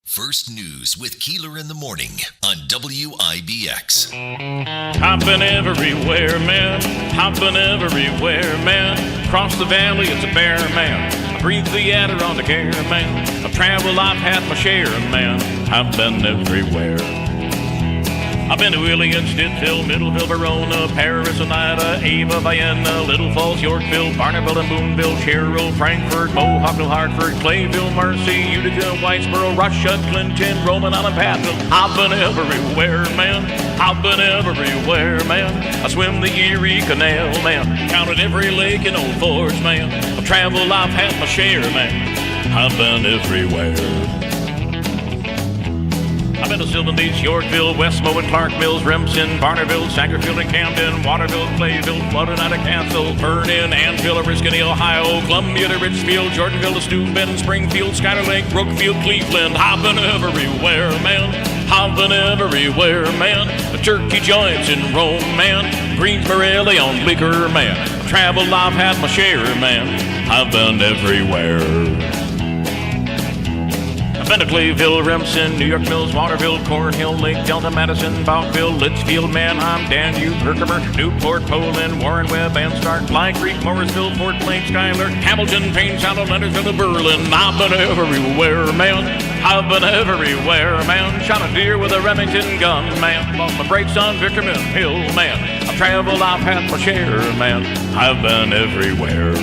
First News with Keeler in the morning on WIBX. Hopping everywhere, man. Hopping everywhere, man. Across the valley, it's a bear, man. I breathe the adder on the care, man. I've traveled, I've had my share, man. Hopping everywhere. I've been to Willie and Stittsville, Middleville, Verona, Paris, Oneida, Ava, Vienna, Little Falls, Yorkville, Barneville and Boonville, Sherrill, Frankfurt, Mohawkville, Hartford, Clayville, Marcy, Utica, Whitesboro, Russia, Clinton, Roman Island, Patton. I've been everywhere, man. I've been everywhere, man. I swim the Erie Canal, man. Counted every lake in Old Forge, man. I've traveled, I've had my share, man. I've been everywhere. I've been to Sylvan Beach, Yorkville, Westmo and Clark Mills, Remsen, Barnerville, Sangerfield and Camden, Waterville, Clayville, Flooded Castle, Vernon, Annville, Oriskany, Ohio, Columbia to Richfield, Jordanville to Steuben, Springfield, Skyler Lake, Brookfield, Cleveland. I've been everywhere, man. I've been everywhere, man. The turkey joints in Rome, man. Greensboro, Leon, Bleecker, man. I've traveled, I've had my share, man. I've been everywhere. I've been to Clayville, Remsen, New York Mills, Waterville, Cornhill, Lake Delta, Madison, Balkville, Litchfield, Manheim, Danube, Herkimer, Newport, Poland, Warren, Webb, Anstark, Bly Creek, Morrisville, Fort Plain, Schuyler, Hamilton, Payne, Sound, Leonardville, Berlin. I've been everywhere, man. I've been everywhere, man. Shot a deer with a Remington gun, man. Lost my brakes on Victor Mill Hill, man. I've traveled, I've had my share, man. I've been everywhere.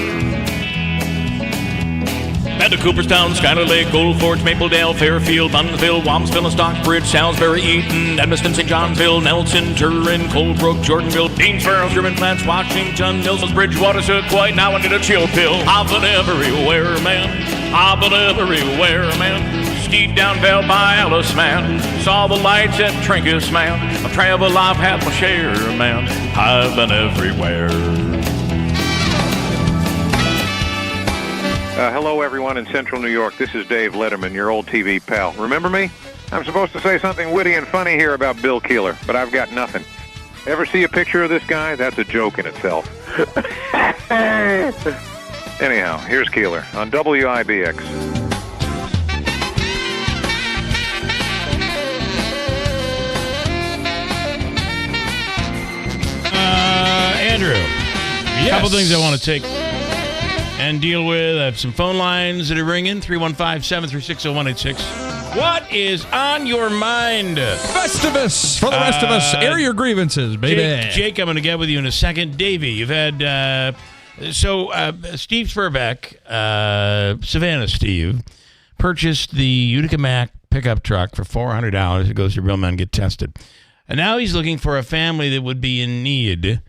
Been to Cooperstown, Schuyler Lake, Gold Forge, Mapledale, Fairfield, Bunsville, Wamsville, Stockbridge, Salisbury, Eaton, Edmiston, St. Johnsville, Nelson, Turin, Coldbrook, Jordanville, Deansboro, Sherman Flats, Washington, Nelson's, Bridgewater, Quite now I need a chill pill. I've been everywhere, man. I've been everywhere, man. Skied down Bell by Alice, man. Saw the lights at Trinkus, man. I've traveled, I've had my share, man. I've been everywhere. Hello, everyone in Central New York. This is Dave Letterman, your old TV pal. Remember me? I'm supposed to say something witty and funny here about Bill Keeler, but I've got nothing. Ever see a picture of this guy? That's a joke in itself. Anyhow, here's Keeler on WIBX. Andrew, Yes. a couple things I want to take and deal with. I have some phone lines that are ringing, 315-736-0186. What is on your mind? Festivus for the rest of us. Air your grievances, baby. Jake, I'm going to get with you in a second. Davey, you've had... Steve Spurbeck, Savannah Steve, purchased the Utica Mac pickup truck for $400. It goes to Real Men Get Tested. And now he's looking for a family that would be in need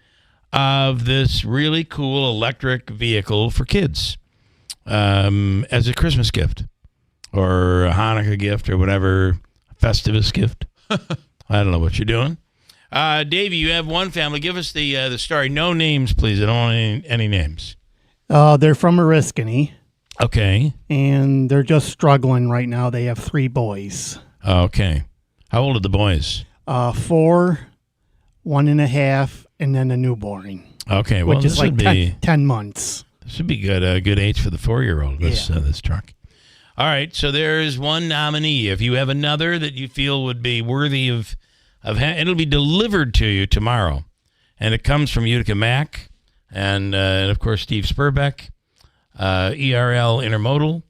of this really cool electric vehicle for kids as a Christmas gift or a Hanukkah gift or whatever, Festivus gift. I don't know what you're doing. Davey, you have one family. Give us the story. No names, please. I don't want any names. They're from Oriskany. Okay. And they're just struggling right now. They have 3 boys. Okay. How old are the boys? 4, 1.5, and then a newborn. Okay, well, which is like 10 months. This would be good. A good age for the 4-year-old. This truck. All right, so there is one nominee. If you have another that you feel would be worthy of it'll be delivered to you tomorrow, and it comes from Utica Mac, and of course Steve Spurbeck, ERL Intermodal,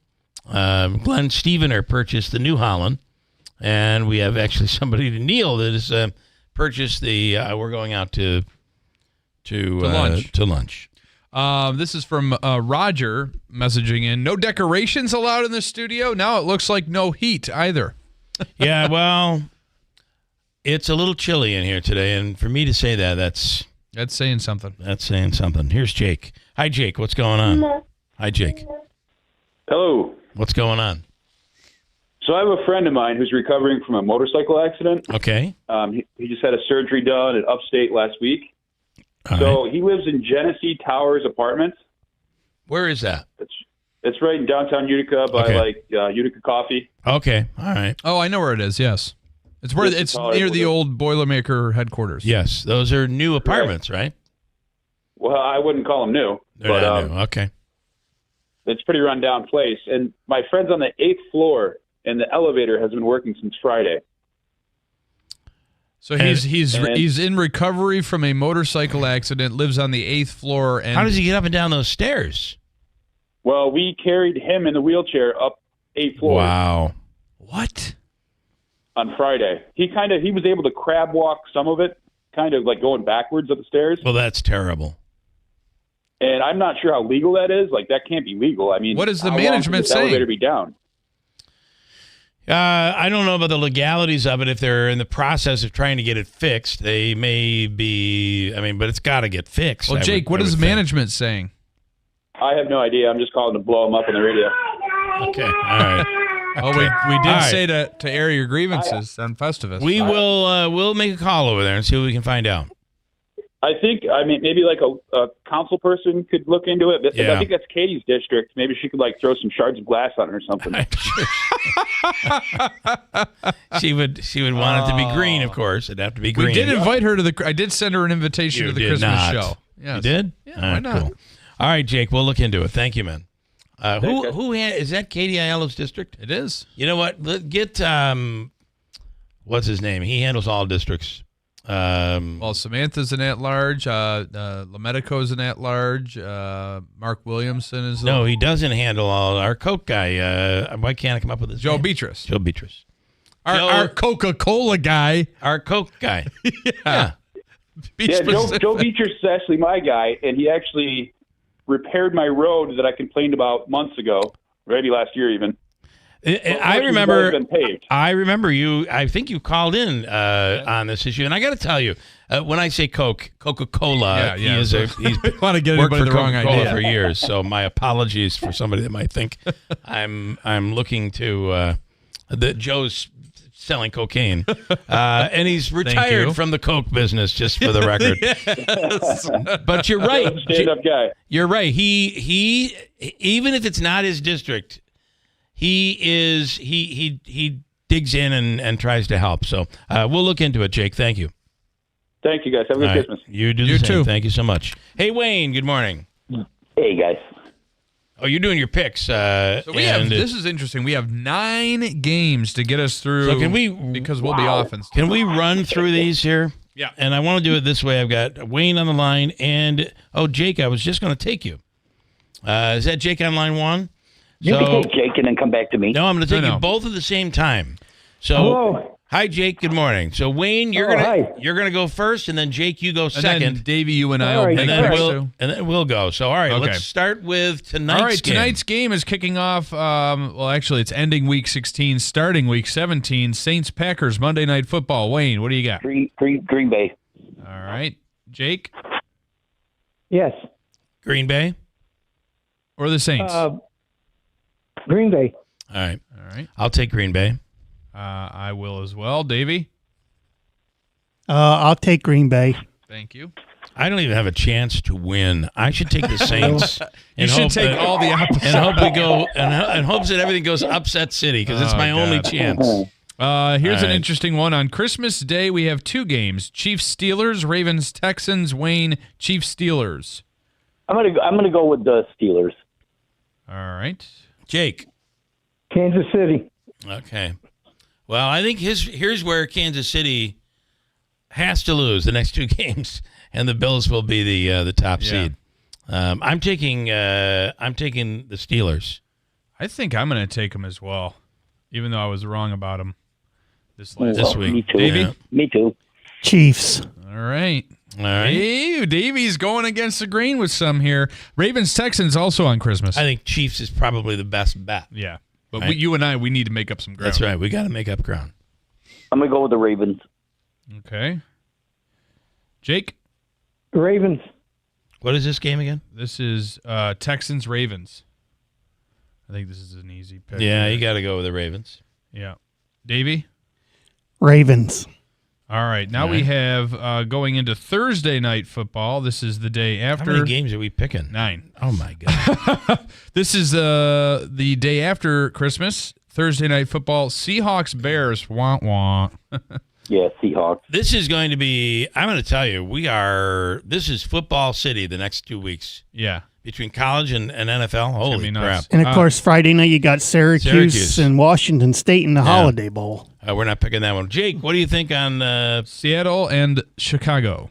Glenn Stevener purchased the New Holland, and we have actually somebody, Neil, that has purchased the. We're going out to lunch. To lunch. This is from Roger messaging in. No decorations allowed in the studio. Now it looks like no heat either. Yeah, well, it's a little chilly in here today, and for me to say that's saying something. That's saying something. Here's Jake. Hi, Jake. What's going on? Hi, Jake. Hello. What's going on? So I have a friend of mine who's recovering from a motorcycle accident. Okay. He just had a surgery done at Upstate last week. So he lives in Genesee Towers Apartments. Where is that? It's right in downtown Utica by Utica Coffee. Okay, all right. Oh, I know where it is. Yes, it's near the old Boilermaker headquarters. Yes, those are new apartments, right? Well, I wouldn't call them new. They're not new. Okay. It's a pretty rundown place, and my friend's on the 8th floor, and the elevator has been working since Friday. So he's in recovery from a motorcycle accident, lives on the 8th floor. And how does he get up and down those stairs? Well, we carried him in the wheelchair up 8 floors. Wow. What? on Friday. He was able to crab walk some of it, kind of like going backwards up the stairs. Well, that's terrible. And I'm not sure how legal that is. Like, that can't be legal. I mean, what does the how long management should the say? elevator be down? I don't know about the legalities of it. If they're in the process of trying to get it fixed, they may be. I mean, but it's got to get fixed. Well, Jake, what is management saying? I have no idea. I'm just calling to blow him up on the radio. Okay, all right. Oh, we did say to air your grievances on Festivus. We will we'll make a call over there and see what we can find out. I mean, maybe like a council person could look into it. But Yeah. I think that's Katie's district. Maybe she could like throw some shards of glass on it or something. She would want it to be green, of course. It'd have to be green. We did invite her to I did send her an invitation to the Christmas not. show. Yes. You did? Yeah, All why right, not? cool. All right, Jake, we'll look into it. Thank you, man. Is that Katie Aiello's district? It is. You know what? Get what's his name? He handles all districts. Well, Samantha's an at-large. LaMedico's an at-large. Mark Williamson is. No, he doesn't handle all. Our Coke guy. Why can't I come up with his Joe name? Beatrice. Joe Beatrice. Our Coca-Cola guy. Our Coke guy. Yeah. Joe Beatrice is actually my guy, and he actually repaired my road that I complained about months ago, maybe last year even. I remember you. I think you called in on this issue, and I got to tell you, when I say Coca-Cola, he's want to get worked anybody for the wrong Coca-Cola idea for years. So my apologies for somebody that might think I'm looking to that Joe's selling cocaine, and he's retired from the Coke business. Just for the record, Yes. But you're right. Stand-up guy. You're right. He even if it's not his district. He digs in and tries to help. So we'll look into it, Jake. Thank you. Thank you, guys. Have a good All right. Christmas. You do the same. Too. Thank you so much. Hey, Wayne. Good morning. Hey, guys. Oh, you're doing your picks. So we have. This is interesting. We have 9 games to get us through. So can we? Because we'll be off and stuff. Can we run through these here? Yeah. And I want to do it this way. I've got Wayne on the line, and Jake. I was just going to take you. Is that Jake on line 1? You can take Jake and then come back to me. No, I'm going to take you both at the same time. So, hello. Hi, Jake. Good morning. So, Wayne, you're gonna go first, and then Jake, you go second. And then Davey, you and I will pick and then we'll go. So, all right, Okay. let's start with tonight's All right, game. tonight's game is kicking off. Well, actually, it's ending Week 16, starting Week 17. Saints Packers Monday Night Football. Wayne, what do you got? Green Bay. All right, Jake. Yes. Green Bay or the Saints. Green Bay. All right. All right. I'll take Green Bay. I will as well. Davey? I'll take Green Bay. Thank you. I don't even have a chance to win. I should take the Saints. You should take all the opposite. And hope we go and hopes that everything goes upset city because it's my only chance. Here's an interesting one. On Christmas Day, we have 2 games: Chiefs Steelers, Ravens Texans. Wayne, Chiefs Steelers. I'm gonna go with the Steelers. All right. Jake. Kansas City. Okay. Well, I think here's where Kansas City has to lose the next 2 games, and the Bills will be the top seed. I'm taking the Steelers. I think I'm going to take them as well, even though I was wrong about them this week. Me too. Davey? Yeah. Me too. Chiefs. All right. All right. Hey, Davey's going against the grain with some here. Ravens Texans also on Christmas. I think Chiefs is probably the best bet. Yeah. But Right. you and I, we need to make up some ground. That's right. We got to make up ground. I'm gonna go with the Ravens. Okay. Jake? Ravens. What is this game again? This is Texans Ravens. I think this is an easy pick. Yeah, you got to go with the Ravens. Yeah. Davey? Ravens. All right. Now we have going into Thursday night football. This is the day after. How many games are we picking? 9. Oh, my God. This is the day after Christmas. Thursday night football. Seahawks Bears. Wah wah. Yeah, Seahawks. This is going to be, I'm going to tell you, this is football city the next 2 weeks. Yeah. Between college and NFL. Holy crap. And, of course, Friday night you got Syracuse and Washington State in the Holiday Bowl. We're not picking that one. Jake, what do you think on Seattle and Chicago?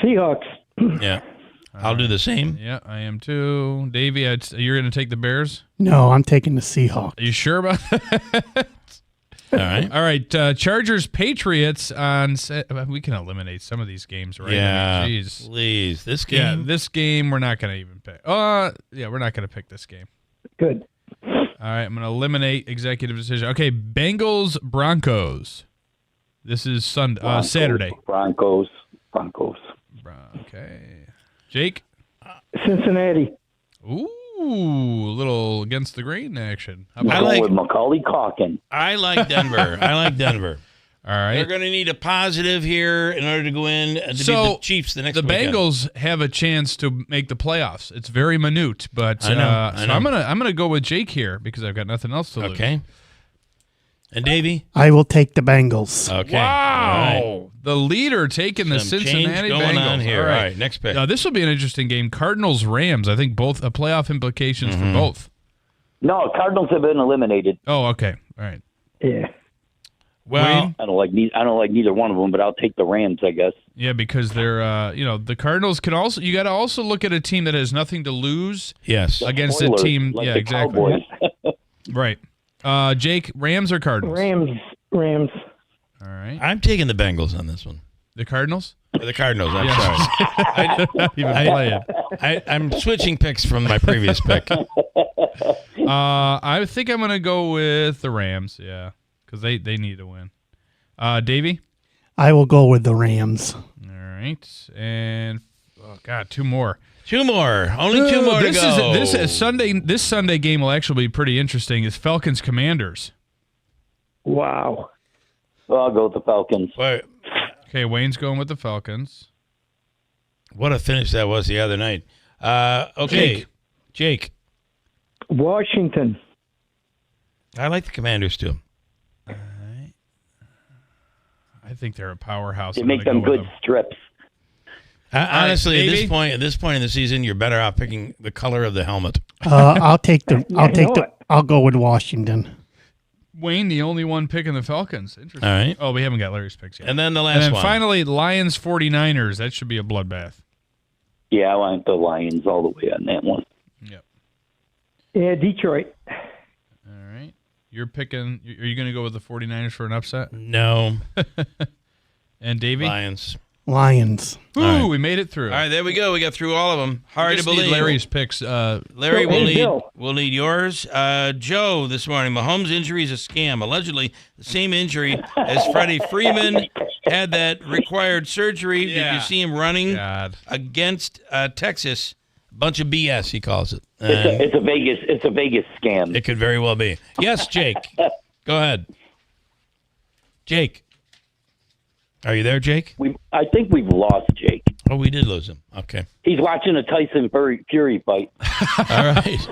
Seahawks. Yeah. I'll do the same. Yeah, I am too. Davey, you're going to take the Bears? No, I'm taking the Seahawks. Are you sure about that? right. All right. Chargers Patriots on. We can eliminate some of these games, right? Yeah. I mean, jeez. Please. This game. Yeah, this game we're not going to even pick. We're not going to pick this game. Good. All right. I'm going to eliminate executive decision. Okay. Bengals Broncos. This is Saturday. Broncos. Okay. Jake. Cincinnati. Ooh, a little against the grain action. I like with Macaulay Culkin. I like Denver. All right. They're going to need a positive here in order to go in to beat the Chiefs the next weekend. The Bengals have a chance to make the playoffs. It's very minute, but I know. So I'm gonna go with Jake here because I've got nothing else to lose. Okay. And Davey? I will take the Bengals. Okay. Wow. Right. The leader taking the Some Cincinnati change going Bengals. on here. All right, next pick. This will be an interesting game. Cardinals Rams. I think both playoff implications for both. No, Cardinals have been eliminated. Oh, okay. All right. Yeah. Well, I don't like neither one of them, but I'll take the Rams, I guess. Yeah, because they're the Cardinals can also. You got to also look at a team that has nothing to lose. Yes. Against Spoilers, a team. like yeah, the exactly. Cowboys. Right. Jake, Rams or Cardinals? Rams. All right. I'm taking the Bengals on this one. The Cardinals? Or the Cardinals, I'm sorry. I'm switching picks from my previous pick. I think I'm going to go with the Rams, yeah, because they need to win. Davey? I will go with the Rams. All right. And, two more. Only two more to go. This Sunday game will actually be pretty interesting. Is Falcons Commanders. Wow. Well, I'll go with the Falcons. Wait. Okay, Wayne's going with the Falcons. What a finish that was the other night. Okay. Jake. Washington. I like the Commanders too. All right. I think they're a powerhouse. They make them good strips. Honestly, at this point in the season, you're better off picking the color of the helmet. I'll go with Washington. Wayne, the only one picking the Falcons. Interesting. All right. Oh, we haven't got Larry's picks yet. And then the last one. Finally, Lions 49ers. That should be a bloodbath. Yeah, I want the Lions all the way on that one. Yep. Yeah, Detroit. All right. You're picking. Are you going to go with the 49ers for an upset? No. And Davey? Lions. Ooh, right. We made it through. All right, there we go. We got through all of them. Hard to believe. Larry's picks. Larry, we'll need yours. Joe, this morning, Mahomes' injury is a scam. Allegedly, the same injury as Freddie Freeman had that required surgery. Yeah. Did you see him running against Texas? Bunch of BS, he calls it. It's a Vegas scam. It could very well be. Yes, Jake. Go ahead. Jake. Are you there, Jake? I think we've lost Jake. Oh, we did lose him. Okay. He's watching a Tyson Fury fight. All right.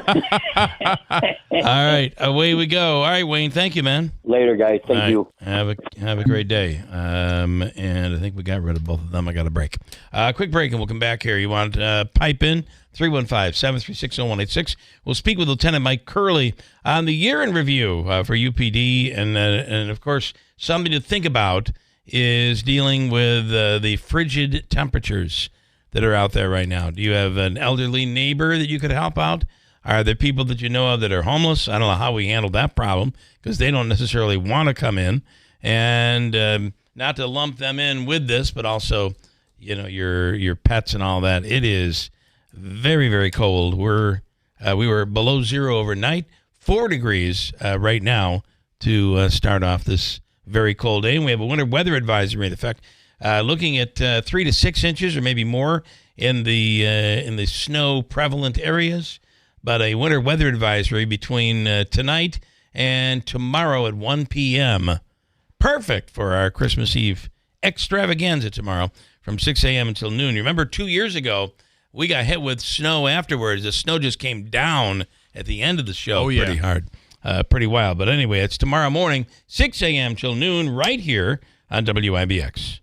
All right. Away we go. All right, Wayne. Thank you, man. Later, guys. Thank you. Have a great day. And I think we got rid of both of them. I got a break. Quick break, and we'll come back here. You want to pipe in? 315-736-0186. We'll speak with Lieutenant Mike Curley on the year in review for UPD, and of course, something to think about is dealing with the frigid temperatures that are out there right now. Do you have an elderly neighbor that you could help out? Are there people that you know of that are homeless? I don't know how we handle that problem because they don't necessarily want to come in. And not to lump them in with this, but also, your pets and all that. It is very, very cold. We were below zero overnight, 4 degrees right now to start off this very cold day, and we have a winter weather advisory in effect, looking at 3 to 6 inches or maybe more in the snow prevalent areas. But a winter weather advisory between tonight and tomorrow at 1 p.m. Perfect for our Christmas Eve extravaganza tomorrow from 6 a.m. until noon. You remember 2 years ago, we got hit with snow afterwards. The snow just came down at the end of the show pretty hard. Pretty wild. But anyway, it's tomorrow morning, 6 a.m. till noon, right here on WIBX.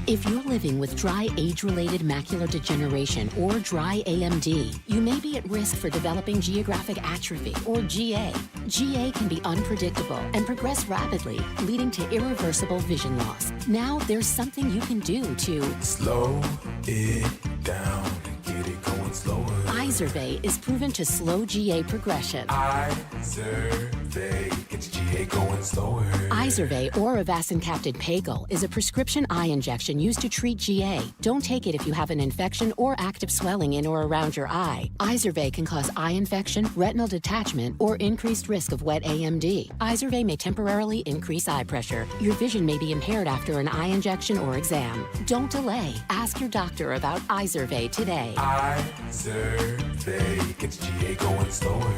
If you're living with dry age-related macular degeneration or dry AMD, you may be at risk for developing geographic atrophy or GA. GA can be unpredictable and progress rapidly, leading to irreversible vision loss. Now there's something you can do to slow it down and get get it going slower. Izervay is proven to slow GA progression. Izervay gets GA going slower. Izervay or avacincaptad Pagel is a prescription eye injection used to treat GA. Don't take it if you have an infection or active swelling in or around your eye. Izervay can cause eye infection, retinal detachment, or increased risk of wet AMD. Izervay may temporarily increase eye pressure. Your vision may be impaired after an eye injection or exam. Don't delay. Ask your doctor about Izervay today. Izervay gets GA going slower.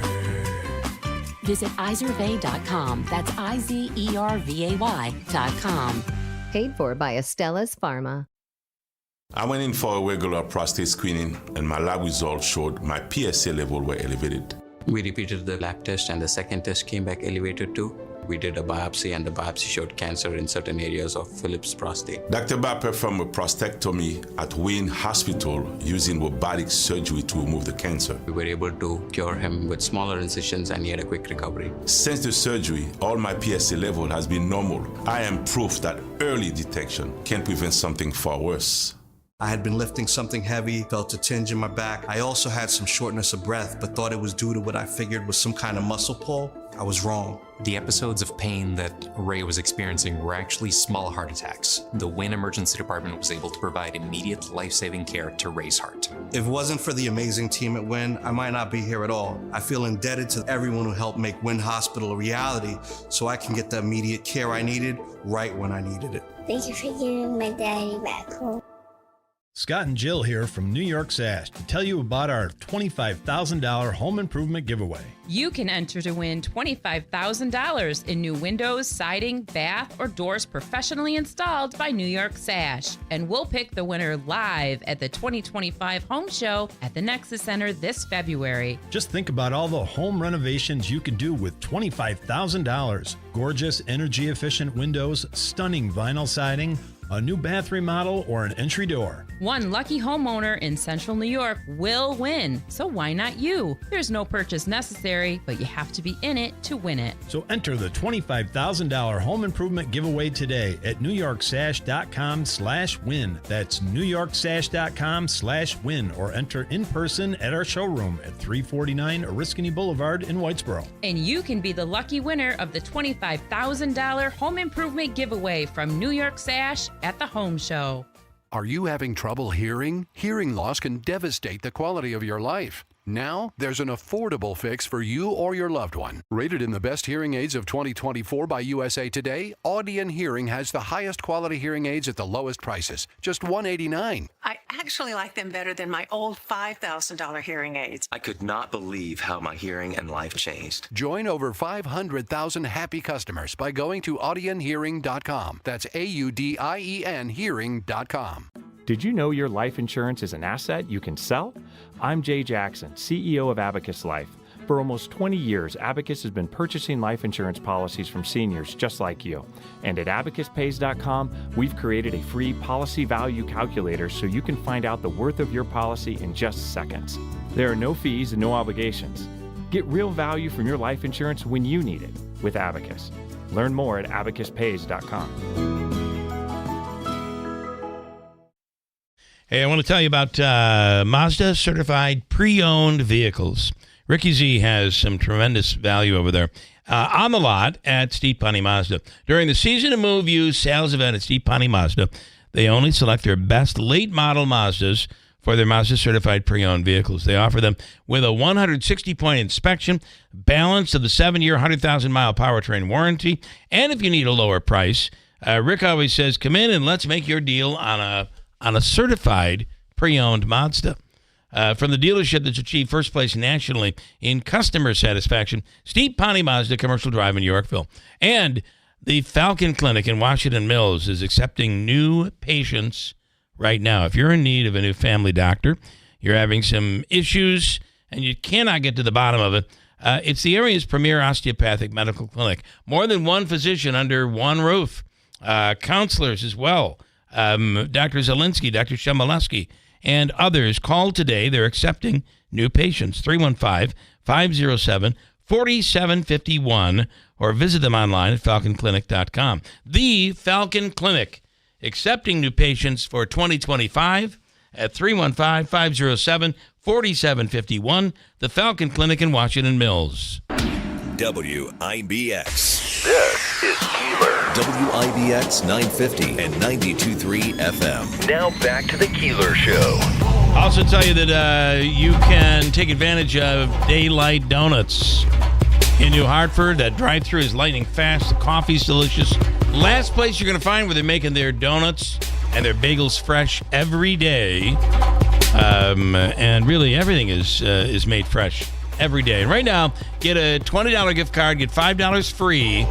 Visit Izervay.com. That's IZERVAY.com. Paid for by Estella's Pharma. I went in for a regular prostate screening, and my lab results showed my PSA level were elevated. We repeated the lab test, and the second test came back elevated too. We did a biopsy, and the biopsy showed cancer in certain areas of Philip's prostate. Dr. Ba performed a prostatectomy at Wayne Hospital using robotic surgery to remove the cancer. We were able to cure him with smaller incisions, and he had a quick recovery. Since the surgery, all my PSA level has been normal. I am proof that early detection can prevent something far worse. I had been lifting something heavy, felt a tinge in my back. I also had some shortness of breath, but thought it was due to what I figured was some kind of muscle pull. I was wrong. The episodes of pain that Ray was experiencing were actually small heart attacks. The Wynn Emergency Department was able to provide immediate life-saving care to Ray's heart. If it wasn't for the amazing team at Wynn, I might not be here at all. I feel indebted to everyone who helped make Wynn Hospital a reality so I can get the immediate care I needed right when I needed it. Thank you for getting my daddy back home. Scott and Jill here from New York Sash to tell you about our $25,000 home improvement giveaway. You can enter to win $25,000 in new windows, siding, bath, or doors professionally installed by New York Sash. And we'll pick the winner live at the 2025 Home Show at the Nexus Center this February. Just think about all the home renovations you can do with $25,000. Gorgeous, energy-efficient windows, stunning vinyl siding, a new bath remodel, or an entry door. One lucky homeowner in Central New York will win, so why not you? There's no purchase necessary, but you have to be in it to win it. So enter the $25,000 home improvement giveaway today at NewYorkSash.com/win. That's NewYorkSash.com/win, or enter in person at our showroom at 349 Oriskany Boulevard in Whitesboro. And you can be the lucky winner of the $25,000 home improvement giveaway from New York Sash at the Home Show. Are you having trouble hearing? Hearing loss can devastate the quality of your life. Now, there's an affordable fix for you or your loved one. Rated in the best hearing aids of 2024 by USA Today, Audion Hearing has the highest quality hearing aids at the lowest prices, just $189. I actually like them better than my old $5,000 hearing aids. I could not believe how my hearing and life changed. Join over 500,000 happy customers by going to audionhearing.com. That's AUDIEN hearing.com. Did you know your life insurance is an asset you can sell? I'm Jay Jackson, CEO of Abacus Life. For almost 20 years, Abacus has been purchasing life insurance policies from seniors just like you. And at abacuspays.com, we've created a free policy value calculator so you can find out the worth of your policy in just seconds. There are no fees and no obligations. Get real value from your life insurance when you need it with Abacus. Learn more at abacuspays.com. Hey, I want to tell you about Mazda certified pre-owned vehicles. Ricky Z has some tremendous value over there on the lot at Steep Pony Mazda. During the Season to Move used sales event at Steep Pony Mazda, they only select their best late model Mazdas for their Mazda certified pre-owned vehicles. They offer them with a 160-point inspection, balance of the 7-year, 100,000-mile powertrain warranty, and if you need a lower price, Rick always says, come in and let's make your deal on a certified pre-owned Mazda. From the dealership that's achieved first place nationally in customer satisfaction, Steep Pony Mazda, Commercial Drive in Yorkville. And the Falcon Clinic in Washington Mills is accepting new patients right now. If you're in need of a new family doctor, you're having some issues, and you cannot get to the bottom of it, it's the area's premier osteopathic medical clinic. More than one physician under one roof. Counselors as well. Dr. Zielinski, Dr. Shemaleski, and others. Call today. They're accepting new patients. 315-507-4751, or visit them online at falconclinic.com. The Falcon Clinic, accepting new patients for 2025. at 315-507-4751, the Falcon Clinic in Washington Mills. WIBX. This is Keeler. WIBX 950 and 92.3 FM. Now back to the Keeler Show. I'll also tell you that you can take advantage of Daylight Donuts in New Hartford. That drive-thru is lightning fast. The coffee's delicious. Last place you're going to find where they're making their donuts and their bagels fresh every day. And really everything is made fresh every day. And right now, get a $20 gift card, get $5 free.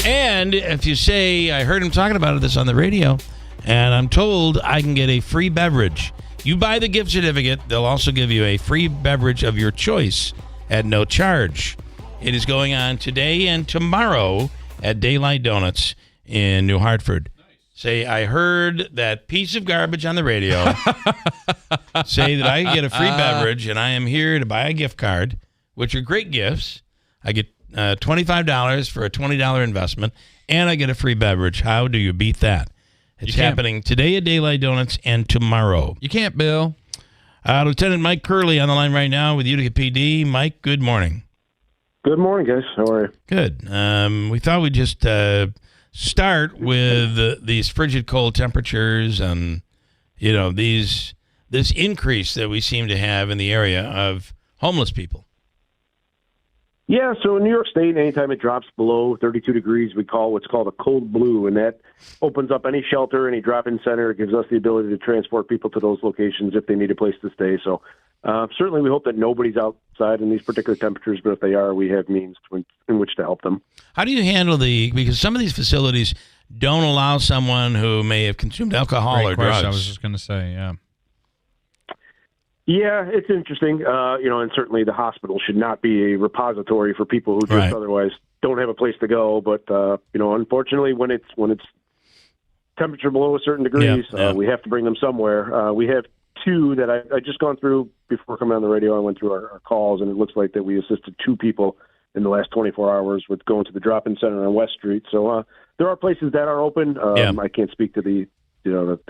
And if you say, I heard him talking about this on the radio, and I'm told I can get a free beverage. You buy the gift certificate, they'll also give you a free beverage of your choice at no charge. It is going on today and tomorrow at Daylight Donuts in New Hartford. Say, I heard that piece of garbage on the radio. Say that I can get a free beverage, and I am here to buy a gift card, which are great gifts. I get $25 for a $20 investment, and I get a free beverage. How do you beat that? It's happening today at Daylight Donuts and tomorrow. You can't, Bill. Lieutenant Mike Curley on the line right now with Utica PD. Mike, good morning. Good morning, guys. How are you? Good. We thought we'd just start with these frigid cold temperatures and, this increase that we seem to have in the area of homeless people. Yeah, so in New York State, anytime it drops below 32 degrees, we call what's called a cold blue, and that opens up any shelter, any drop-in center. It gives us the ability to transport people to those locations if they need a place to stay. So certainly we hope that nobody's outside in these particular temperatures, but if they are, we have means in which to help them. How do you handle because some of these facilities don't allow someone who may have consumed alcohol Great or question. drugs? I was just going to say, yeah. Yeah, it's interesting, and certainly the hospital should not be a repository for people who just otherwise don't have a place to go. But unfortunately, when it's temperature below a certain degrees, we have to bring them somewhere. We have two that I just gone through before coming on the radio. I went through our calls, and it looks like that we assisted two people in the last 24 hours with going to the drop-in center on West Street. So there are places that are open. I can't speak to the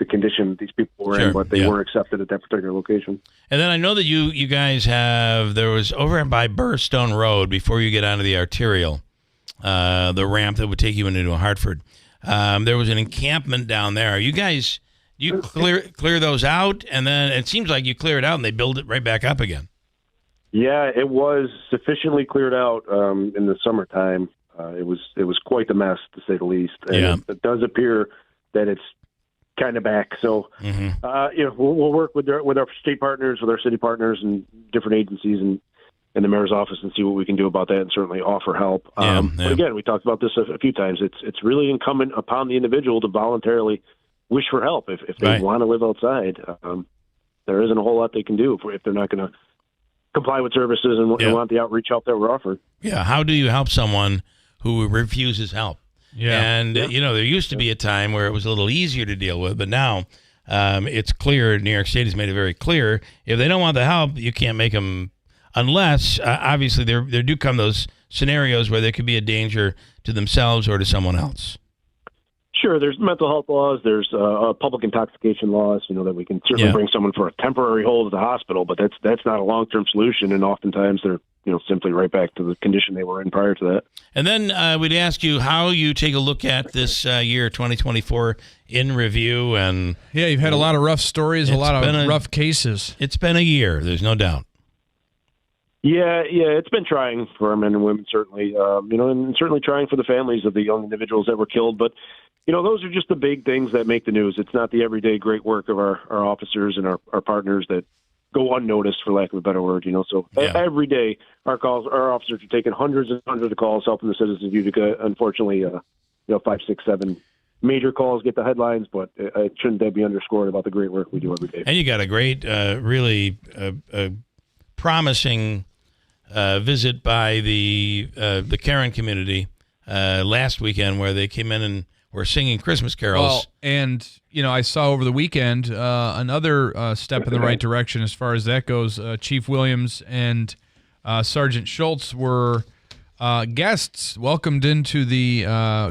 condition these people were in, but they weren't accepted at that particular location. And then I know that you guys there was over by Burrstone Road, before you get onto the arterial, the ramp that would take you into New Hartford. There was an encampment down there. You guys, you clear those out, and then it seems like you clear it out and they build it right back up again. Yeah, it was sufficiently cleared out in the summertime. It was quite the mess, to say the least. And it does appear that it's kind of back. So, we'll work with our state partners, with our city partners, and different agencies and the mayor's office, and see what we can do about that, and certainly offer help. But again, we talked about this a few times. It's really incumbent upon the individual to voluntarily wish for help if they want to live outside. There isn't a whole lot they can do if they're not going to comply with services and want the outreach help that we're offering. Yeah, how do you help someone who refuses help? Yeah. And, there used to be a time where it was a little easier to deal with, but now it's clear. New York State has made it very clear. If they don't want the help, you can't make them, unless, obviously, there do come those scenarios where there could be a danger to themselves or to someone else. Sure, there's mental health laws. There's public intoxication laws, that we can certainly bring someone for a temporary hold at the hospital, but that's not a long-term solution, and oftentimes they're simply right back to the condition they were in prior to that. And then we'd ask you how you take a look at this year, 2024, in review. And you've had a lot of rough stories, a lot of rough cases. It's been a year, there's no doubt. Yeah, it's been trying for our men and women, certainly, and certainly trying for the families of the young individuals that were killed. But, those are just the big things that make the news. It's not the everyday great work of our officers and our partners that go unnoticed, for lack of a better word. So every day our officers are taking hundreds and hundreds of calls helping the citizens of Utica. Unfortunately, 5, 6, 7 major calls get the headlines, but it shouldn't that be underscored about the great work we do every day. And you got a great, really promising visit by the Karen community last weekend, where they came in and were singing Christmas carols. Well, and I saw over the weekend another step in the right direction as far as that goes. Chief Williams and Sergeant Schultz were Guests welcomed into the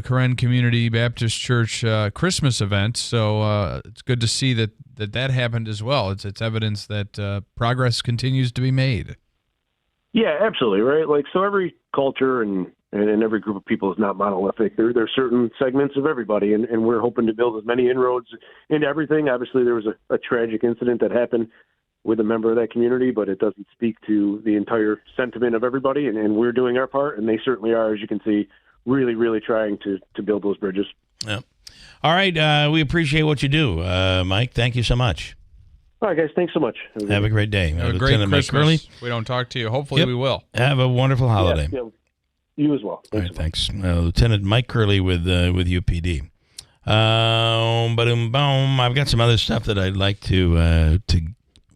Karen Community Baptist Church Christmas event. So it's good to see that happened as well. It's evidence that progress continues to be made. Yeah, absolutely, right? Like, so every culture and every group of people is not monolithic. There are certain segments of everybody, and we're hoping to build as many inroads into everything. Obviously, there was a tragic incident that happened with a member of that community, but it doesn't speak to the entire sentiment of everybody, and we're doing our part, and they certainly are, as you can see, really, really trying to build those bridges. Yeah. All right, we appreciate what you do, Mike. Thank you so much. All right, guys. Thanks so much. Have a great day. Have a great Christmas. We don't talk to you. Hopefully we will. Have a wonderful holiday. Yeah, you as well. All right, thanks. Lieutenant Mike Curley with UPD. Boom. I've got some other stuff that I'd like to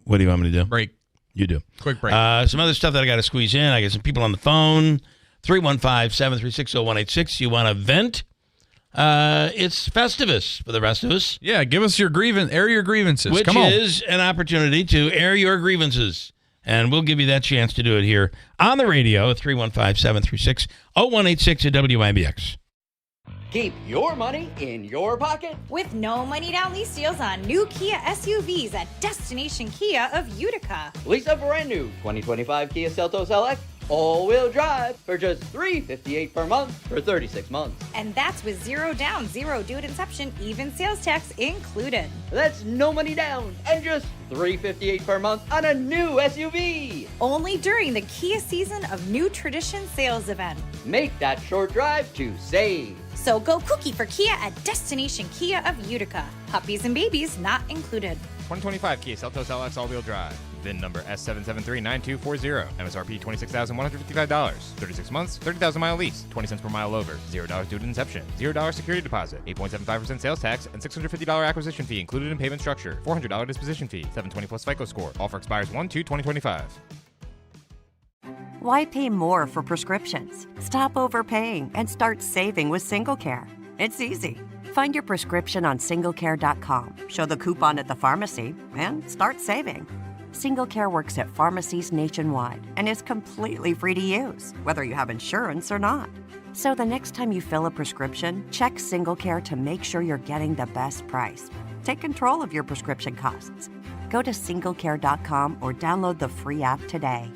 what do you want me to do? Break. You do. Quick break. Some other stuff that I got to squeeze in. I got some people on the phone. 315-736-0186. You want to vent? It's Festivus for the rest of us. Yeah, give us your air your grievances. Which Come on. is an opportunity to air your grievances. And we'll give you that chance to do it here on the radio at 315-736-0186 at WIBX. Keep your money in your pocket with no money down lease deals on new Kia SUVs at Destination Kia of Utica. Lease a brand new 2025 Kia Seltos LX all-wheel drive for just $358 per month for 36 months. And that's with zero down, zero due at inception, even sales tax included. That's no money down and just $358 per month on a new SUV. Only during the Kia Season of New Tradition sales event. Make that short drive to save. So go kooky for Kia at Destination Kia of Utica. Puppies and babies not included. 2025 Kia Seltos LX all-wheel drive. VIN number S7739240. MSRP $26,155. 36 months, 30,000-mile lease. 20 cents per mile over. $0 due to inception. $0 security deposit. 8.75% sales tax and $650 acquisition fee included in payment structure. $400 disposition fee. 720 plus FICO score. Offer expires 1/2/2025. Why pay more for prescriptions? Stop overpaying and start saving with SingleCare. It's easy. Find your prescription on singlecare.com, show the coupon at the pharmacy, and start saving. SingleCare works at pharmacies nationwide and is completely free to use, whether you have insurance or not. So the next time you fill a prescription, check SingleCare to make sure you're getting the best price. Take control of your prescription costs. Go to singlecare.com or download the free app today.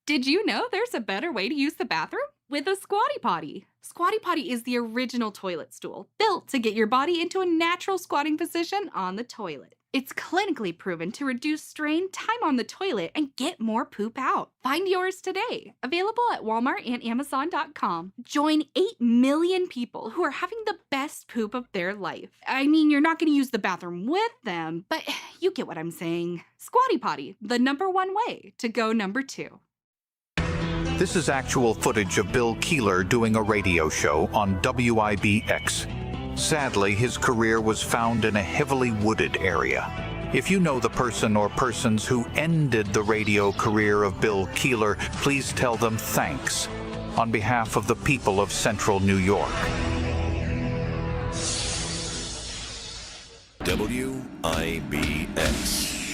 Did you know there's a better way to use the bathroom? With a Squatty Potty. Squatty Potty is the original toilet stool, built to get your body into a natural squatting position on the toilet. It's clinically proven to reduce strain, time on the toilet, and get more poop out. Find yours today. Available at Walmart and Amazon.com. Join 8 million people who are having the best poop of their life. I mean, you're not going to use the bathroom with them, but you get what I'm saying. Squatty Potty, the #1 way to go #2. This is actual footage of Bill Keeler doing a radio show on WIBX. Sadly, his career was found in a heavily wooded area. If you know the person or persons who ended the radio career of Bill Keeler, please tell them thanks on behalf of the people of Central New York. WIBX.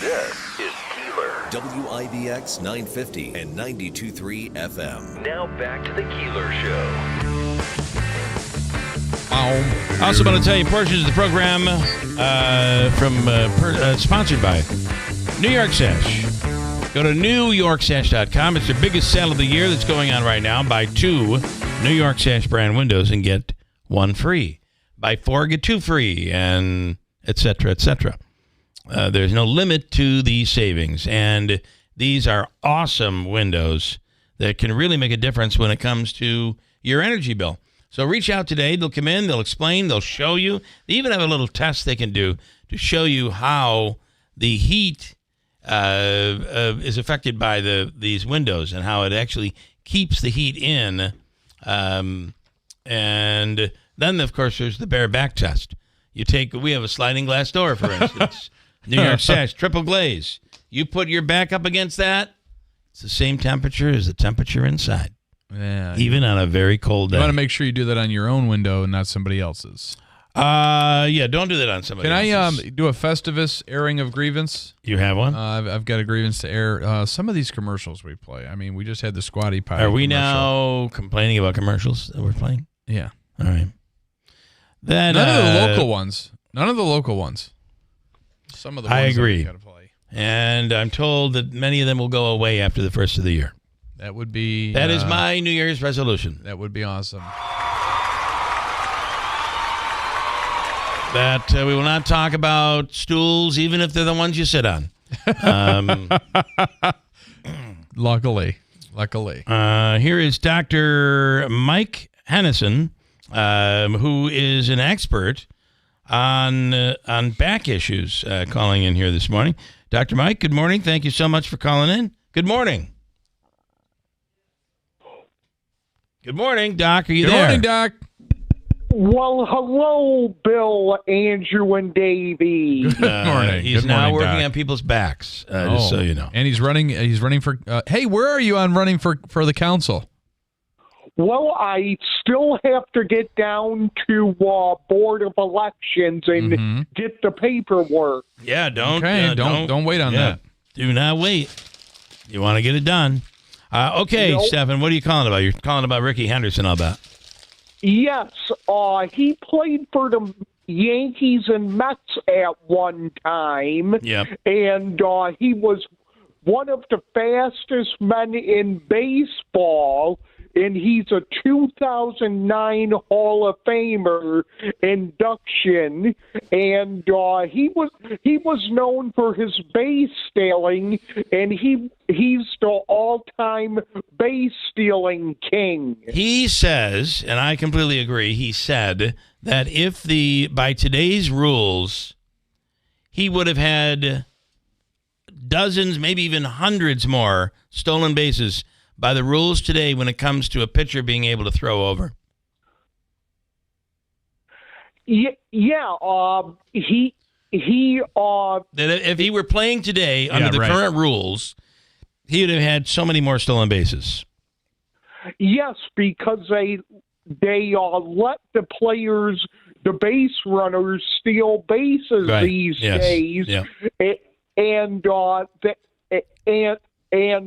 This is Keeler. WIBX 950 and 92.3 FM. Now back to the Keeler Show. I also want to tell you portions of the program sponsored by New York Sash. Go to NewYorkSash.com. It's the biggest sale of the year that's going on right now. Buy 2 New York Sash brand windows and get 1 free. Buy 4, get 2 free, and et cetera, et cetera. There's no limit to these savings, and these are awesome windows that can really make a difference when it comes to your energy bill. So reach out today. They'll come in, they'll explain, they'll show you. They even have a little test they can do to show you how the heat is affected by these windows and how it actually keeps the heat in. And then, of course, there's the bare back test. We have a sliding glass door, for instance. New York Sash, triple glaze. You put your back up against that, it's the same temperature as the temperature inside. Yeah. Even on a very cold day. You want to make sure you do that on your own window and not somebody else's. Yeah, don't do that on somebody Can I do a Festivus airing of grievance? You have one? I've got a grievance to air. Some of these commercials we play. I mean, we just had the Squatty Potty. Are we commercial. now complaining about commercials that we're playing? Yeah. All right. Then, None of the local ones. None of the local ones. Some of the ones I agree. that we gotta play. And I'm told that many of them will go away after the first of the year. That would be... That is my New Year's resolution. That would be awesome. That we will not talk about stools, even if they're the ones you sit on. Luckily. Here is Dr. Mike Hennison, who is an expert on back issues, calling in here this morning. Dr. Mike, good morning. Thank you so much for calling in. Good morning. Good morning, Doc. Are you there? Good morning, Doc. Well, hello, Bill, Andrew, and Davey. Good morning. He's Good now morning, working Doc. on people's backs, just so you know. And he's running for... hey, where are you on running for the council? Well, I still have to get down to Board of Elections and get the paperwork. Yeah, don't wait on that. Do not wait. You want to get it done. Okay, Nope. Stephen, what are you calling about? You're calling about Ricky Henderson, I'll bet. Yes, he played for the Yankees and Mets at one time. Yep. And he was one of the fastest men in baseball. And he's a 2009 Hall of Famer induction, and he was known for his base stealing, and he's the all-time base stealing king. He says, and I completely agree, he said that if by today's rules, he would have had dozens, maybe even hundreds more stolen bases by the rules today when it comes to a pitcher being able to throw over. Yeah, he that if he were playing today under the current rules, he would have had so many more stolen bases. Yes, because they let the players, the base runners, steal bases these days, And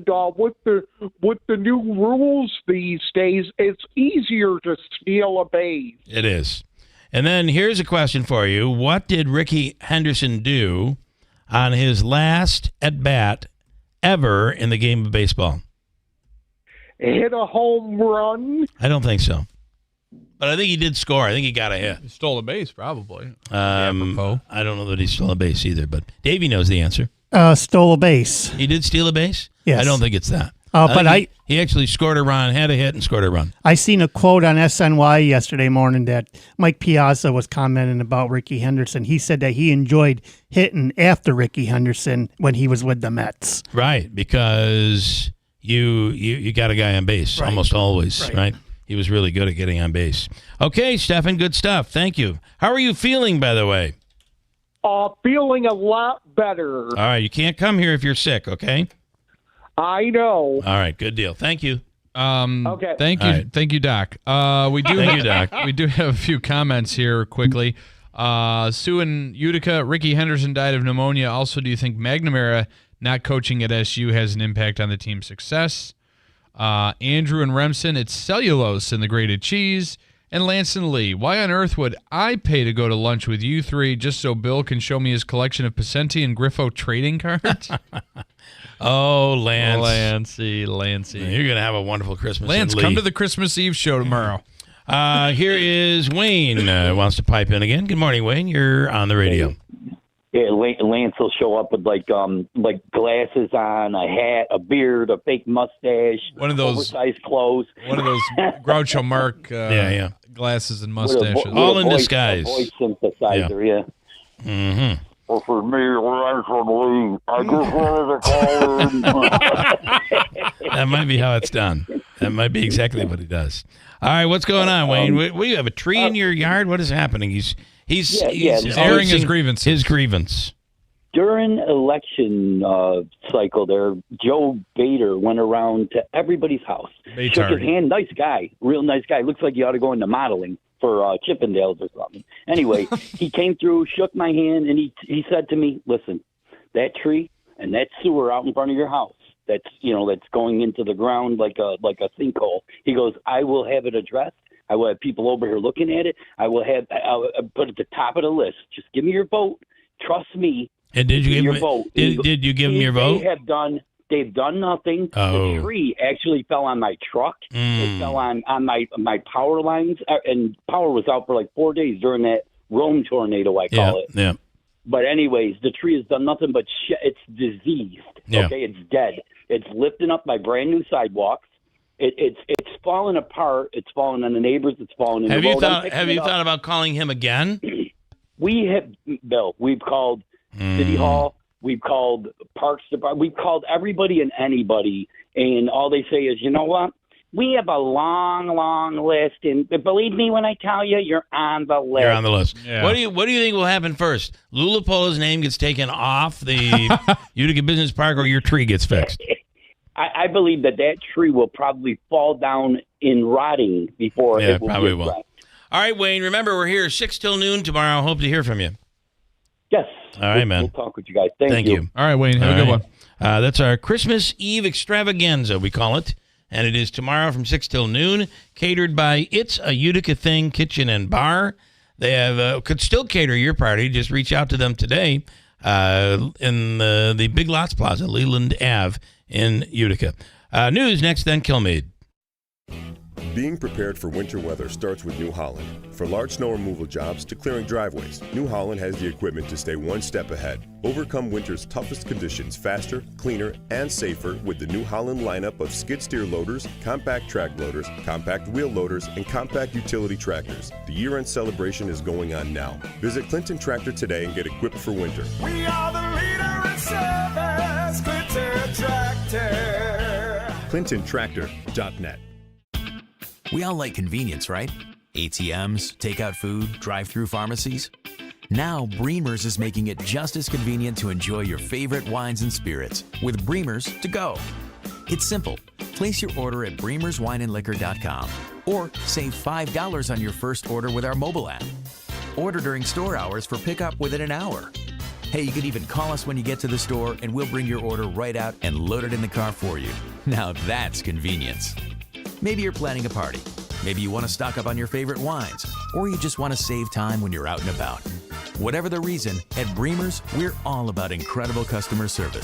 with the new rules these days, it's easier to steal a base. It is. And then here's a question for you. What did Ricky Henderson do on his last at-bat ever in the game of baseball? Hit a home run? I don't think so. But I think he did score. I think he got a hit. He stole a base, probably. I don't know that he stole a base either, but Davey knows the answer. Stole a base. He did steal a base? Yes. I don't think it's that. He actually scored a run, had a hit, and scored a run. I seen a quote on SNY yesterday morning that Mike Piazza was commenting about Ricky Henderson. He said that he enjoyed hitting after Ricky Henderson when he was with the Mets. Right, because you got a guy on base almost always, right? He was really good at getting on base. Okay, Stefan, good stuff. Thank you. How are you feeling, by the way? Feeling a lot better. All right, you can't come here if you're sick, okay? I know. All right, good deal. Thank you. Okay. Thank you, Doc. We do. Thank you, Doc. We do have a few comments here quickly. Sue in Utica, Ricky Henderson died of pneumonia. Also, do you think McNamara not coaching at SU has an impact on the team's success? Andrew and Remsen, it's cellulose in the grated cheese. And Lance and Lee, why on earth would I pay to go to lunch with you three just so Bill can show me his collection of Pacenti and Griffo trading cards? Oh, Lance. Lancey. You're going to have a wonderful Christmas. Lance, come to the Christmas Eve show tomorrow. Here is Wayne wants to pipe in again. Good morning, Wayne. You're on the radio. Yeah, Lance will show up with like glasses on, a hat, a beard, a fake mustache, one of those oversized clothes, one of those Groucho Mark glasses and mustaches, all in disguise. A voice synthesizer, yeah. Mm-hmm. Well, for me, Lance and Lee, I just wanted to call in. That might be how it's done. That might be exactly what he does. All right, what's going on, Wayne? We have a tree in your yard. What is happening? He's airing his grievance. His grievance. During election cycle there, Joe Bader went around to everybody's house. Shook his hand. Nice guy. Real nice guy. Looks like he ought to go into modeling. for Chippendales or something. Anyway, he came through, shook my hand, and he said to me, "Listen, that tree and that sewer out in front of your house, that's going into the ground like a sinkhole." He goes, "I will have it addressed. I will have people over here looking at it. I'll put it at the top of the list. Just give me your vote. Trust me." And did you give your me, vote? Did you give him your vote? They've done nothing. Oh. The tree actually fell on my truck. It fell on my power lines, and power was out for like 4 days during that Rome tornado, I call it. Yeah. But anyways, the tree has done nothing but it's diseased. Yeah. Okay, it's dead. It's lifting up my brand new sidewalks. It's falling apart. It's falling on the neighbors. It's falling in the road. Have you thought about calling him again? We have, Bill. We've called City Hall. We've called Parks Department. We've called everybody and anybody, and all they say is, "You know what? We have a long, long list, and believe me when I tell you, you're on the list." You're on the list. Yeah. What do you think will happen first? Lulapola's name gets taken off the Utica Business Park, or your tree gets fixed? I believe that tree will probably fall down in rotting before it will probably get will. wrecked. All right, Wayne. Remember, we're here 6 till noon tomorrow. Hope to hear from you. Yes. All right, man. We'll talk with you guys. Thank you. All right, Wayne. Have a good one. That's our Christmas Eve extravaganza, we call it. And it is tomorrow from 6 till noon, catered by It's a Utica Thing Kitchen and Bar. They have could still cater your party. Just reach out to them today in the Big Lots Plaza, Leland Ave in Utica. News next, then Kilmeade. Being prepared for winter weather starts with New Holland. For large snow removal jobs to clearing driveways, New Holland has the equipment to stay one step ahead. Overcome winter's toughest conditions faster, cleaner, and safer with the New Holland lineup of skid steer loaders, compact track loaders, compact wheel loaders, and compact utility tractors. The year-end celebration is going on now. Visit Clinton Tractor today and get equipped for winter. We are the leader in service, Clinton Tractor. ClintonTractor.net. We all like convenience, right? ATMs, takeout food, drive-through pharmacies. Now, Bremer's is making it just as convenient to enjoy your favorite wines and spirits with Bremer's to go. It's simple. Place your order at bremerswineandliquor.com or save $5 on your first order with our mobile app. Order during store hours for pickup within an hour. Hey, you can even call us when you get to the store and we'll bring your order right out and load it in the car for you. Now that's convenience. Maybe you're planning a party. Maybe you want to stock up on your favorite wines, or you just want to save time when you're out and about. Whatever the reason, at Bremer's, we're all about incredible customer service.